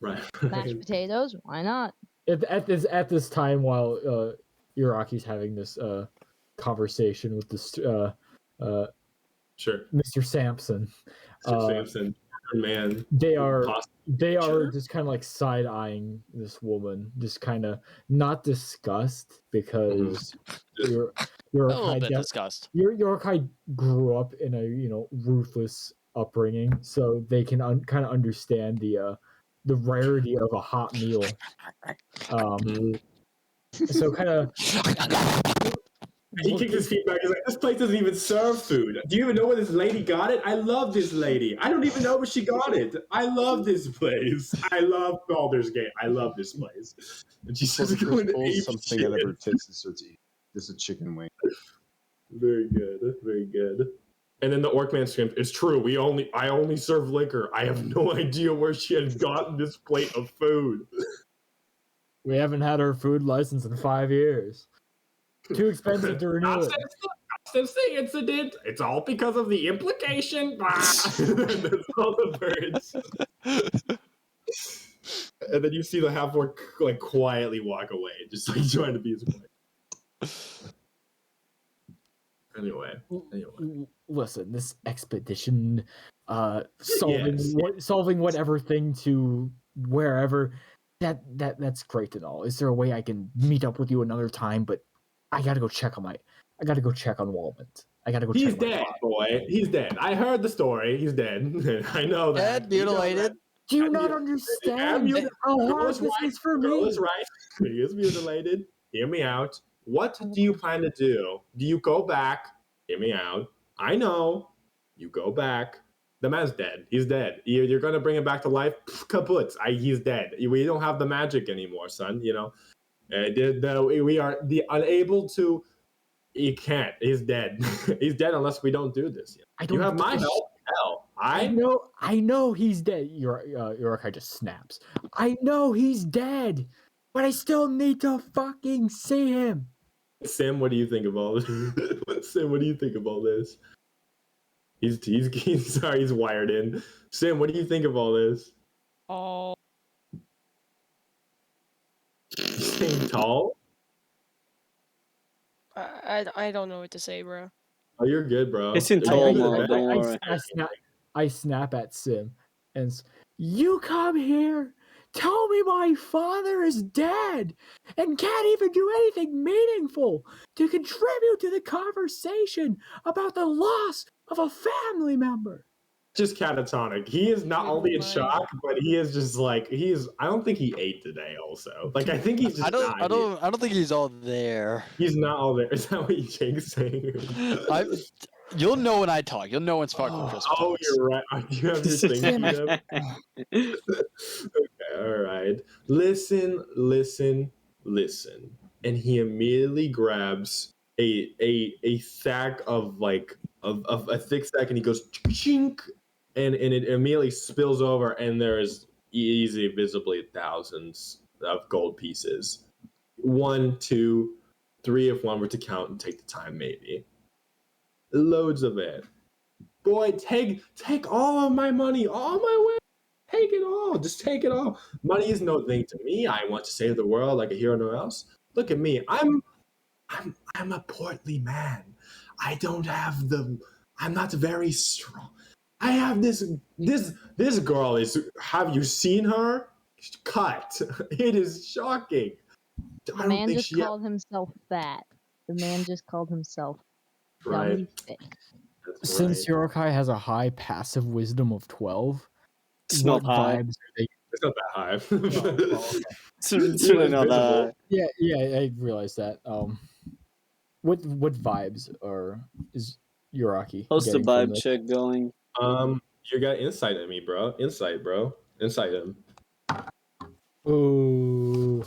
Right. mashed potatoes. Why not? At this time, while Iraki's having this conversation with this Sure. Mr. Sampson, Mr. Sampson, man. they are Sure. just kind of like side eyeing this woman, just kind of not disgust because you're a little bit disgust. Yokai grew up in a ruthless upbringing, so they can kind of understand the rarity of a hot meal. So kind of He kicked his feet back. He's like, "This place doesn't even serve food. Do you even know where this lady got it? I love this lady. I don't even know where she got it. I love this place. I love Baldur's Gate. I love this place." And she's just going to Pulls eat something out of her tits and starts eating. This is a chicken wing. Very good. And then the Orcman screams, "It's true. I only serve liquor. I have no idea where she had gotten this plate of food." we haven't had our food license in 5 years. Too expensive to renew Not it. since the incident. It's all because of the implication. That's all the birds. And then you see the half-orc like quietly walk away, just like trying to be his wife. Anyway. Listen, this expedition, solving whatever thing to wherever, that's great and all. Is there a way I can meet up with you another time, but I gotta go check on Walmart. I gotta go He's check on my dead, father. boy. He's dead. I heard the story. He's dead. I know that. Dead, You know mutilated. that. Do you And not you- understand mutilated. how Girl hard is this right. is for Girl me? is right. He is mutilated. Hear me out. What do you plan to do? Do you go back? Hear me out. I know. You go back. The man's dead. He's dead. You're gonna bring him back to life. Kaput. He's dead. We don't have the magic anymore, son. You know. We are unable to. You can't. He's dead. He's dead unless we don't do this. I You don't have my give a help. Hell, I know he's dead. Yorikai just snaps. I know he's dead, but I still need to fucking see him. Sam, what do you think of all this? Sam, what do you think of all this? He's sorry, he's wired in. Sam, what do you think of all this? Oh, Staying tall? I don't know what to say, bro. Oh, you're good, bro. It's in Are you tall good? mode, don't worry. I snap at Sim and you come here, tell me my father is dead and can't even do anything meaningful to contribute to the conversation about the loss of a family member. Just catatonic. He is not only in My- shock, but he is just like I don't think he ate today. Also, like I think he's just. I don't think he's all there. He's not all there. Is that what Jake's saying? You'll know when I talk. You'll know when Sparkle Crisp Oh, talks. you're right. You have your thing. Okay, all right. Listen. And he immediately grabs a sack of a thick sack, and he goes chink, and it immediately spills over, and there is easily visibly thousands of gold pieces. 1, 2, 3 if one were to count and take the time, maybe. Loads of it. Boy, take all of my money, all my way. Take it all. Just take it all. Money is no thing to me. I want to save the world like a hero, no else. Look at me. I'm a portly man. I'm not very strong. I have this girl is. Have you seen her? Cut. It is shocking. The man just called himself fat. The man just called himself Right. dummy thick. That's Since right. Yorikai has a high passive wisdom of 12, It's what not high. vibes are they? It's not that high. Okay. It's really not that high. Yeah, I realized that. What vibes is Yoraki? How's the getting from vibe this? check going? You got insight at me, bro. Insight, bro. Insight him. Ooh.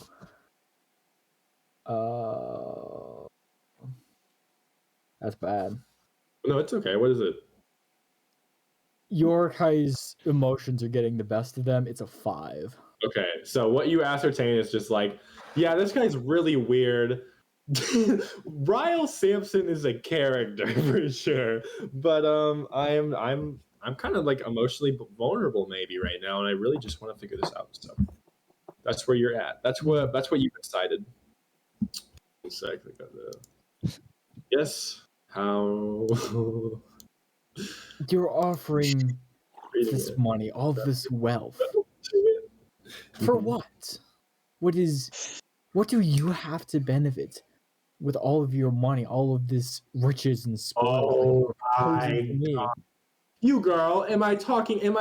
That's bad. No, it's okay. What is it? Yorikai's emotions are getting the best of them. It's a 5. Okay, so what you ascertain is just like, yeah, this guy's really weird. Ryle Sampson is a character for sure, but I'm kind of like emotionally vulnerable maybe right now, and I really just want to figure this out. So that's where you're at. That's what you've decided. Exactly. Yes. How? You're offering Reading this it. money, all this wealth. For what? What do you have to benefit with all of your money, all of this riches and spoil? Oh proposing my to me? God. You girl, am I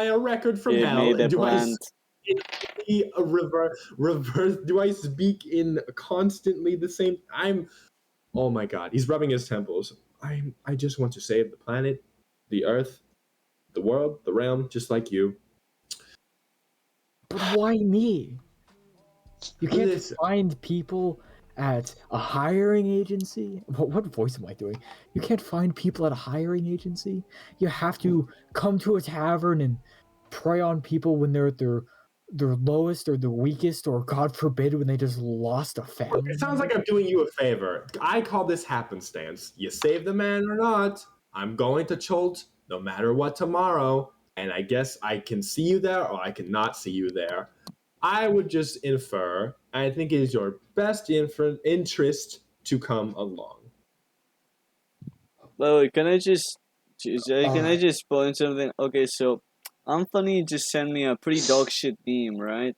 a record from It hell? made a Do I plant. speak a reverse? Do I speak in constantly the same? Oh my God, he's rubbing his temples. I just want to save the planet, the earth, the world, the realm, just like you. But why me? You can't Listen. find people at a hiring agency. What voice am I doing? You can't find people at a hiring agency. You have to come to a tavern and prey on people when they're at their lowest or the weakest, or God forbid, when they just lost a family. It sounds like I'm doing you a favor. I call this happenstance. You save the man or not, I'm going to Cholt no matter what tomorrow, and I guess I can see you there or I cannot see you there. I would just infer, I think it is your best interest to come along. Wait, can I just point something? Okay, so Anthony just sent me a pretty dog shit meme, right?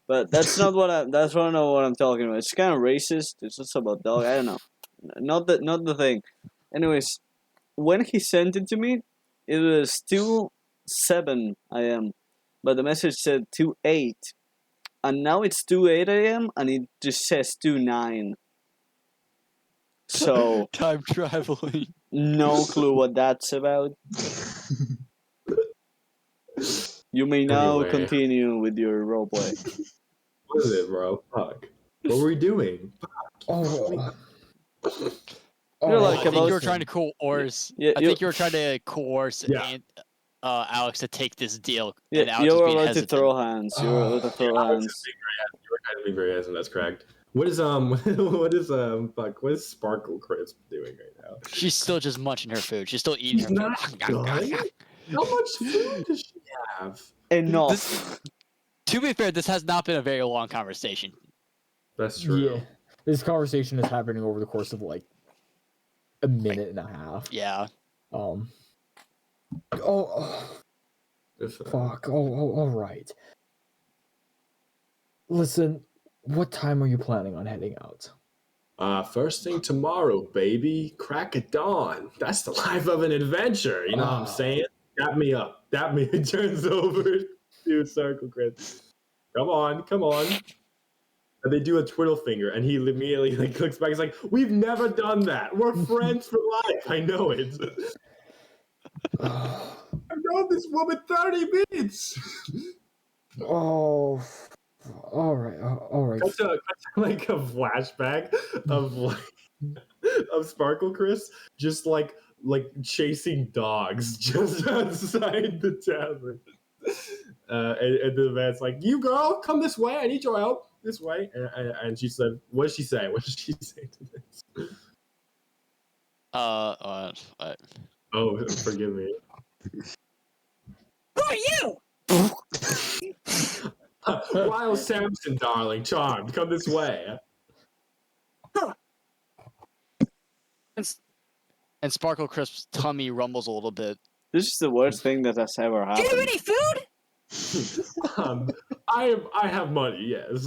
But that's not what I'm talking about. It's kind of racist. It's just about dog. I don't know. not the thing. Anyways, when he sent it to me, it was 2:07 a.m. But the message said 2:08, and now it's 2:08 a.m. and it just says 2:09. So Time traveling. no clue what that's about. You may now Anyway. continue with your roleplay. What is it, bro? Fuck. What were we doing? Oh. You're like I think about- you were trying to coerce. Yeah, I you- think you were trying to coerce Yeah. Alex to take this deal. Yeah, and Alex you was were being about hesitant. to throw hands. You were about to throw Alex hands. is being very you were kind of being very handsome. That's correct. What is Sparkle Crisp doing right now? She's still just munching her food. She's still eating She's her not food. done? How much food does she have? Enough. To be fair, this has not been a very long conversation. That's true. Yeah. This conversation is happening over the course of like a minute and a half. Yeah. Oh, If, fuck. All right. Listen, what time are you planning on heading out? first thing tomorrow, baby. Crack at dawn. That's the life of an adventure. You know what I'm saying? Dap me up. Dap me. It turns over to Circle Chris. Come on. And they do a twiddle finger, and he immediately like looks back. He's like, "We've never done that. We're friends for life. I know it. I've known this woman 30 minutes." Oh, all right. Cut to like a flashback of of Sparkle Chris just like chasing dogs just outside the tavern. And the man's like, "You girl, come this way. I need your help. This way." And she said, "What did she say? What did she say to this?" Uh, Oh, forgive me. Who are you? Lyle Sampson, darling, charmed. Come this way. and Sparkle Crisp's tummy rumbles a little bit. This is the worst thing that has ever Do you have happened. any food? I have money. Yes.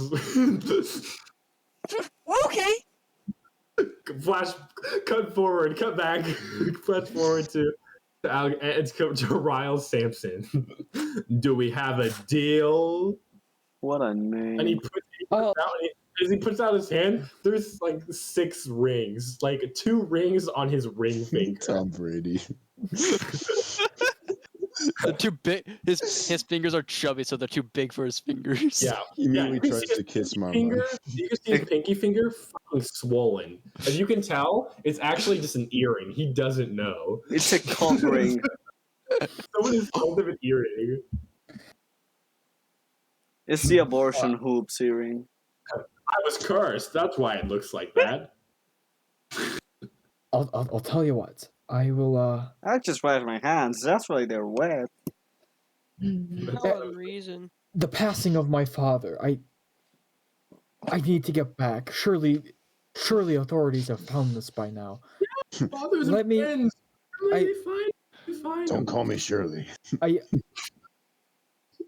Okay. Flash, cut forward, cut back, flash forward to Ryle Sampson. Do we have a deal? What a name. And as he puts out his hand, there's like 6 rings, like 2 rings on his ring finger. Tom Brady. They're too big. His fingers are chubby, so they're too big for his fingers. Yeah, He immediately you can tries see his to kiss my finger. mom. You can see his pinky finger fucking swollen. As you can tell, it's actually just an earring. He doesn't know. It's a cock ring. Someone has told him an earring. It's the abortion hoops earring. I was cursed. That's why it looks like that. I'll tell you what. I will. I just wash my hands. That's why they're wet. No other reason. The passing of my father. I need to get back. Surely authorities have found this by now. Fathers Let and me- friends. Really, be fine. Don't call me Shirley. I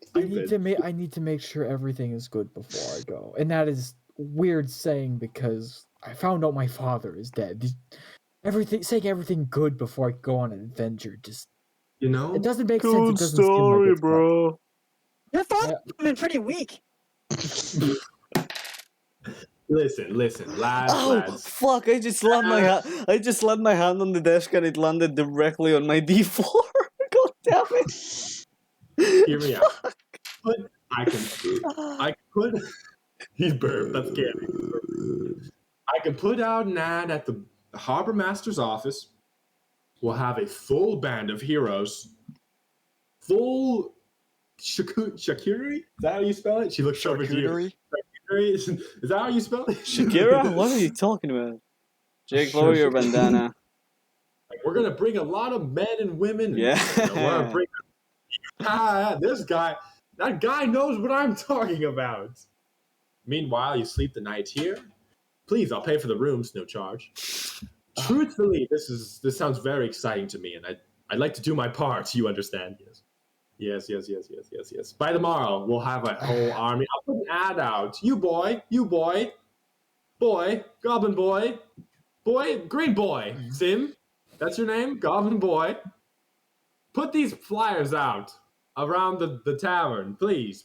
Stupid. need to make sure everything is good before I go. And that is weird saying because I found out my father is dead. Saying everything good before I go on an adventure just You know? it doesn't make sense. Good It doesn't skin my story, guts. bro. Your father's been pretty weak. Listen, lads, Oh lads. fuck! I just slammed my hand on the desk and it landed directly on my D4. God damn it! Hear me out. I can put. He burped. That's scary. I can put out an ad at the harbor master's office. We'll have a full band of heroes. Full Shakiri? Is that how you spell it? She looks over to you. Charcuterie? Is that how you spell it? Shakira? What are you talking about? Jake, lower your bandana. Like, we're gonna bring a lot of men and women. Yeah. We're gonna bring this guy. That guy knows what I'm talking about. Meanwhile, you sleep the night here. Please, I'll pay for the rooms, no charge. Truthfully, this sounds very exciting to me, and I'd like to do my part. You understand? Yes. By tomorrow, we'll have a whole army. I'll put an ad out. You boy, goblin boy. Green boy, Sim. That's your name, Goblin boy. Put these flyers out around the tavern, please.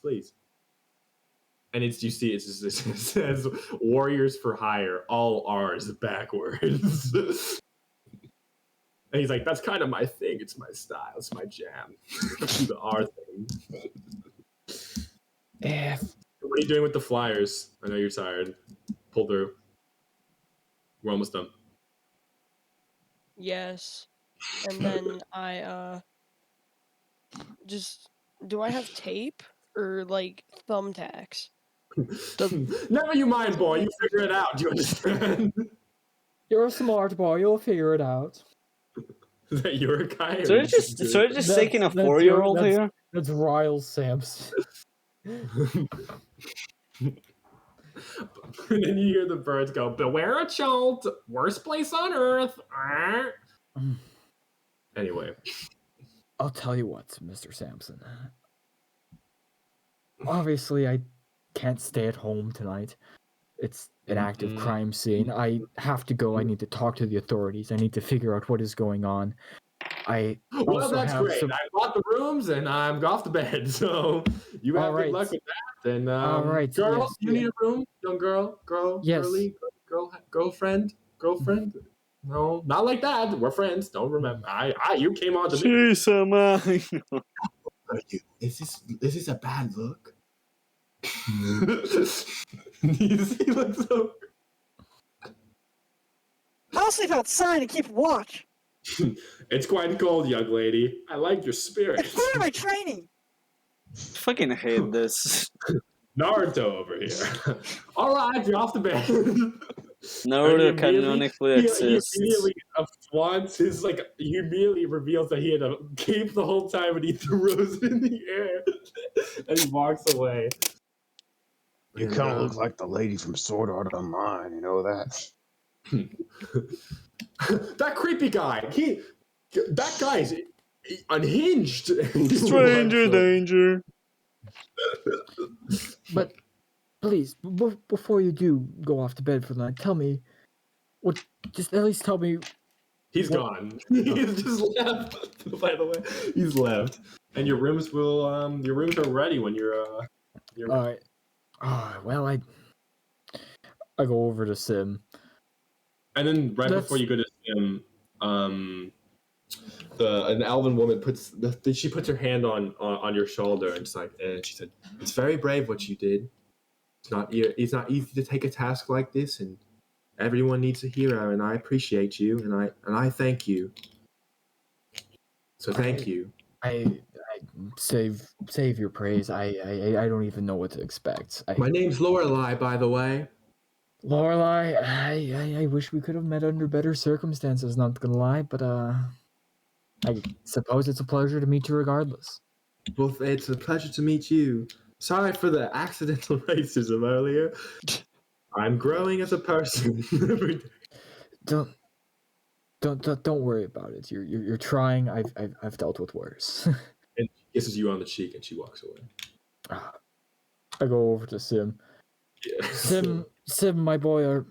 And it says Warriors for Hire, all R's backwards. And he's like, that's kind of my thing. It's my style. It's my jam. The R thing. What are you doing with the flyers? I know you're tired. Pull through. We're almost done. Yes. And then I just do I have tape or like thumbtacks? Never you mind, boy. You figure it out. Do you understand? You're a smart boy. You'll figure it out. Is that your guy? So you're just taking a That's 4-year-old that's- here? That's Ryle Samson. And then you hear the birds go, beware a child, worst place on earth. Anyway. I'll tell you what, Mr. Sampson. Obviously, I can't stay at home tonight. It's an active crime scene. I have to go. I need to talk to the authorities. I need to figure out what is going on. Well, also that's have great. some- I bought the rooms and I'm off to bed. So you have All good right. luck with that. And All right, girl, yes, you need a room, young girl, Yes. girly, girlfriend. No, not like that. We're friends. Don't remember. You came on to me. Jeez, Is this a bad look? He looks so. I'll sleep outside and keep watch. It's quite cold, young lady. I like your spirit. It's part of my training. fucking hate this. Naruto over here. All right, you're off the bed. Naruto And canonically he exists. immediately flaunts his he immediately reveals that he had a cape the whole time and he throws it in the air and he walks away. You kind of look like the lady from Sword Art Online. You know that? That creepy guy. That guy's unhinged. Stranger danger. But please, before you do go off to bed for the night, tell me just at least tell me. He's gone. He's just left. By the way, he's left. And your rooms are ready when you're All right. Well, I go over to Sim. And then before you go to Sim, an elven woman puts her hand on your shoulder and she said, "It's very brave what you did. It's not easy to take a task like this, and everyone needs a hero, and I appreciate you, and I thank you. So thank you." I save your praise. I don't even know what to expect. My name's Lorelei, by the way. Lorelei, I wish we could have met under better circumstances, not gonna lie, but I suppose it's a pleasure to meet you regardless. Well, it's a pleasure to meet you. Sorry for the accidental racism earlier. I'm growing as a person. Don't worry about it. You're trying. I've dealt with worse. And she kisses you on the cheek and she walks away. I go over to Sim. Yeah. Sim, my boy,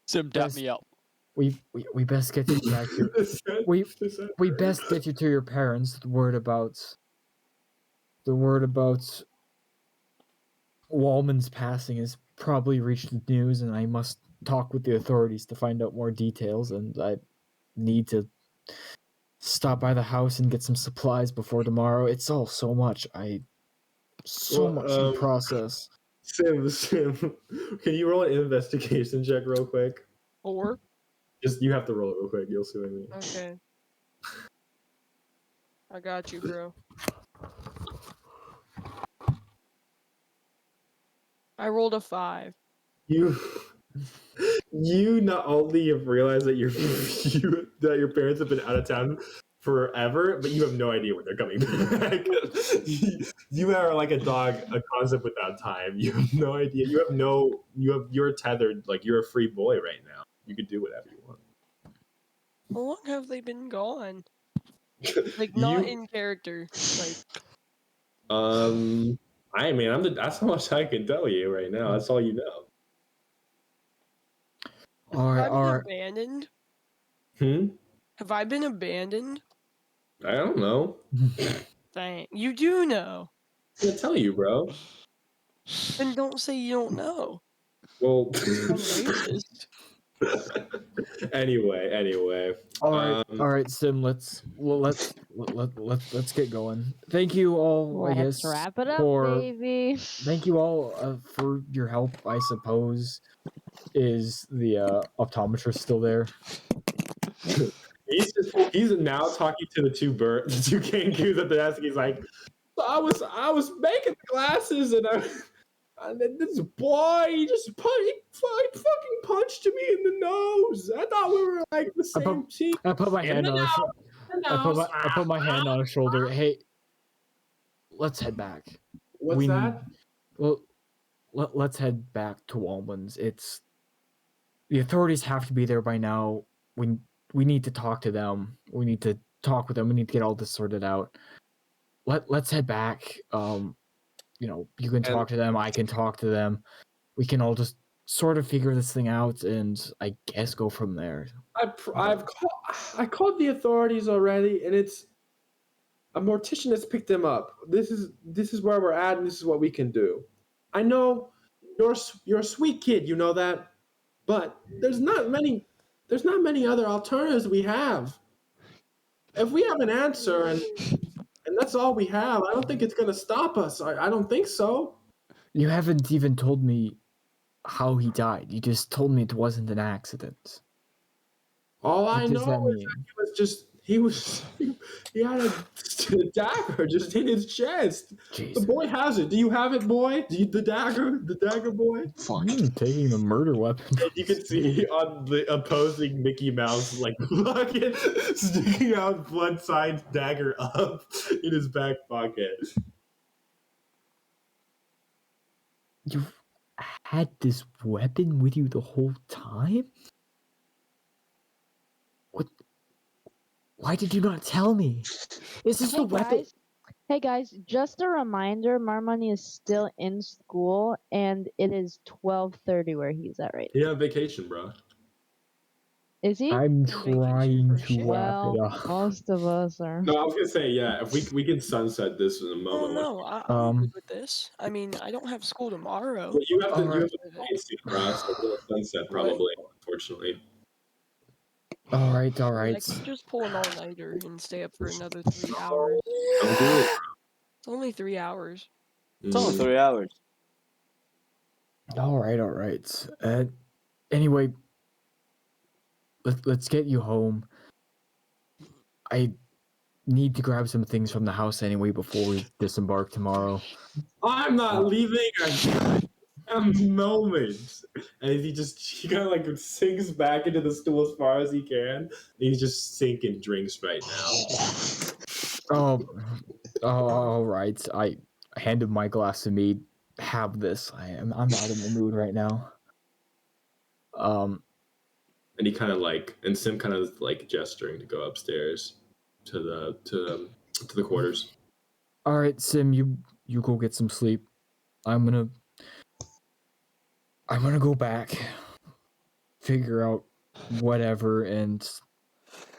Sim, dap me up. we best get you back here. We best get you to your parents. The word about Wallman's passing has probably reached the news, and I must talk with the authorities to find out more details, and I need to stop by the house and get some supplies before tomorrow. It's all so much. Much in process. Sim, can you roll an investigation check real quick? Or You have to roll it real quick. You'll see what I mean. okay. I got you, bro. I rolled a 5. You not only have realized that that your parents have been out of town forever, but you have no idea when they're coming back. You are like a dog, a concept without time. You have no idea. You're tethered. Like, you're a free boy right now. You can do whatever you want. How long have they been gone? Like, not in character. Like, that's how much I can tell you right now. That's all you know. All right, Have I all been right. abandoned? Hmm? Have I been abandoned? I don't know. Dang, you do know. I'm gonna tell you, bro. Then don't say you don't know. Well, I'm racist. anyway. All right, Sim. Let's get going. Thank you all. I Let's guess wrap it up, for baby. thank you all for your help. I suppose is the optometrist still there? He's now talking to the two kangaroos at the desk. He's like, I was making the glasses and then this boy he fucking punched me in the nose. I thought we were like the same team. I put my In hand the on his nose. I put my hand on his shoulder. Hey, let's head back. What's we that? Well, let's head back to Walman's. It's the authorities have to be there by now. We need to talk to them. We need to talk with them. We need to get all this sorted out. Let's head back. You can talk to them. I can talk to them. We can all just sort of figure this thing out, and I guess go from there. I called the authorities already, and it's a mortician has picked him up. This is where we're at, and this is what we can do. I know you're a sweet kid, you know that, but there's not many other alternatives we have. If we have an answer and that's all we have, I don't think it's gonna stop us. I don't think so. You haven't even told me how he died. You just told me it wasn't an accident. All What I does know that is mean? that he had a dagger just in his chest. Jesus. The boy has it. Do you have it, boy? The dagger boy. Fuck. Taking the murder weapon. And you can see on the opposing Mickey Mouse like fucking sticking out one side dagger up in his back pocket. You had this weapon with you the whole time? What? Why did you not tell me? Is this the weapon? Hey guys, just a reminder, Marmoney is still in school and it is 12:30 where he's at right now. Yeah, vacation, bro. Is he? I'm Vacation trying for to shit. wrap Well, it up. most of us are. No, I was gonna say yeah. If we can sunset this in a Oh moment. no, I'm good with this. I mean, I don't have school tomorrow. Well, you have to Alright. play soon, bro. So we'll sunset probably. Unfortunately. All right. I could just pull an all-nighter and stay up for another 3 hours. Don't do it. It's only 3 hours. It's only 3 hours. All right. Anyway, let's get you home. I need to grab some things from the house anyway before we disembark tomorrow. I'm not leaving a moment. And he kind of like sinks back into the stool as far as he can. And he's just sinking drinks right now. All right. I handed my glass to me. Have this. I'm not in the mood right now. And he kind of like, and Sim kind of like gesturing to go upstairs to the quarters. All right, Sim, you go get some sleep. I'm gonna go back, figure out whatever, and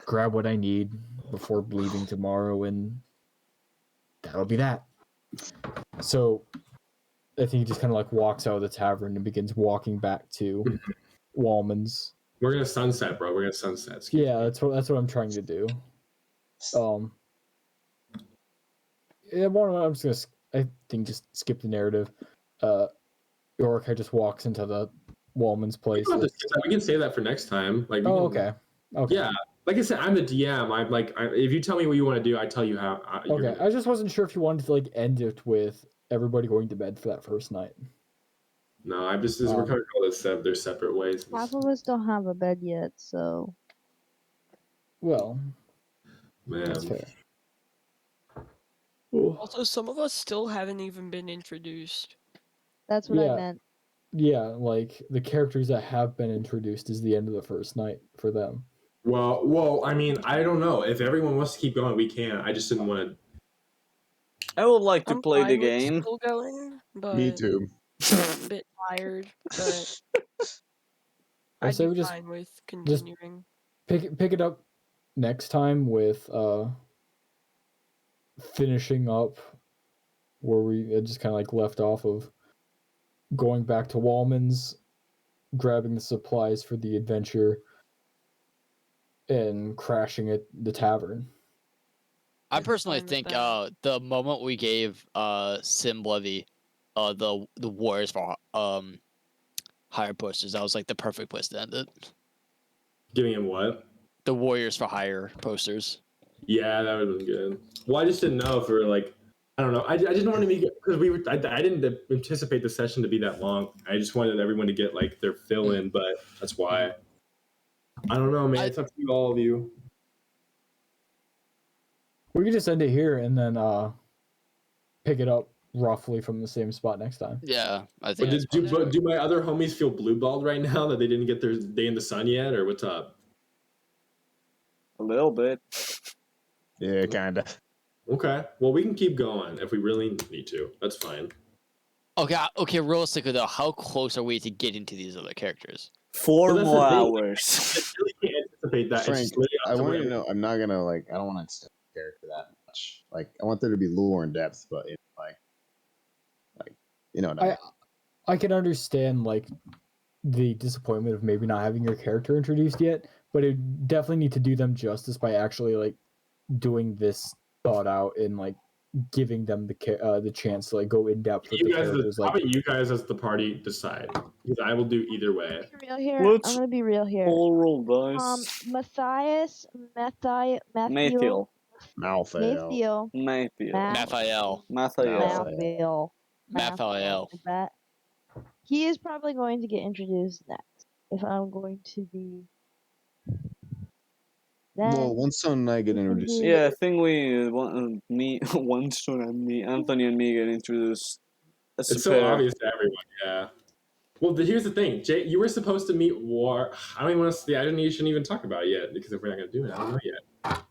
grab what I need before leaving tomorrow, and that'll be that. So, I think he just kind of like walks out of the tavern and begins walking back to Walman's. We're gonna sunset, bro. We're gonna sunset. Yeah, that's what I'm trying to do. Yeah, I'm just gonna, I think, just skip the narrative. York just walks into the Walman's place. We can say that for next time. Like, okay. Yeah, like I said, I'm the DM. I'm like, if you tell me what you want to do, I tell you how. Okay, I just wasn't sure if you wanted to like end it with everybody going to bed for that first night. No, I'm just we're kind of all this their separate ways. Half of us don't have a bed yet, so. Well, man, that's fair. Also, some of us still haven't even been introduced. That's what I meant. Yeah, like the characters that have been introduced is the end of the first night for them. Well, I mean, I don't know. If everyone wants to keep going, we can. I just didn't want to. I would like to I'm play the fine with game. Still going, but Me too. I'm a bit tired. But I I'd say be we just fine with continuing. pick it up next time with finishing up where we just kind of like left off of going back to Wallman's, grabbing the supplies for the adventure, and crashing at the tavern. I I'd be personally fine with think that. the moment we gave Simblevy the Warriors for Hire posters, that was like the perfect place to end it. Giving him what? The Warriors for Hire posters. Yeah, that would have been good. Well, I just didn't know if we were like, I don't know. I just wanted to be because I didn't anticipate the session to be that long. I just wanted everyone to get like their fill in, but that's why. I don't know, man. It's up to you, all of you. We could just end it here and then pick it up roughly from the same spot next time. Yeah, I But think. that's do probably- do my other homies feel blue-balled right now that they didn't get their day in the sun yet, or what's up? A little bit. Yeah, kinda. Okay, well we can keep going if we really need to. That's fine. Okay. Realistically though, how close are we to getting to these other characters? 4 Well, that's more the thing. hours. I really can't anticipate that. Frank, It's just literally up I to want you to whatever- know I'm not gonna like. I don't want to extend the character that much. Like, I want there to be lore and depth, but it, like, you know what I mean. I can understand like the disappointment of maybe not having your character introduced yet, but it definitely need to do them justice by actually like doing this thought out and like giving them the chance to like go in depth with You the guys, characters. how Like, about you guys as the party decide? Because I will do either way. I'm gonna be real here. Let's I'm gonna be real here. all roll dice. Matthias, Mathiel, Mathiel. Malfail. Mathiel, Mathiel. Mathiel. Mathiel. Mathiel. like that. He is probably going to get introduced next. If I'm going to be. Then Well, once Son and I get introduced, Yeah, I think we me, Winston and me, Anthony and me get introduced. As It's a so pair. obvious to everyone. Yeah. Well, here's the thing, Jay. You were supposed to meet War. I don't even want to see. I didn't. You shouldn't even talk about it yet because if we're not gonna do it, I don't know yet.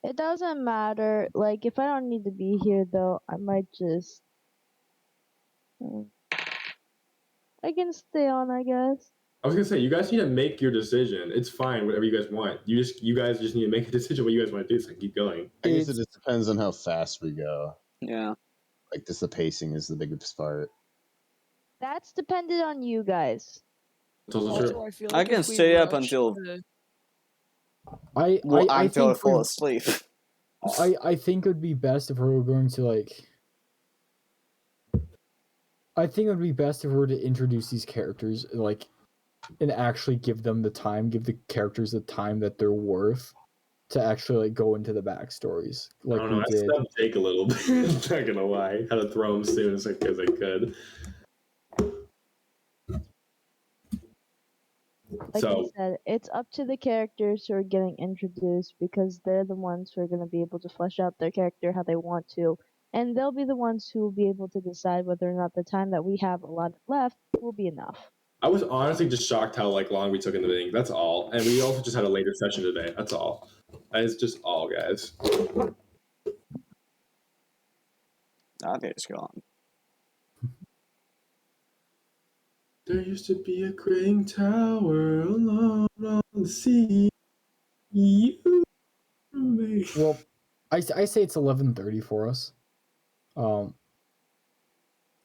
it doesn't matter. Like if I don't need to be here though, I might just. I can stay on, I guess. I was gonna say you guys need to make your decision. It's fine, whatever you guys want. You guys just need to make a decision what you guys want to do. So keep going. I guess it just depends on how fast we go. Yeah. Like, just the pacing is the biggest part. That's dependent on you guys. It's also true. Also, I feel I like can if we stay up rush until the- well, I until I think fall asleep. I think it would be best if we were going to like. I think it would be best if we were to introduce these characters like, and actually give them the time, give the characters the time that they're worth, to actually like go into the backstories like I don't know. we I did. stubbed Jake a little bit. Not gonna lie. Had to throw him soon as I could. Like So- I said, it's up to the characters who are getting introduced because they're the ones who are going to be able to flesh out their character how they want to. And they'll be the ones who will be able to decide whether or not the time that we have allotted left will be enough. I was honestly just shocked how long we took in the thing. That's all. And we also just had a later session today. That's all. That is just all, guys. That is gone. There used to be a crane tower alone on the sea. You may. Well, I say it's 11:30 for us.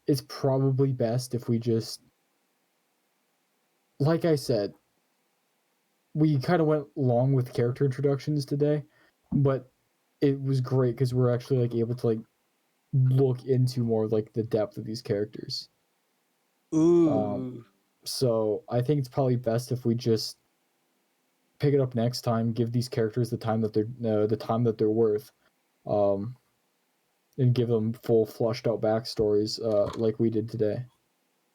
It's probably best if we just, like I said, we kind of went long with character introductions today, but it was great because we're actually like able to like look into more like the depth of these characters. Ooh. So I think it's probably best if we just pick it up next time, give these characters the time that they're worth, and give them full flushed out backstories, like we did today,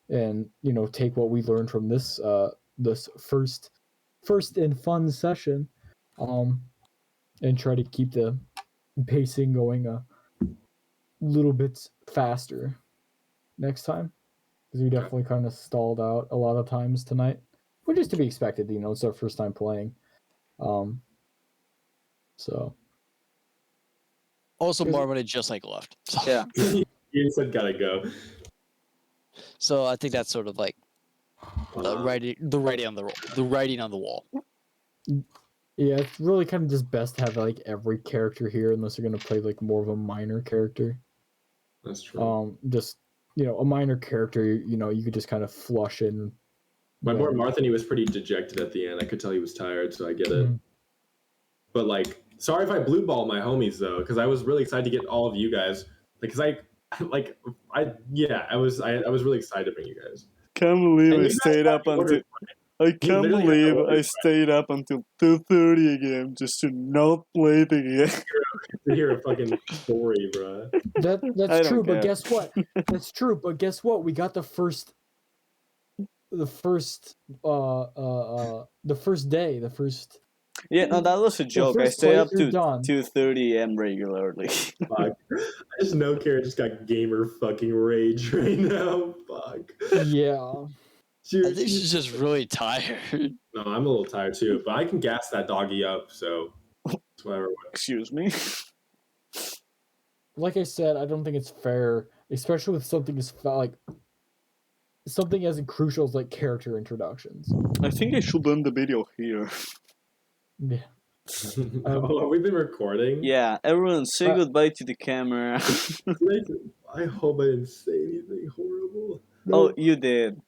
and take what we learned from this first and fun session, and try to keep the pacing going a little bit faster next time. Because we definitely kind of stalled out a lot of times tonight, which is to be expected. It's our first time playing. So. Also, Marmon had just like left. So, Yeah. You said gotta go. so I think that's sort of like The writing on the wall. Yeah, it's really kind of just best to have like every character here, unless you're gonna play like more of a minor character. That's true. Just a minor character, you could just kind of flush in. My boy Marthany was pretty dejected at the end. I could tell he was tired, so I get it. But like, sorry if I blue ball my homies though, because I was really excited to get all of you guys. Because I was really excited to bring you guys. Can't believe And I you guys stayed up probably until. ordered- I can't literally believe got the I order stayed up until 2:30 again just to not play the game. to hear a fucking story, bro. I That's don't true, but care. guess what? That's true, but guess what? We got the first day, the first. Yeah, no, that was a joke. I first stay up playthrough to done. 2:30 a.m. regularly. Fuck. I just know Kara just got gamer fucking rage right now. Fuck. Yeah. I think she's just really tired. No, I'm a little tired too, but I can gas that doggy up, so it's whatever. Excuse me. Like I said, I don't think it's fair, especially with something as something as crucial as like character introductions. I think I should end the video here. Yeah. Oh, we've been recording. Yeah, everyone say goodbye to the camera. I hope I didn't say anything horrible. Oh, you did.